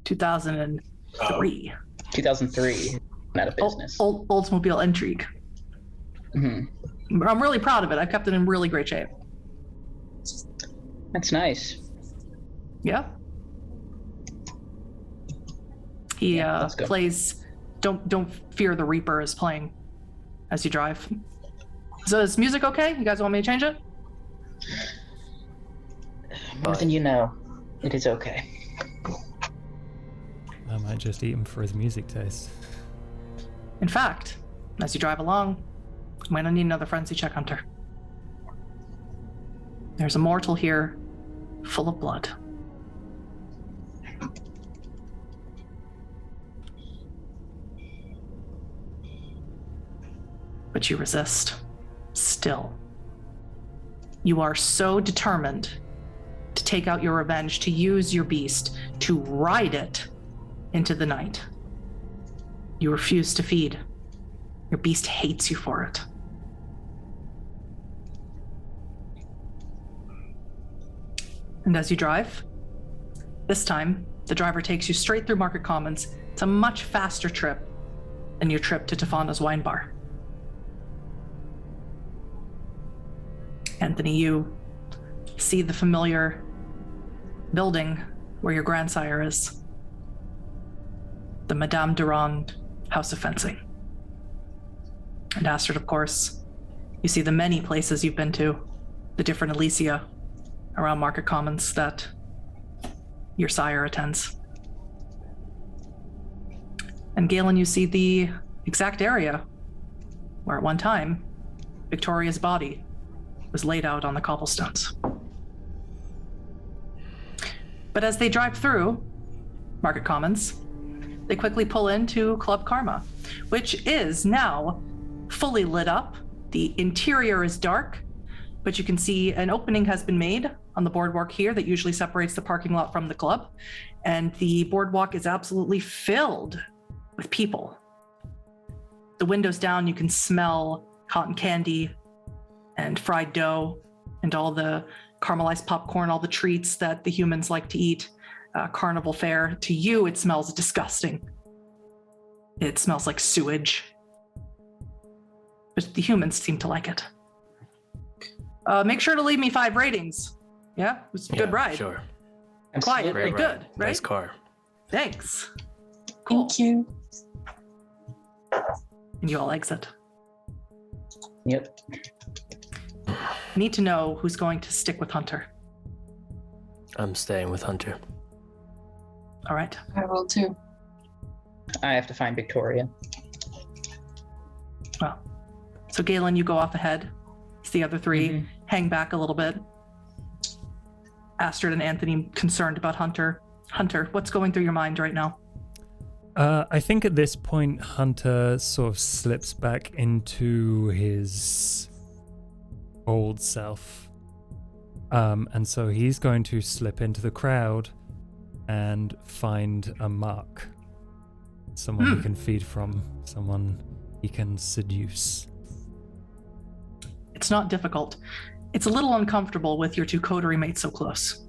2003. 2003. Out of business. Oldsmobile Intrigue. Mm-hmm. I'm really proud of it. I've kept it in really great shape. That's nice. Yeah. He let's go. plays Don't Fear the Reaper is playing as you drive. So is music okay? You guys want me to change it? More than you know. It is okay. I might just eat him for his music taste. In fact, as you drive along, I'm going to need another frenzy check, Hunter. There's a mortal here full of blood. But you resist. Still. You are so determined to take out your revenge, to use your beast, to ride it into the night. You refuse to feed. Your beast hates you for it. And as you drive, this time, the driver takes you straight through Market Commons. It's a much faster trip than your trip to Tofana's wine bar. Anthony, you see the familiar building where your grandsire is. The Madame Durand House of Fencing. And Astrid, of course, you see the many places you've been to, the different Elysia around Market Commons that your sire attends. And Galen, you see the exact area where at one time Victoria's body was laid out on the cobblestones. But as they drive through Market Commons, they quickly pull into Club Karma, which is now fully lit up. The interior is dark, but you can see an opening has been made on the boardwalk here that usually separates the parking lot from the club. And the boardwalk is absolutely filled with people. The windows down, you can smell cotton candy and fried dough and all the caramelized popcorn, all the treats that the humans like to eat. Carnival fare. To you, it smells disgusting. It smells like sewage. But the humans seem to like it. Make sure to leave me 5 ratings. Yeah, it was a good ride. Sure. Quiet, Great but good, ride. right? Nice car. Thanks. Cool. Thank you. And you all exit. Yep. I need to know who's going to stick with Hunter. I'm staying with Hunter. All right. I will too. I have to find Victoria. Well, so Galen, you go off ahead. It's the other 3 hang back a little bit. Astrid and Anthony concerned about Hunter. Hunter, what's going through your mind right now? I think at this point, Hunter sort of slips back into his old self. And so he's going to slip into the crowd and find a mark. Someone he can feed from, someone he can seduce. It's not difficult. It's a little uncomfortable with your 2 coterie mates so close.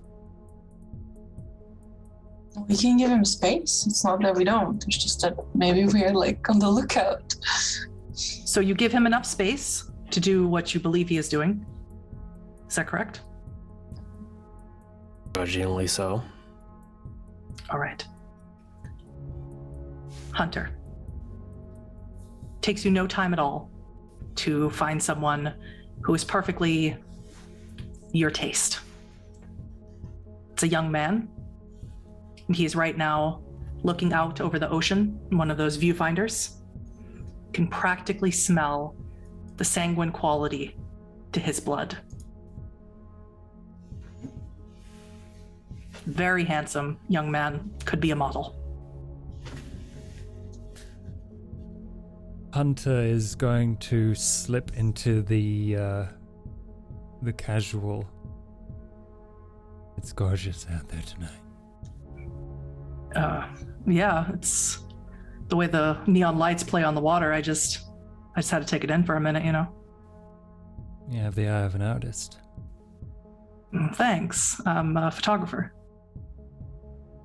We can give him space. It's not that we don't. It's just that maybe we're like on the lookout. So you give him enough space to do what you believe he is doing. Is that correct? Originally so. All right. Hunter. Takes you no time at all to find someone who is perfectly your taste. It's a young man, and he is right now looking out over the ocean in one of those viewfinders. Can practically smell the sanguine quality to his blood. Very handsome young man, could be a model. Hunter is going to slip into the casual. It's gorgeous out there tonight. Yeah, it's the way the neon lights play on the water. I just had to take it in for a minute, you know. You have the eye of an artist. Thanks. I'm a photographer.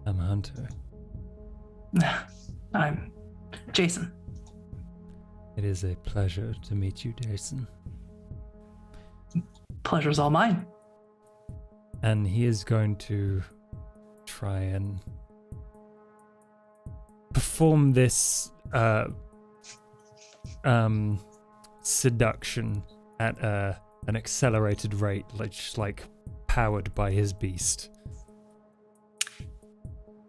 I'm a hunter. I'm Jason. It is a pleasure to meet you, Jason. Pleasure's all mine. And he is going to try and perform this seduction at an accelerated rate, like powered by his beast.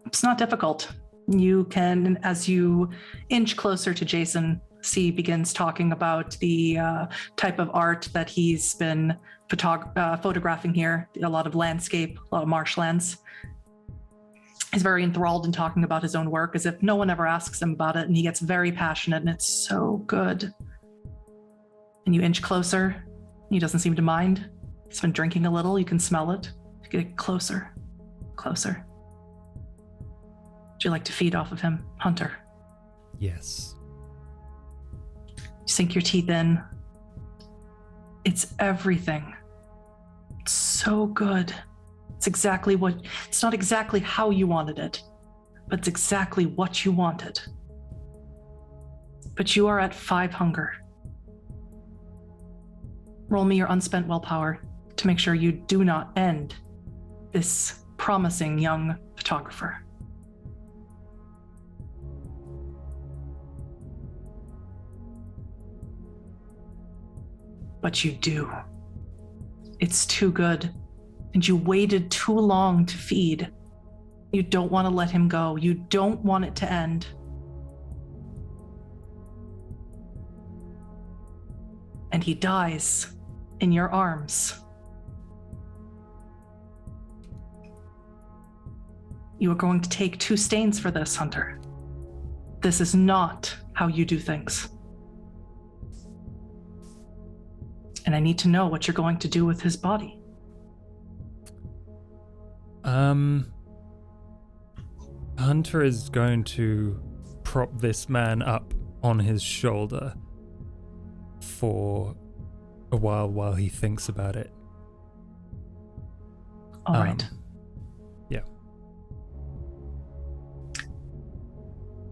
It's not difficult. You can, as you inch closer to Jason, see begins talking about the type of art that he's been photographing here, a lot of landscape, a lot of marshlands. He's very enthralled in talking about his own work as if no one ever asks him about it, and he gets very passionate, and it's so good. And you inch closer, he doesn't seem to mind. He's been drinking a little, you can smell it. You get closer, closer. Would you like to feed off of him, Hunter? Yes. Sink your teeth in. It's everything. It's so good. It's not exactly how you wanted it, but it's exactly what you wanted. But you are at 5 hunger. Roll me your unspent willpower to make sure you do not end this promising young photographer. But you do. It's too good. And you waited too long to feed. You don't want to let him go. You don't want it to end. and he dies in your arms, you are going to take 2 stains for this, Hunter. This is not how you do things. And I need to know what you're going to do with his body. Hunter is going to prop this man up on his shoulder for a while he thinks about it. All right. Yeah.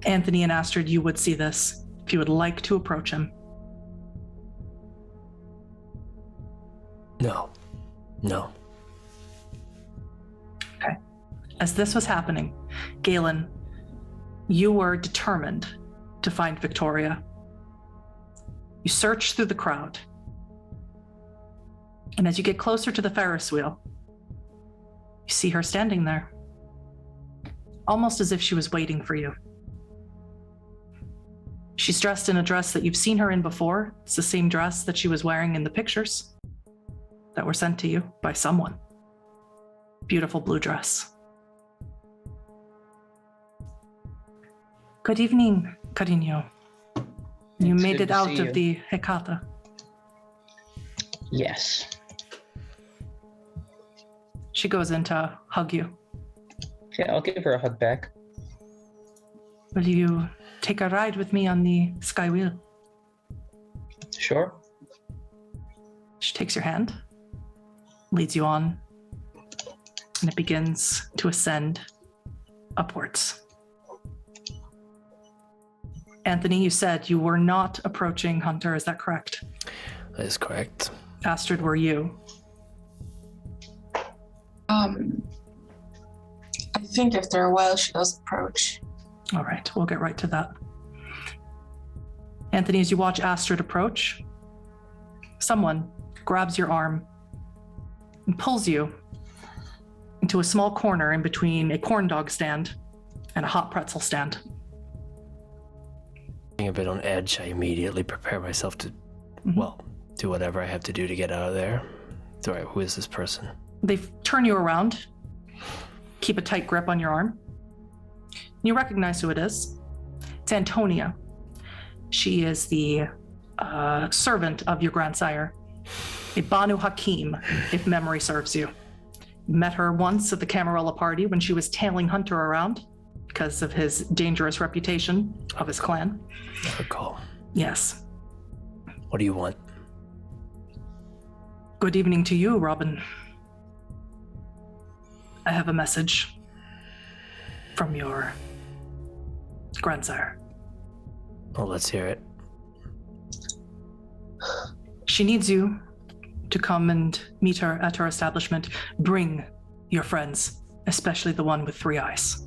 Anthony and Astrid, you would see this if you would like to approach him. No. Okay. As this was happening, Galen, you were determined to find Victoria. You search through the crowd. And as you get closer to the Ferris wheel, you see her standing there, almost as if she was waiting for you. She's dressed in a dress that you've seen her in before. It's the same dress that she was wearing in the pictures that were sent to you by someone. Beautiful blue dress. Good evening, Carino. You It's made good it to out see of you. the Hecata. Yes. She goes in to hug you. Yeah, I'll give her a hug back. Will you take a ride with me on the sky wheel? Sure. She takes your hand, leads you on, and it begins to ascend upwards. Anthony, you said you were not approaching Hunter, is that correct? That is correct. Astrid, were you? I think after a while she does approach. All right, we'll get right to that. Anthony, as you watch Astrid approach, someone grabs your arm and pulls you into a small corner in between a corn dog stand and a hot pretzel stand. Being a bit on edge, I immediately prepare myself to, do whatever I have to do to get out of there. All right, who is this person? They turn you around, keep a tight grip on your arm. You recognize who it is. It's Antonia. She is the servant of your grandsire, a Banu Hakim, if memory serves you. Met her once at the Camarilla party when she was tailing Hunter around because of his dangerous reputation of his clan. I recall. Yes. What do you want? Good evening to you, Robin. I have a message from your grandsire. Oh, let's hear it. She needs you to come and meet her at her establishment. Bring your friends, especially the one with 3 eyes.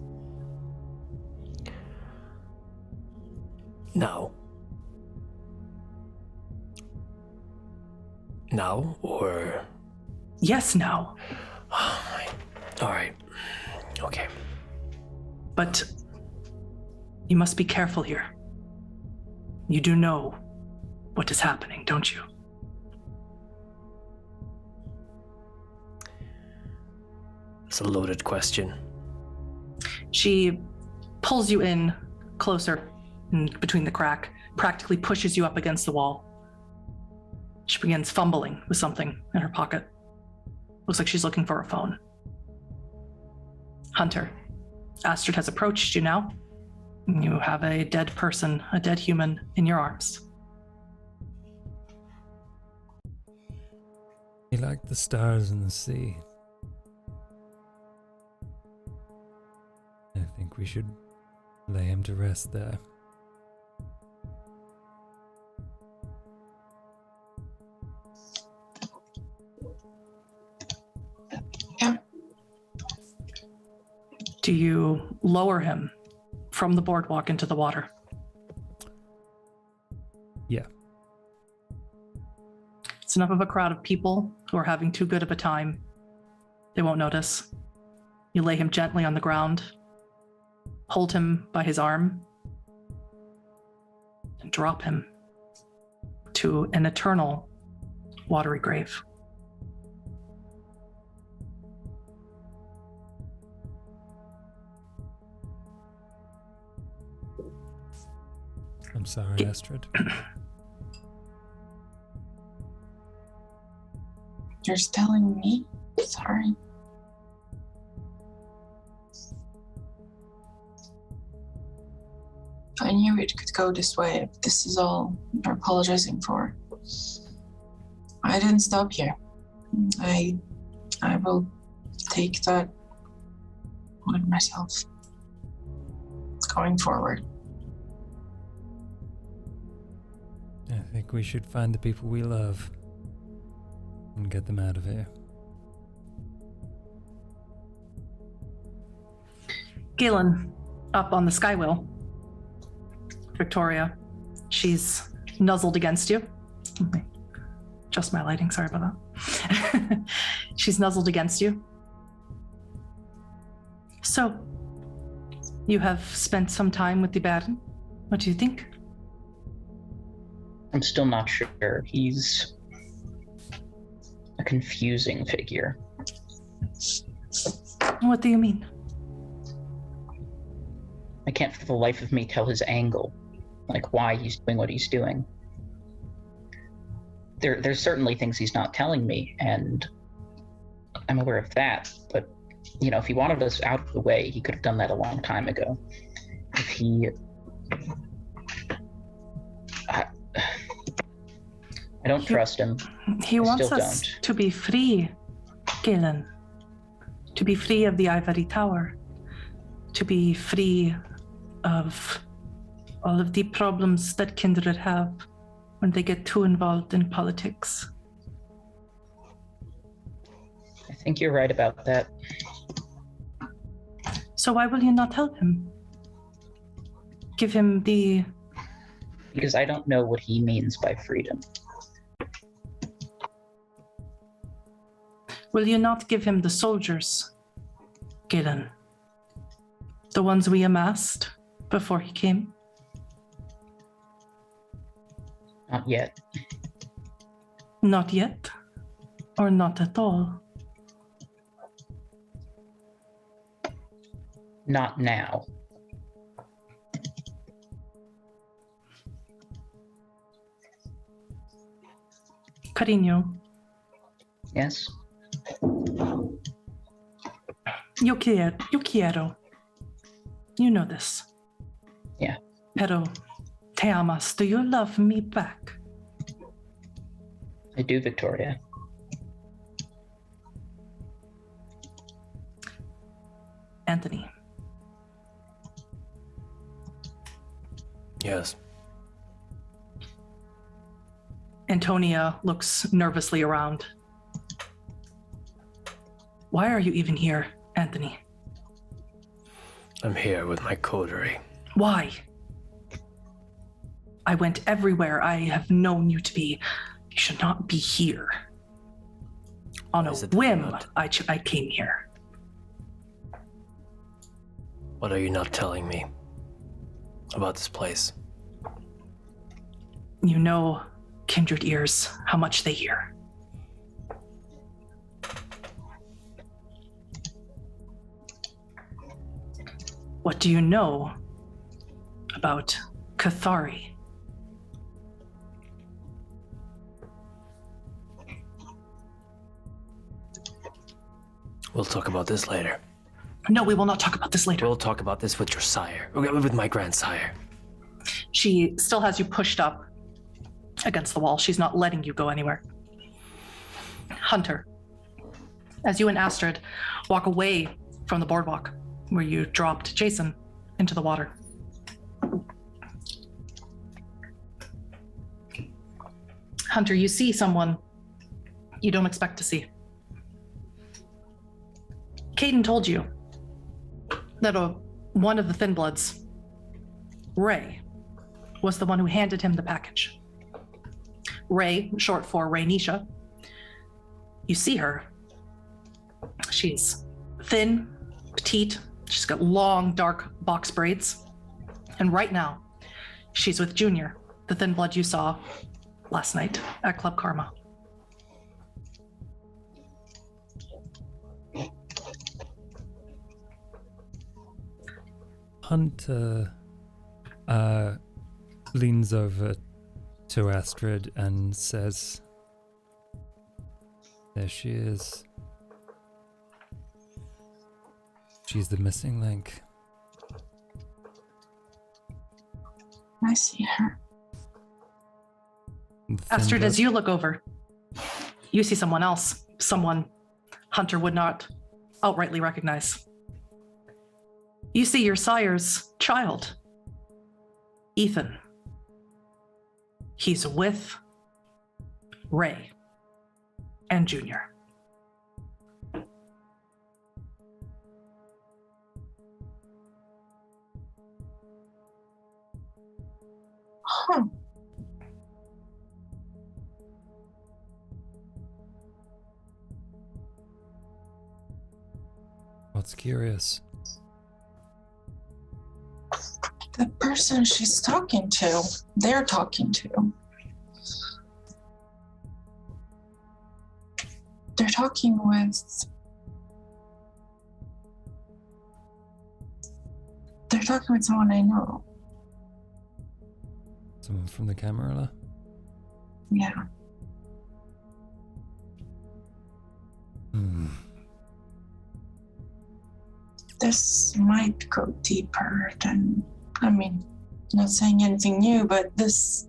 Now. Now, or... Yes, now. Oh my... All right. Okay. But you must be careful here. You do know what is happening, don't you? It's a loaded question. She pulls you in closer between the crack, practically pushes you up against the wall. She begins fumbling with something in her pocket. Looks like she's looking for a phone. Hunter, Astrid has approached you now. You have a dead person, a dead human in your arms. He like the stars in the sea. I think we should lay him to rest there. Yeah. Do you lower him from the boardwalk into the water? Yeah. It's enough of a crowd of people who are having too good of a time. They won't notice. You lay him gently on the ground, hold him by his arm, and drop him to an eternal watery grave. I'm sorry, Astrid. You're telling me? Sorry. I knew it could go this way if this is all you're apologizing for. I didn't stop here. I will take that on myself going forward. I think we should find the people we love and get them out of here. Galen, up on the skywheel. Victoria, she's nuzzled against you. Just my lighting, sorry about that. She's nuzzled against you. So, you have spent some time with the Baron. What do you think? I'm still not sure. He's a confusing figure. What do you mean? I can't for the life of me tell his angle, like why he's doing what he's doing. There's certainly things he's not telling me, and I'm aware of that, but if he wanted us out of the way, he could have done that a long time ago. If he... I don't trust him. He wants us to be free, Galen. To be free of the Ivory Tower. To be free of all of the problems that kindred have when they get too involved in politics. I think you're right about that. So why will you not help him? Give him the... Because I don't know what he means by freedom. Will you not give him the soldiers, Galen? The ones we amassed before he came? Not yet. Not yet? Or not at all? Not now. Cariño. Yes? Yo quiero. You know this. Yeah. Pero, te amas. Do you love me back? I do, Victoria. Anthony. Yes. Antonia looks nervously around. Why are you even here, Anthony? I'm here with my coterie. Why? I went everywhere I have known you to be. You should not be here. On a whim, I came here. What are you not telling me about this place? You know, kindred ears, how much they hear. What do you know about Cathari? We'll talk about this later. No, we will not talk about this later. We'll talk about this with your sire, with my grandsire. She still has you pushed up against the wall. She's not letting you go anywhere. Hunter, as you and Astrid walk away from the boardwalk where you dropped Jason into the water. Hunter, you see someone you don't expect to see. Caden told you that one of the Thin Bloods, Ray, was the one who handed him the package. Ray, short for Raynisha. You see her. She's thin, petite. She's got long, dark box braids. And right now, she's with Junior, the Thin Blood you saw last night at Club Karma. Hunter leans over to Astrid and says, there she is. She's the missing link. I see her. Astrid, as you look over, you see someone else, someone Hunter would not outrightly recognize. You see your sire's child, Ethan. He's with Ray and Junior. Huh. What's curious? The person she's talking to, they're talking to. They're talking with someone I know. Someone from the Camarilla? Yeah. This might go deeper than, not saying anything new, but this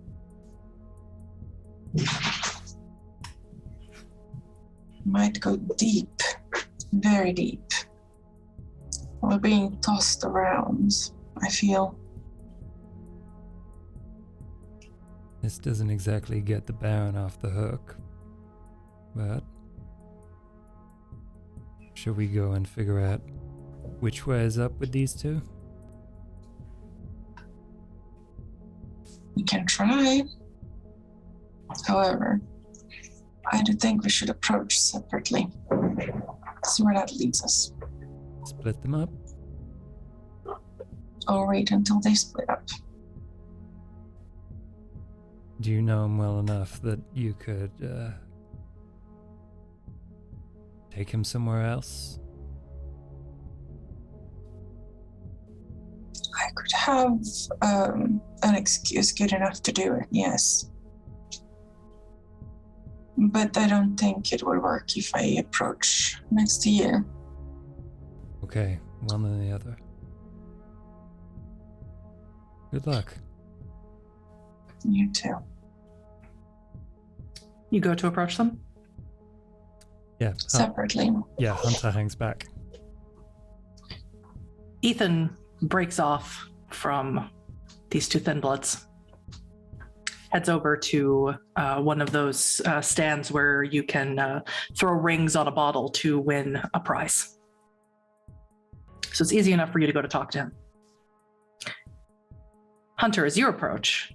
might go deep, very deep. We're being tossed around, I feel. This doesn't exactly get the Baron off the hook, but should we go and figure out which way is up with these two? We can try. However, I do think we should approach separately. See where that leads us. Split them up? Or wait until they split up. Do you know him well enough that you could take him somewhere else? I could have an excuse good enough to do it, yes. But I don't think it will work if I approach next to you. Okay, one or the other. Good luck. You too. You go to approach them? Yeah. Separately. Yeah, Hunter hangs back. Ethan breaks off from these two thin bloods, heads over to one of those stands where you can throw rings on a bottle to win a prize. So it's easy enough for you to go to talk to him. Hunter, as you approach,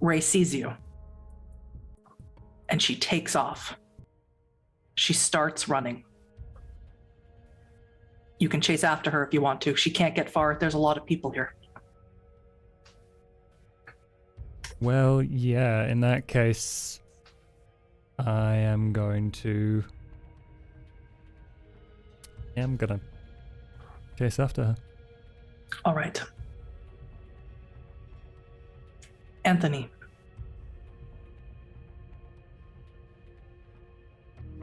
Ray sees you, and she takes off. She starts running. You can chase after her if you want to. She can't get far. There's a lot of people here. Well, yeah, in that case, I am going to... Yeah, I'm gonna chase after her. All right. Anthony.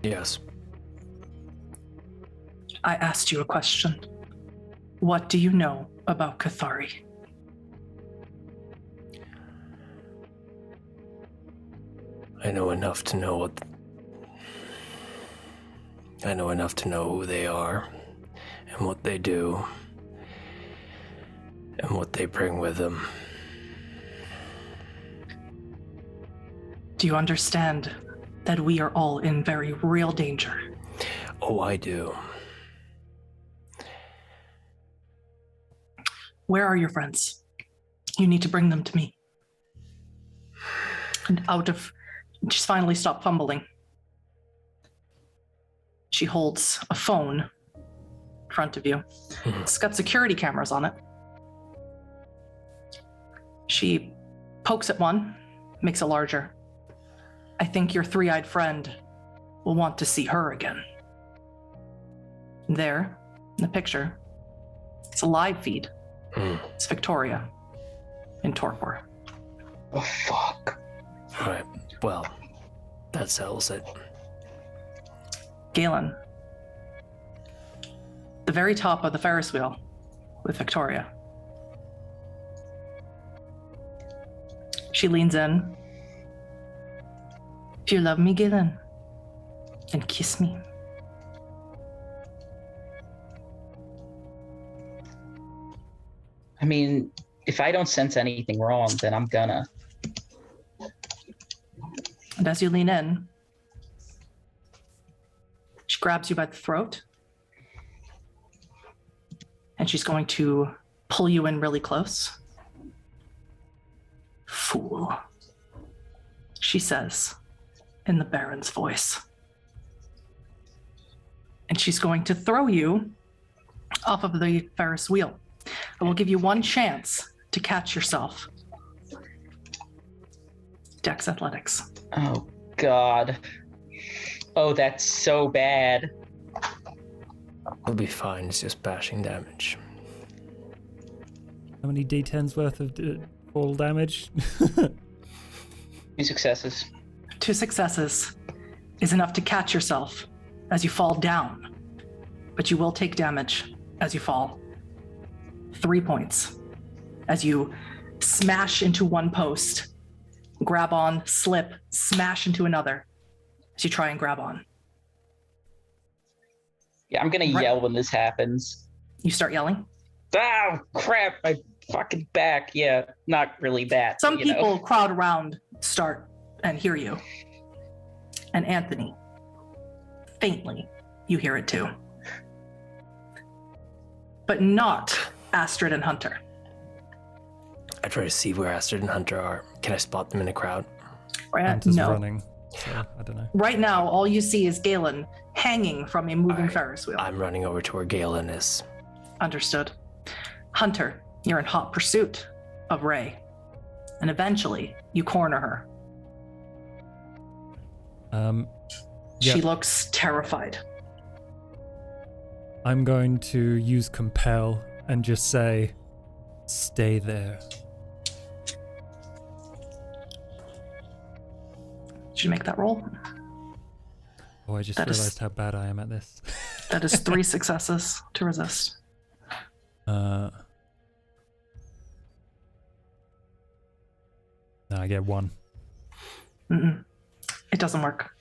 Yes. I asked you a question. What do you know about Cathari? I know enough to know who they are, and what they do, and what they bring with them. Do you understand that we are all in very real danger? Oh, I do. Where are your friends? You need to bring them to me. And she's finally stopped fumbling. She holds a phone in front of you. It's got security cameras on it. She pokes at one, makes it larger. I think your three-eyed friend will want to see her again. There, in the picture, it's a live feed. It's Victoria in torpor. Oh, fuck. All right. Well, that settles it. Galen, the very top of the Ferris wheel with Victoria. She leans in. Do you love me, Galen? Then kiss me. I mean, if I don't sense anything wrong, then I'm gonna. And as you lean in, she grabs you by the throat. And she's going to pull you in really close. Fool, she says in the Baron's voice. And she's going to throw you off of the Ferris wheel. I will give you one chance to catch yourself. Dex Athletics. Oh, God. Oh, that's so bad. We'll be fine. It's just bashing damage. How many d10s worth of fall damage? 2 successes. 2 successes is enough to catch yourself as you fall down, but you will take damage as you fall. 3 points as you smash into one post, grab on, slip, smash into another as you try and grab on. Yeah, I'm gonna yell when this happens. You start yelling? Oh, crap, my fucking back. Yeah, not really that. Some people crowd around, start, and hear you. And Anthony, faintly, you hear it too. But not Astrid and Hunter. I try to see where Astrid and Hunter are. Can I spot them in a crowd? Hunter's No. running, so I don't know. Right now, all you see is Galen hanging from a moving Alright, Ferris wheel. I'm running over to where Galen is. Understood. Hunter, you're in hot pursuit of Ray. And eventually, you corner her. Yeah. She looks terrified. I'm going to use compel and just say, stay there. Did you make that roll? Oh, I just That is- realized how bad I am at this. That is 3 successes to resist. No, I get 1. Mm-mm. It doesn't work.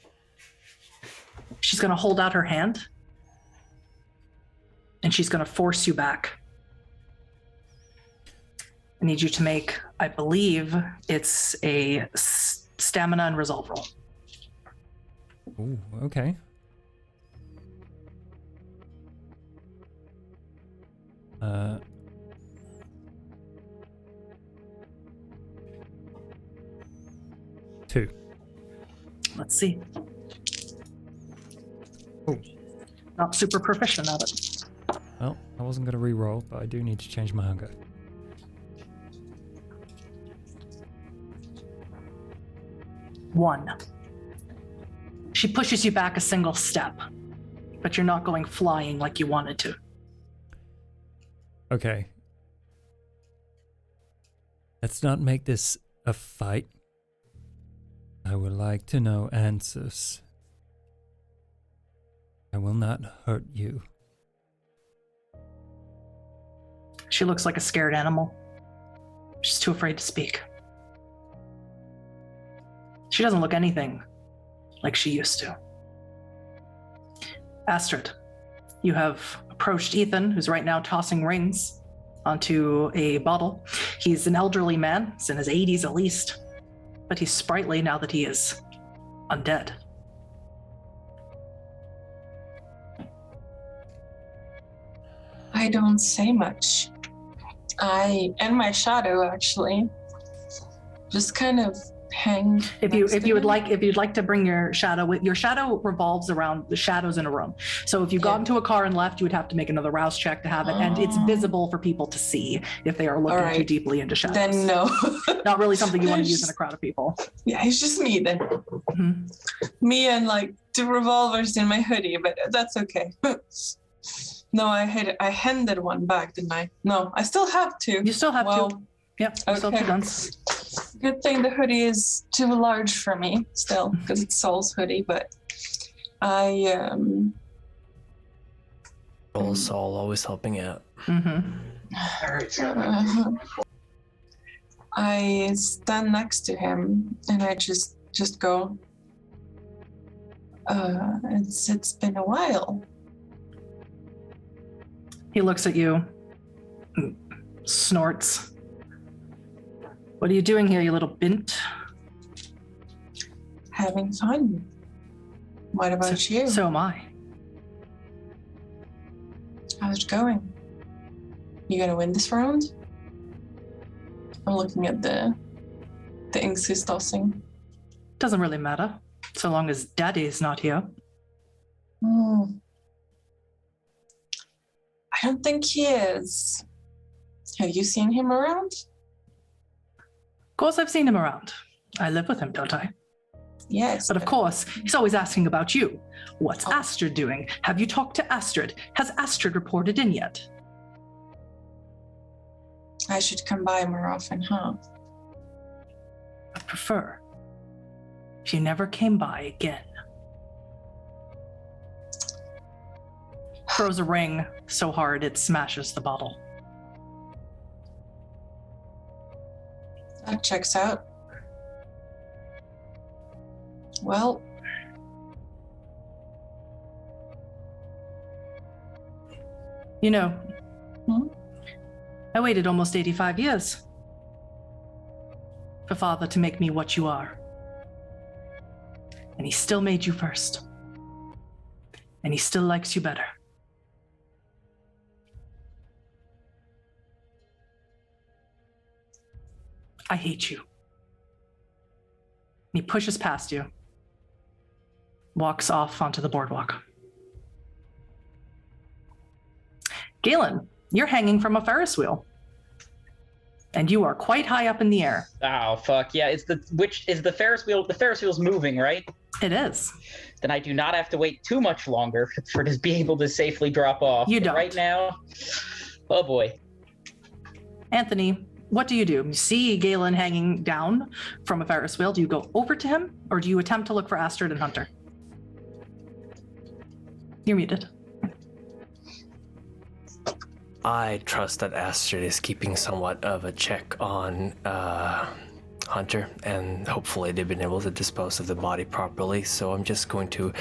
She's going to hold out her hand, and she's going to force you back. I need you to make, I believe, it's a stamina and resolve roll. Ooh, okay. Two. Let's see. Oh. Not super proficient at it. Well, I wasn't going to re-roll, but I do need to change my hunger. One. She pushes you back a single step, but you're not going flying like you wanted to. Okay. Let's not make this a fight. I would like to know answers. I will not hurt you. She looks like a scared animal. She's too afraid to speak. She doesn't look anything like she used to. Astrid, you have approached Ethan, who's right now tossing rings onto a bottle. He's an elderly man. He's in his 80s at least, but he's sprightly now that he is undead. I don't say much. I and my shadow actually just kind of hang. If you'd like to bring your shadow revolves around the shadows in a room. So if you got into a car and left, you would have to make another rouse check to have it, and it's visible for people to see if they are looking too deeply into shadows. Then no. Not really something you want to use in a crowd of people. Yeah, it's just me then. Mm-hmm. Me and like 2 revolvers in my hoodie, but that's okay. No, I handed one back, didn't I? No, I still have 2. You still have 2. Yep, you still have 2 guns. Good thing the hoodie is too large for me still, because it's Saul's hoodie, but Saul always helping out. Mm-hmm. I stand next to him and I just go, it's been a while. He looks at you, snorts. What are you doing here, you little bint? Having fun. What about you? So am I. How's it going? You gonna win this round? I'm looking at the inks he's tossing. Doesn't really matter, so long as Daddy's not here. I don't think he is. Have you seen him around? Of course I've seen him around. I live with him, don't I? Yes. But of course, he's always asking about you. What's Astrid doing? Have you talked to Astrid? Has Astrid reported in yet? I should come by more often, huh? I'd prefer if you never came by again. Throws a ring so hard it smashes the bottle. That checks out. Well, you know, I waited almost 85 years for Father to make me what you are. And he still made you first. And he still likes you better. I hate you. He pushes past you, walks off onto the boardwalk. Galen, you're hanging from a Ferris wheel. And you are quite high up in the air. Oh, fuck. Yeah, is the Ferris wheel, the Ferris wheel's moving, right? It is. Then I do not have to wait too much longer for to be able to safely drop off. You don't. Right now, oh boy. Anthony, what do? You see Galen hanging down from a Ferris wheel. Do you go over to him, or do you attempt to look for Astrid and Hunter? You're muted. I trust that Astrid is keeping somewhat of a check on Hunter, and hopefully they've been able to dispose of the body properly, so I'm just going to...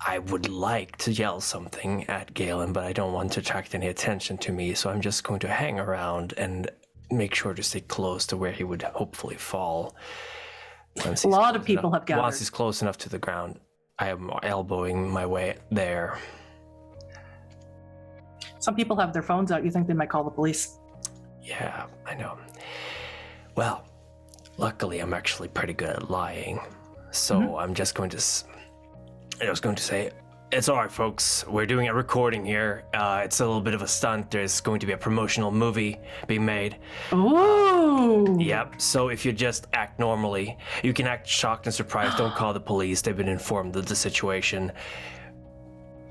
I would like to yell something at Galen, but I don't want to attract any attention to me, so I'm just going to hang around and make sure to stay close to where he would hopefully fall. A lot of people have gathered. Once he's close enough to the ground, I am elbowing my way there. Some people have their phones out. You think they might call the police? Yeah, I know. Well, luckily I'm actually pretty good at lying, so I'm just going to... I was going to say, it's all right, folks. We're doing a recording here. It's a little bit of a stunt. There's going to be a promotional movie being made. Ooh. Yep. So if you just act normally, you can act shocked and surprised. Don't call the police. They've been informed of the situation.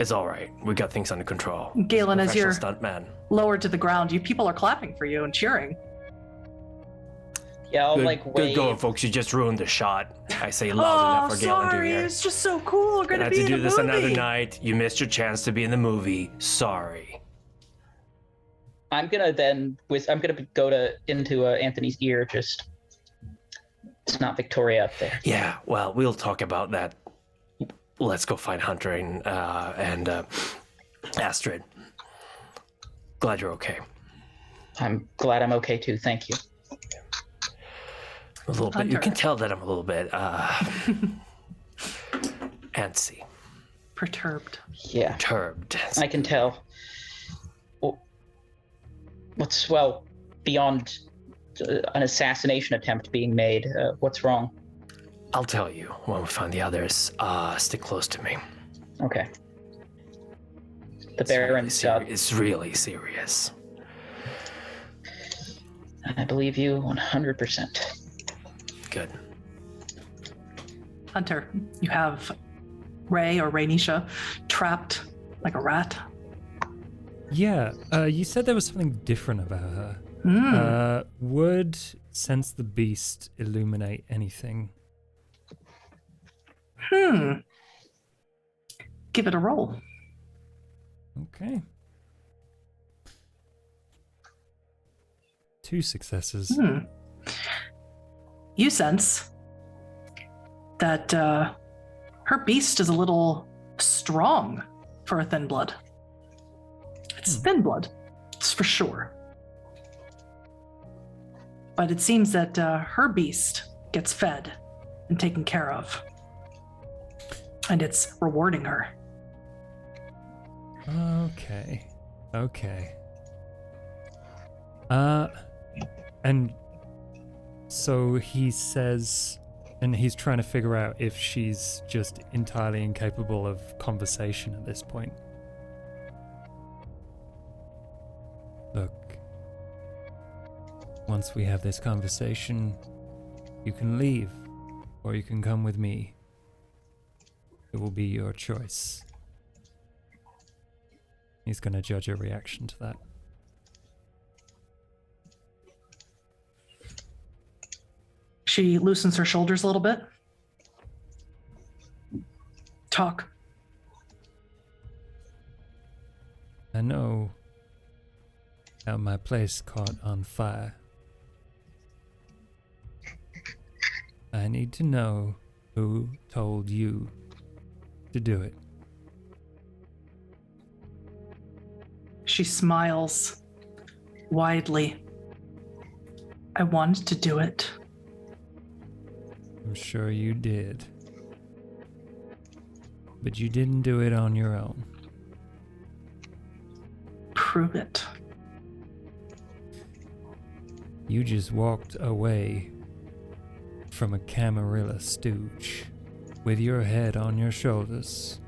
It's all right. We got things under control. Galen, as you're stuntman, lowered to the ground, people are clapping for you and cheering. Yeah, I'll good, wave. Good going, folks. You just ruined the shot. I say loud enough for Galen to hear. It's just so cool. We're gonna have be to in do this movie. another night. You missed your chance to be in the movie. Sorry. I'm gonna go into Anthony's ear. Just it's not Victoria up there. Yeah. Well, we'll talk about that. Let's go find Hunter and Astrid. Glad you're okay. I'm glad I'm okay too. Thank you. A little bit. You can tell that I'm a little bit antsy. Perturbed. Yeah. Perturbed. I can tell. beyond an assassination attempt being made? What's wrong? I'll tell you when we find the others. Stick close to me. Okay. The Baron. It's really serious. I believe you 100%. Good. Hunter, you have Ray or Raynisha trapped like a rat. Yeah, you said there was something different about her. Would Sense the Beast illuminate anything? Give it a roll. Okay. 2 successes. You sense that her beast is a little strong for a thin blood. It's thin blood, it's for sure. But it seems that her beast gets fed and taken care of. And it's rewarding her. Okay. And so he says, and he's trying to figure out if she's just entirely incapable of conversation at this point. Look, once we have this conversation, you can leave, or you can come with me. It will be your choice. He's going to judge her reaction to that. She loosens her shoulders a little bit. Talk. I know how my place caught on fire. I need to know who told you to do it. She smiles widely. I wanted to do it. I'm sure you did. But you didn't do it on your own. Prove it. You just walked away from a Camarilla stooge with your head on your shoulders.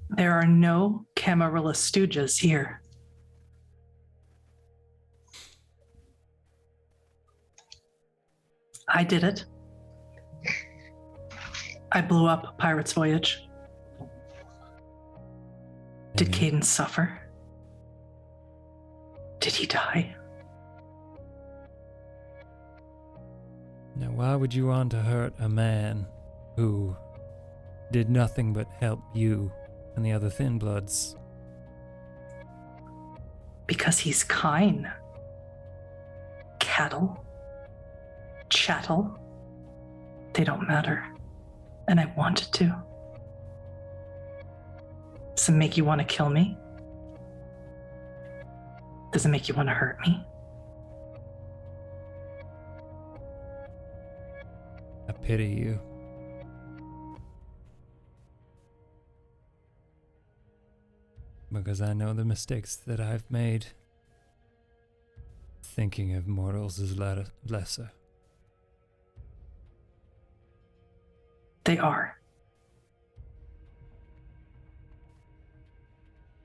There are no Camarilla stooges here. I did it. I blew up Pirate's Voyage. Did Caden suffer? Did he die? Now, why would you want to hurt a man who did nothing but help you and the other Thin Bloods? Because he's kind. Cattle. Chattel. They don't matter. And I wanted to. Does it make you want to kill me? Does it make you want to hurt me? I pity you. Because I know the mistakes that I've made. Thinking of mortals as lesser. They are.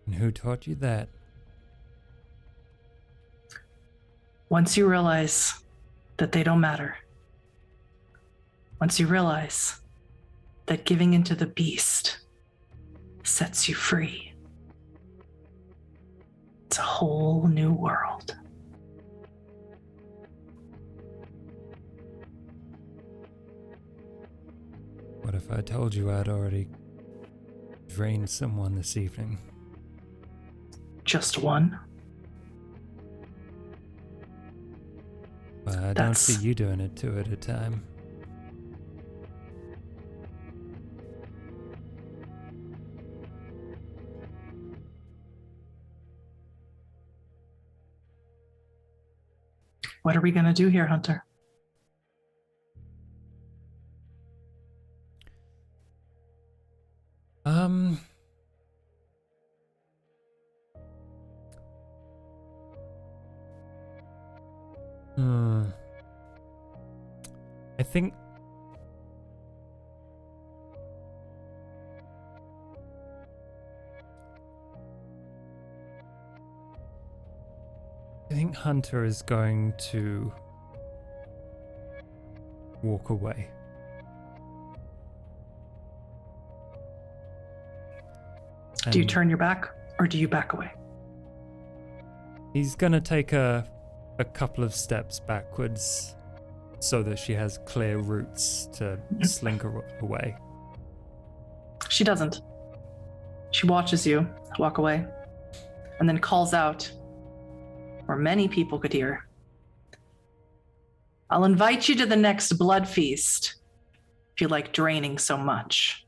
And who taught you that? Once you realize that they don't matter, once you realize that giving into the beast sets you free, it's a whole new world. What if I told you I'd already drained someone this evening? Just one? Well, I don't see you doing it 2 at a time. What are we going to do here, Hunter? I think Hunter is going to walk away. Do you And turn your back or do you back away? he's gonna take a couple of steps backwards so that she has clear routes to slink away. She doesn't. She watches you walk away and then calls out, where many people could hear, "I'll invite you to the next blood feast if you like draining so much."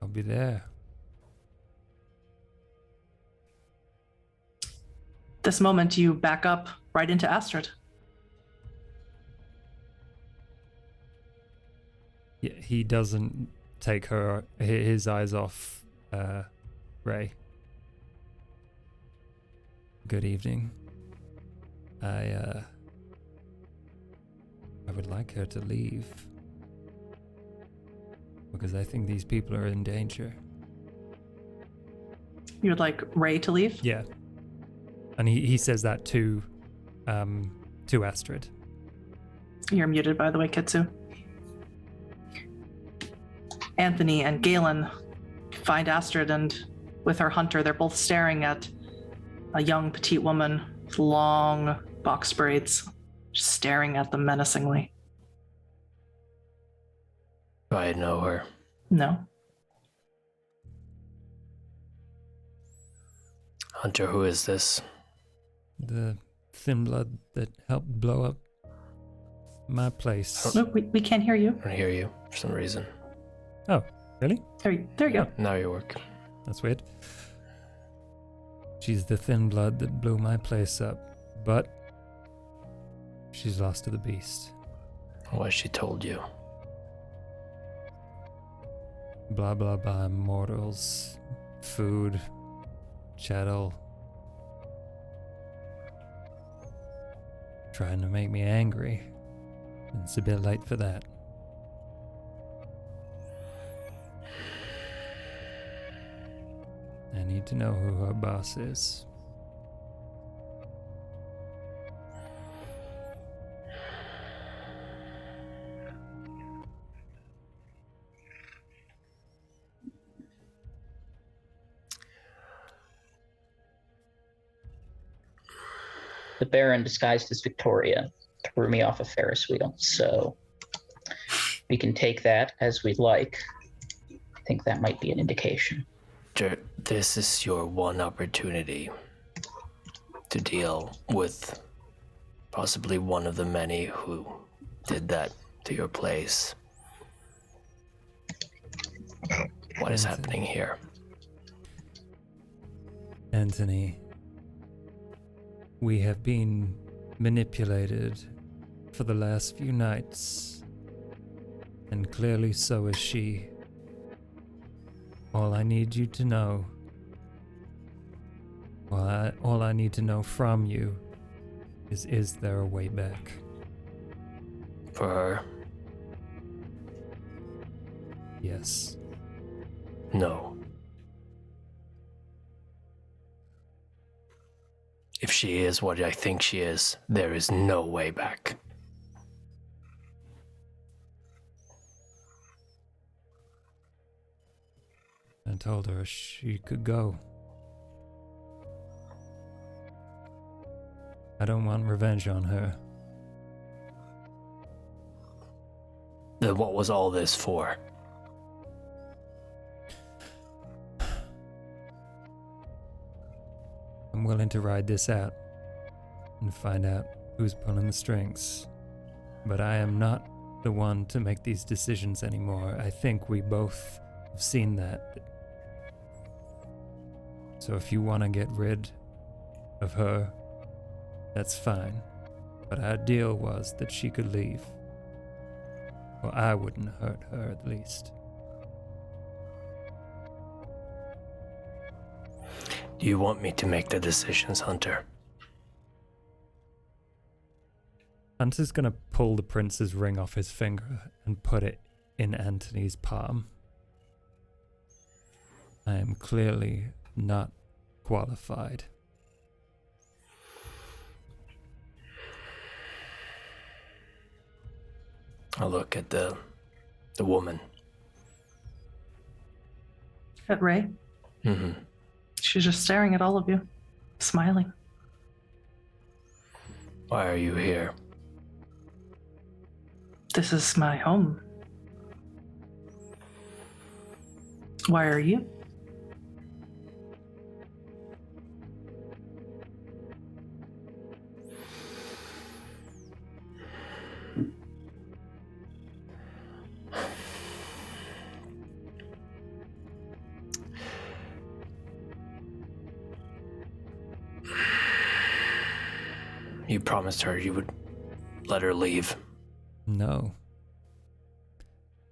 I'll be there. This moment, you back up right into Astrid. Yeah, he doesn't take his eyes off Ray. Good evening. I would like her to leave because I think these people are in danger. You would like Ray to leave? Yeah. And he says that to Astrid. You're muted, by the way, Kitsu. Anthony and Galen find Astrid, and with her hunter, they're both staring at a young petite woman with long box braids, just staring at them menacingly. Do I know her? No. Hunter, who is this? The thin blood that helped blow up my place. Look, we can't hear you. I don't hear you for some reason. Oh, really? There you go. Now you work. That's weird. She's the thin blood that blew my place up, but she's lost to the beast. What she told you? Blah blah blah, mortals, food, chattel. Trying to make me angry. It's a bit late for that. I need to know who her boss is. The Baron, disguised as Victoria, threw me off a Ferris wheel, so we can take that as we'd like. I think that might be an indication. This is your one opportunity to deal with possibly one of the many who did that to your place. What is happening here? Anthony, we have been manipulated for the last few nights, and clearly so is she. All I need you to know, all I need to know from you is there a way back? For her? Yes. No. If she is what I think she is, there is no way back. I told her she could go. I don't want revenge on her. Then what was all this for? I'm willing to ride this out and find out who's pulling the strings. But I am not the one to make these decisions anymore. I think we both have seen that. So if you want to get rid of her, that's fine. But our deal was that she could leave. Or I wouldn't hurt her, at least. Do you want me to make the decisions, Hunter? Hunter's gonna pull the prince's ring off his finger and put it in Anthony's palm. I am clearly not qualified. I'll look at the woman. At Ray. Mm-hmm. She's just staring at all of you, smiling. Why are you here? This is my home. Why are you? You promised her you would let her leave. No.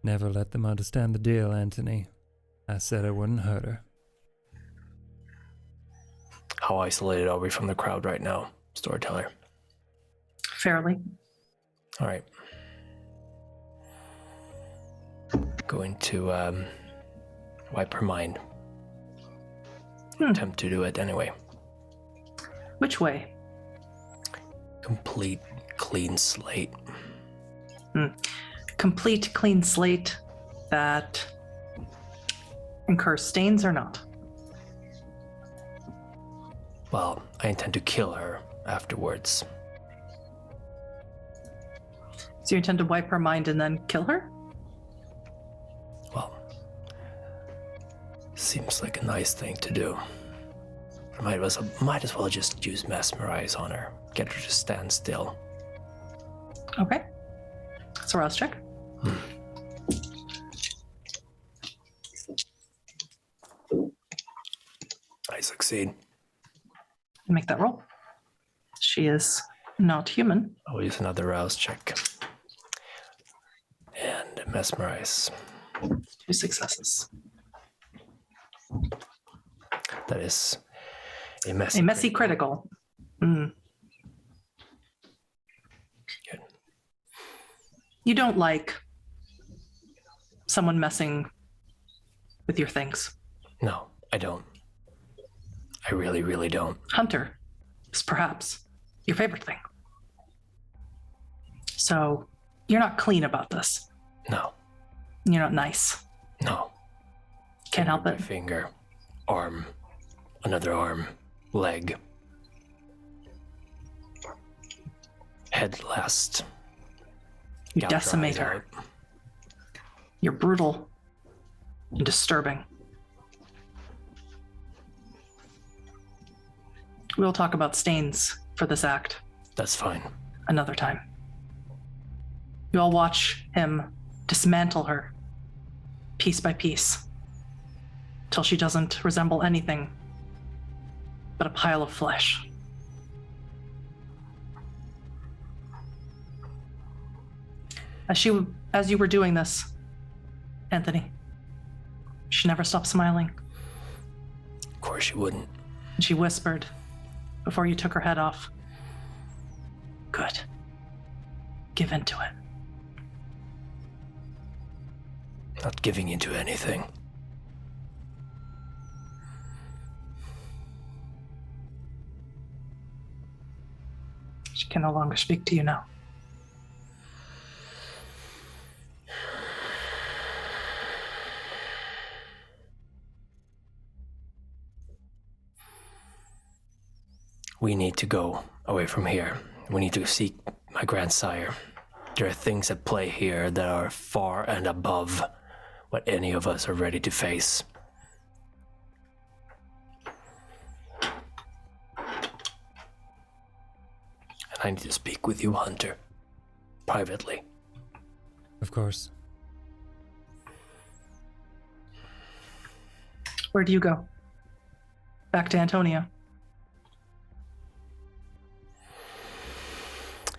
Never let them understand the deal, Anthony. I said I wouldn't hurt her. How isolated are we from the crowd right now, storyteller? Fairly. All right. Going to wipe her mind. Attempt to do it anyway. Which way? Complete clean slate. Complete clean slate that incurs stains or not? Well, I intend to kill her afterwards. So you intend to wipe her mind and then kill her? Well, seems like a nice thing to do. I might as well just use mesmerize on her. Get her to stand still. Okay. It's a rouse check. I succeed. Make that roll. She is not human. I'll use another rouse check. And mesmerize. 2 successes. That is a messy critical. Good. You don't like someone messing with your things. No, I don't. I really, really don't. Hunter is perhaps your favorite thing. So you're not clean about this. No. You're not nice. No. Can't help it. Finger, arm, another arm, leg. Head last. You Gouge her decimate eyes her. out. You're brutal and disturbing. We'll talk about stains for this act That's fine. another time. You all watch him dismantle her piece by piece till she doesn't resemble anything but a pile of flesh. As you were doing this, Anthony, she never stopped smiling. Of course you wouldn't. And she whispered before you took her head off, "Good. Give in to it." Not giving into anything. She can no longer speak to you now. We need to go away from here. We need to seek my grandsire. There are things at play here that are far and above what any of us are ready to face. And I need to speak with you, Hunter. Privately. Of course. Where do you go? Back to Antonia.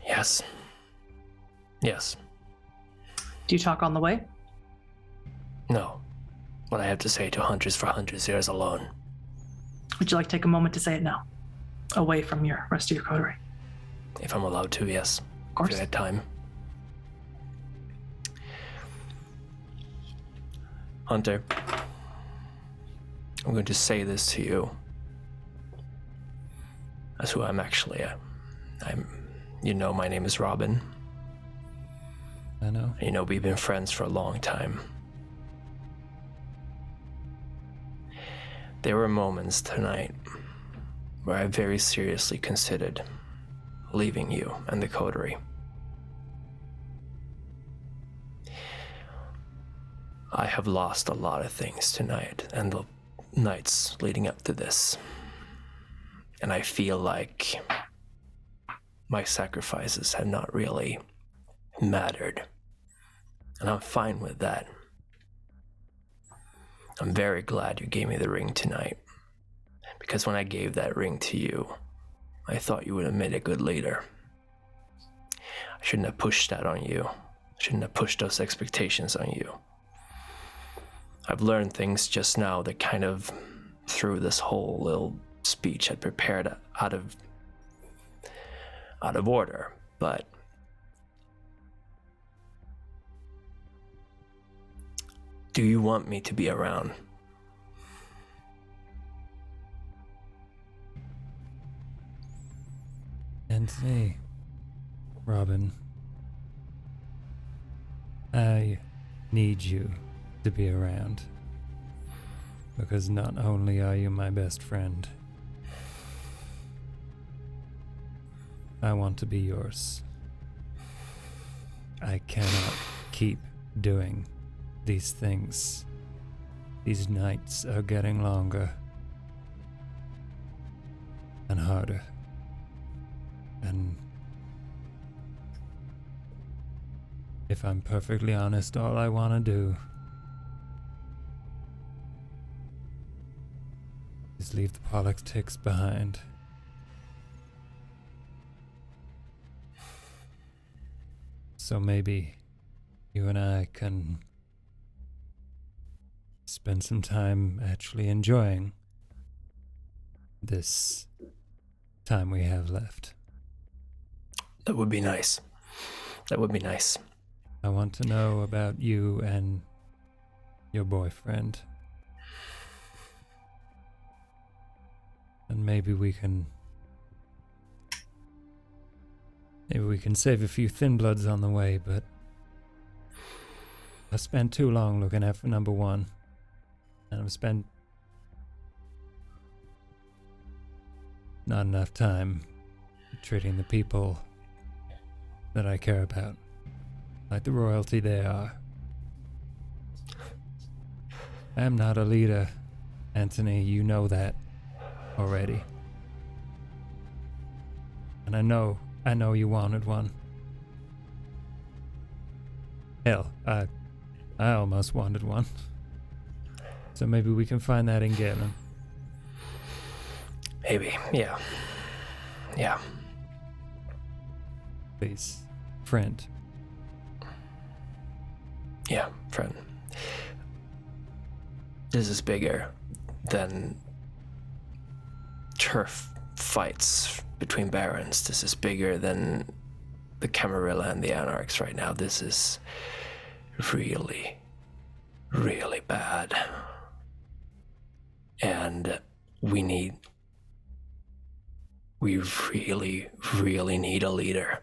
Yes. Yes. Do you talk on the way? No. What I have to say to hunters for hunters here is alone. Would you like to take a moment to say it now, away from your rest of your coterie? If I'm allowed to, yes. Of course. If I had time. Hunter, I'm going to say this to you. That's who I'm actually. You know, my name is Robin. I know. You know, we've been friends for a long time. There were moments tonight where I very seriously considered leaving you and the coterie. I have lost a lot of things tonight and the nights leading up to this. And I feel like my sacrifices have not really mattered. And I'm fine with that. I'm very glad you gave me the ring tonight. Because when I gave that ring to you, I thought you would have made a good leader. I shouldn't have pushed that on you. I shouldn't have pushed those expectations on you. I've learned things just now that kind of threw this whole little speech I prepared out of order, but do you want me to be around? Anthony, Robin, I need you to be around, because not only are you my best friend, I want to be yours. I cannot keep doing these things. These nights are getting longer and harder. And if I'm perfectly honest, all I want to do is leave the politics behind. So maybe you and I can spend some time actually enjoying this time we have left. That would be nice. That would be nice. I want to know about you and your boyfriend. And maybe we can save a few thin bloods on the way, but I spent too long looking out for number one. And I've spent not enough time treating the people that I care about like the royalty they are. I am not a leader, Anthony, you know that already. And I know you wanted one. Hell, I almost wanted one. So maybe we can find that in Galen. Maybe, yeah. Yeah. Please, friend. Yeah, friend. This is bigger than turf fights between barons. This is bigger than the Camarilla and the Anarchs right now. This is really, really bad. And we really, really need a leader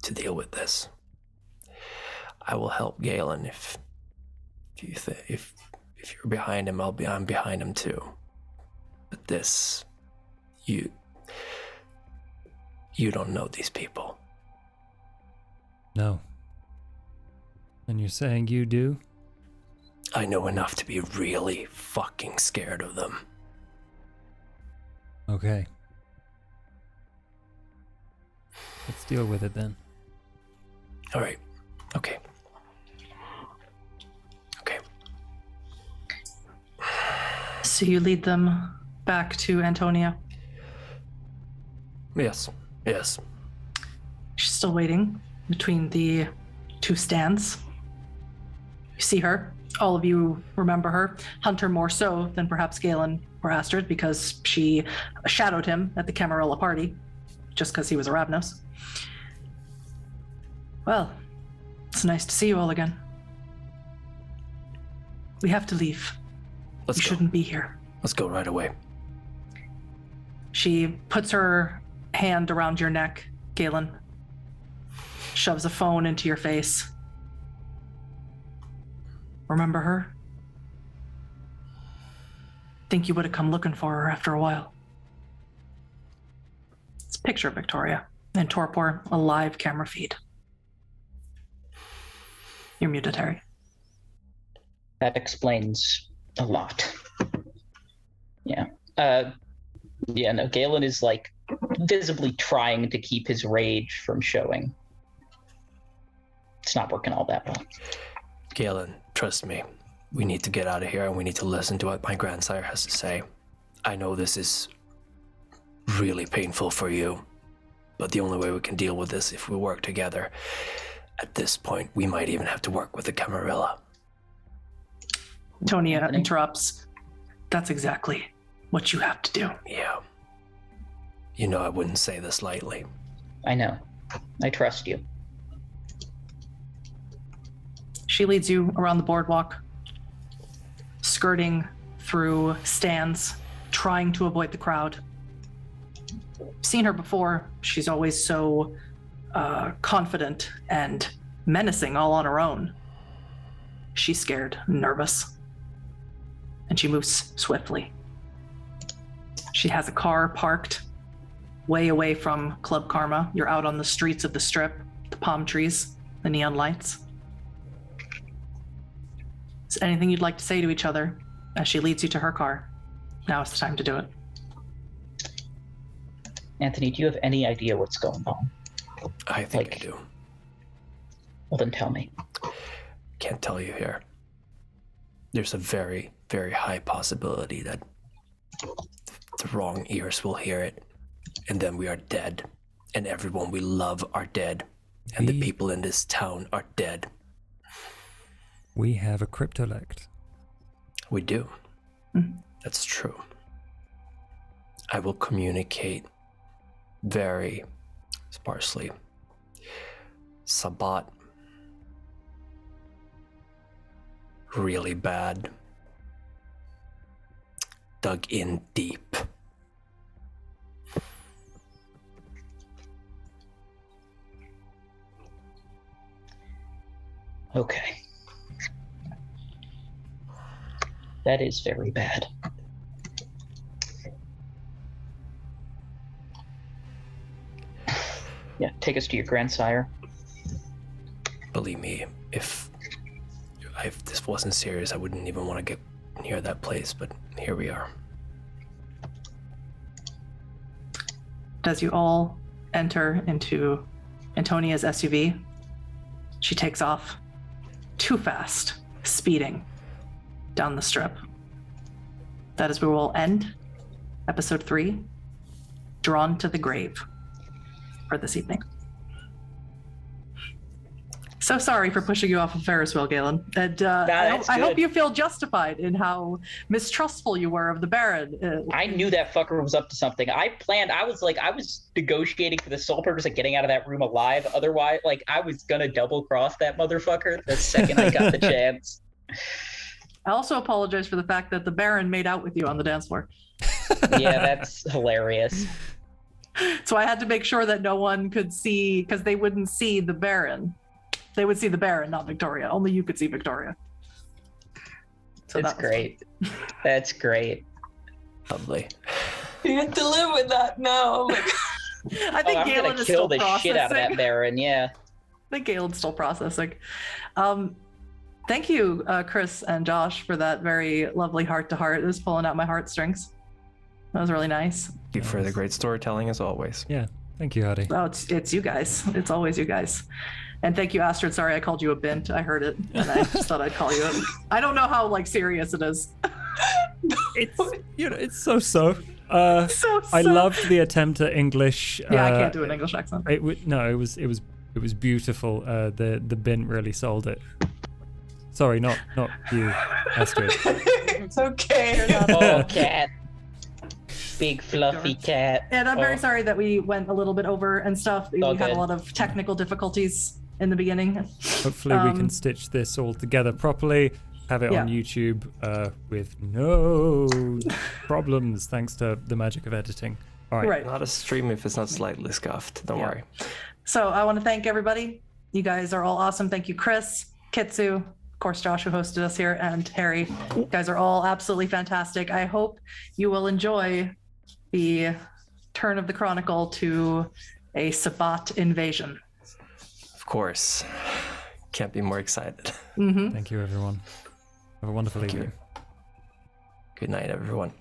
to deal with this. I will help Galen if you're behind him. I'm behind him too. But this, you don't know these people. No. And you're saying you do? I know enough to be really fucking scared of them. Okay. Let's deal with it then. All right. Okay. So you lead them back to Antonia? Yes. She's still waiting between the two stands. You see her All of you remember her. Hunter more so than perhaps Galen or Astrid, because she shadowed him at the Camarilla party, just because he was a Ravnos. Well, it's nice to see you all again. We have to leave. Let's You go. shouldn't be here. Let's go right away. She puts her hand around your neck, Galen. Shoves a phone into your face. Remember her? Think you would have come looking for her after a while. It's a picture of Victoria and Torpor, a live camera feed. You're muted, Harry. That explains a lot. Yeah. No, Galen is like visibly trying to keep his rage from showing. It's not working all that well. Galen, trust me. We need to get out of here and we need to listen to what my grandsire has to say. I know this is really painful for you, but the only way we can deal with this is if we work together. At this point, we might even have to work with the Camarilla. Tony Anthony? interrupts. That's exactly what you have to do. Yeah. You know I wouldn't say this lightly. I know. I trust you. She leads you around the boardwalk, skirting through stands, trying to avoid the crowd. Seen her before. She's always so confident and menacing all on her own. She's scared, nervous, and she moves swiftly. She has a car parked way away from Club Karma. You're out on the streets of the Strip, the palm trees, the neon lights. Is there anything you'd like to say to each other as she leads you to her car? Now is the time to do it. Anthony, do you have any idea what's going on? I think I do. Well, then tell me. Can't tell you here. There's a very, very high possibility that the wrong ears will hear it, and then we are dead, and everyone we love are dead, and the people in this town are dead. We have a cryptolect. We do. Mhm. That's true. I will communicate very sparsely. Sabat. Really bad. Dug in deep. Okay. That is very bad. Yeah, take us to your grandsire. Believe me, if this wasn't serious, I wouldn't even want to get near that place, but here we are. As you all enter into Antonia's SUV, she takes off too fast, speeding down the Strip. That is where we'll end episode 3, Drawn to the Grave, for this evening. So sorry for pushing you off of Ferris wheel, Galen. And I hope you feel justified in how mistrustful you were of the Baron. I knew that fucker was up to something. I was negotiating for the sole purpose of getting out of that room alive. Otherwise, I was gonna double cross that motherfucker the second I got the chance. I also apologize for the fact that the Baron made out with you on the dance floor. Yeah, that's hilarious. So I had to make sure that no one could see, because they wouldn't see the Baron. They would see the Baron, not Victoria. Only you could see Victoria. So That's great. That's great. Lovely. You have to live with that now. I think I'm Galen gonna is kill still the processing. shit out of that Baron, yeah. I think Galen's still processing. Thank you, Chris and Josh, for that very lovely heart-to-heart. It was pulling out my heartstrings. That was really nice. Thank you for the great storytelling as always. Yeah, thank you, Hardy. Oh, it's you guys. It's always you guys. And thank you, Astrid. Sorry I called you a bint. I heard it, and I just thought I'd call you it. I don't know how serious it is. It's so. So. I loved the attempt at English. Yeah, I can't do an English accent. It was beautiful. The bint really sold it. Sorry, not you, Astrid. It's okay. Oh, cat. Big fluffy cat. And I'm very Oh. sorry that we went a little bit over and stuff. We All had a good. lot of technical difficulties in the beginning. Hopefully we can stitch this all together properly, have it on Yeah. YouTube with no problems, thanks to the magic of editing. All right. Right. Not a stream if it's not slightly scuffed. Don't worry. So I want to thank everybody. You guys are all awesome. Thank you, Chris, Kitsu, of course, Josh, who hosted us here, and Harry. You guys are all absolutely fantastic. I hope you will enjoy the turn of the Chronicle to a Sabbat invasion. Of course. Can't be more excited. Mm-hmm. Thank you, everyone. Have a wonderful Thank evening. you. Good night, everyone.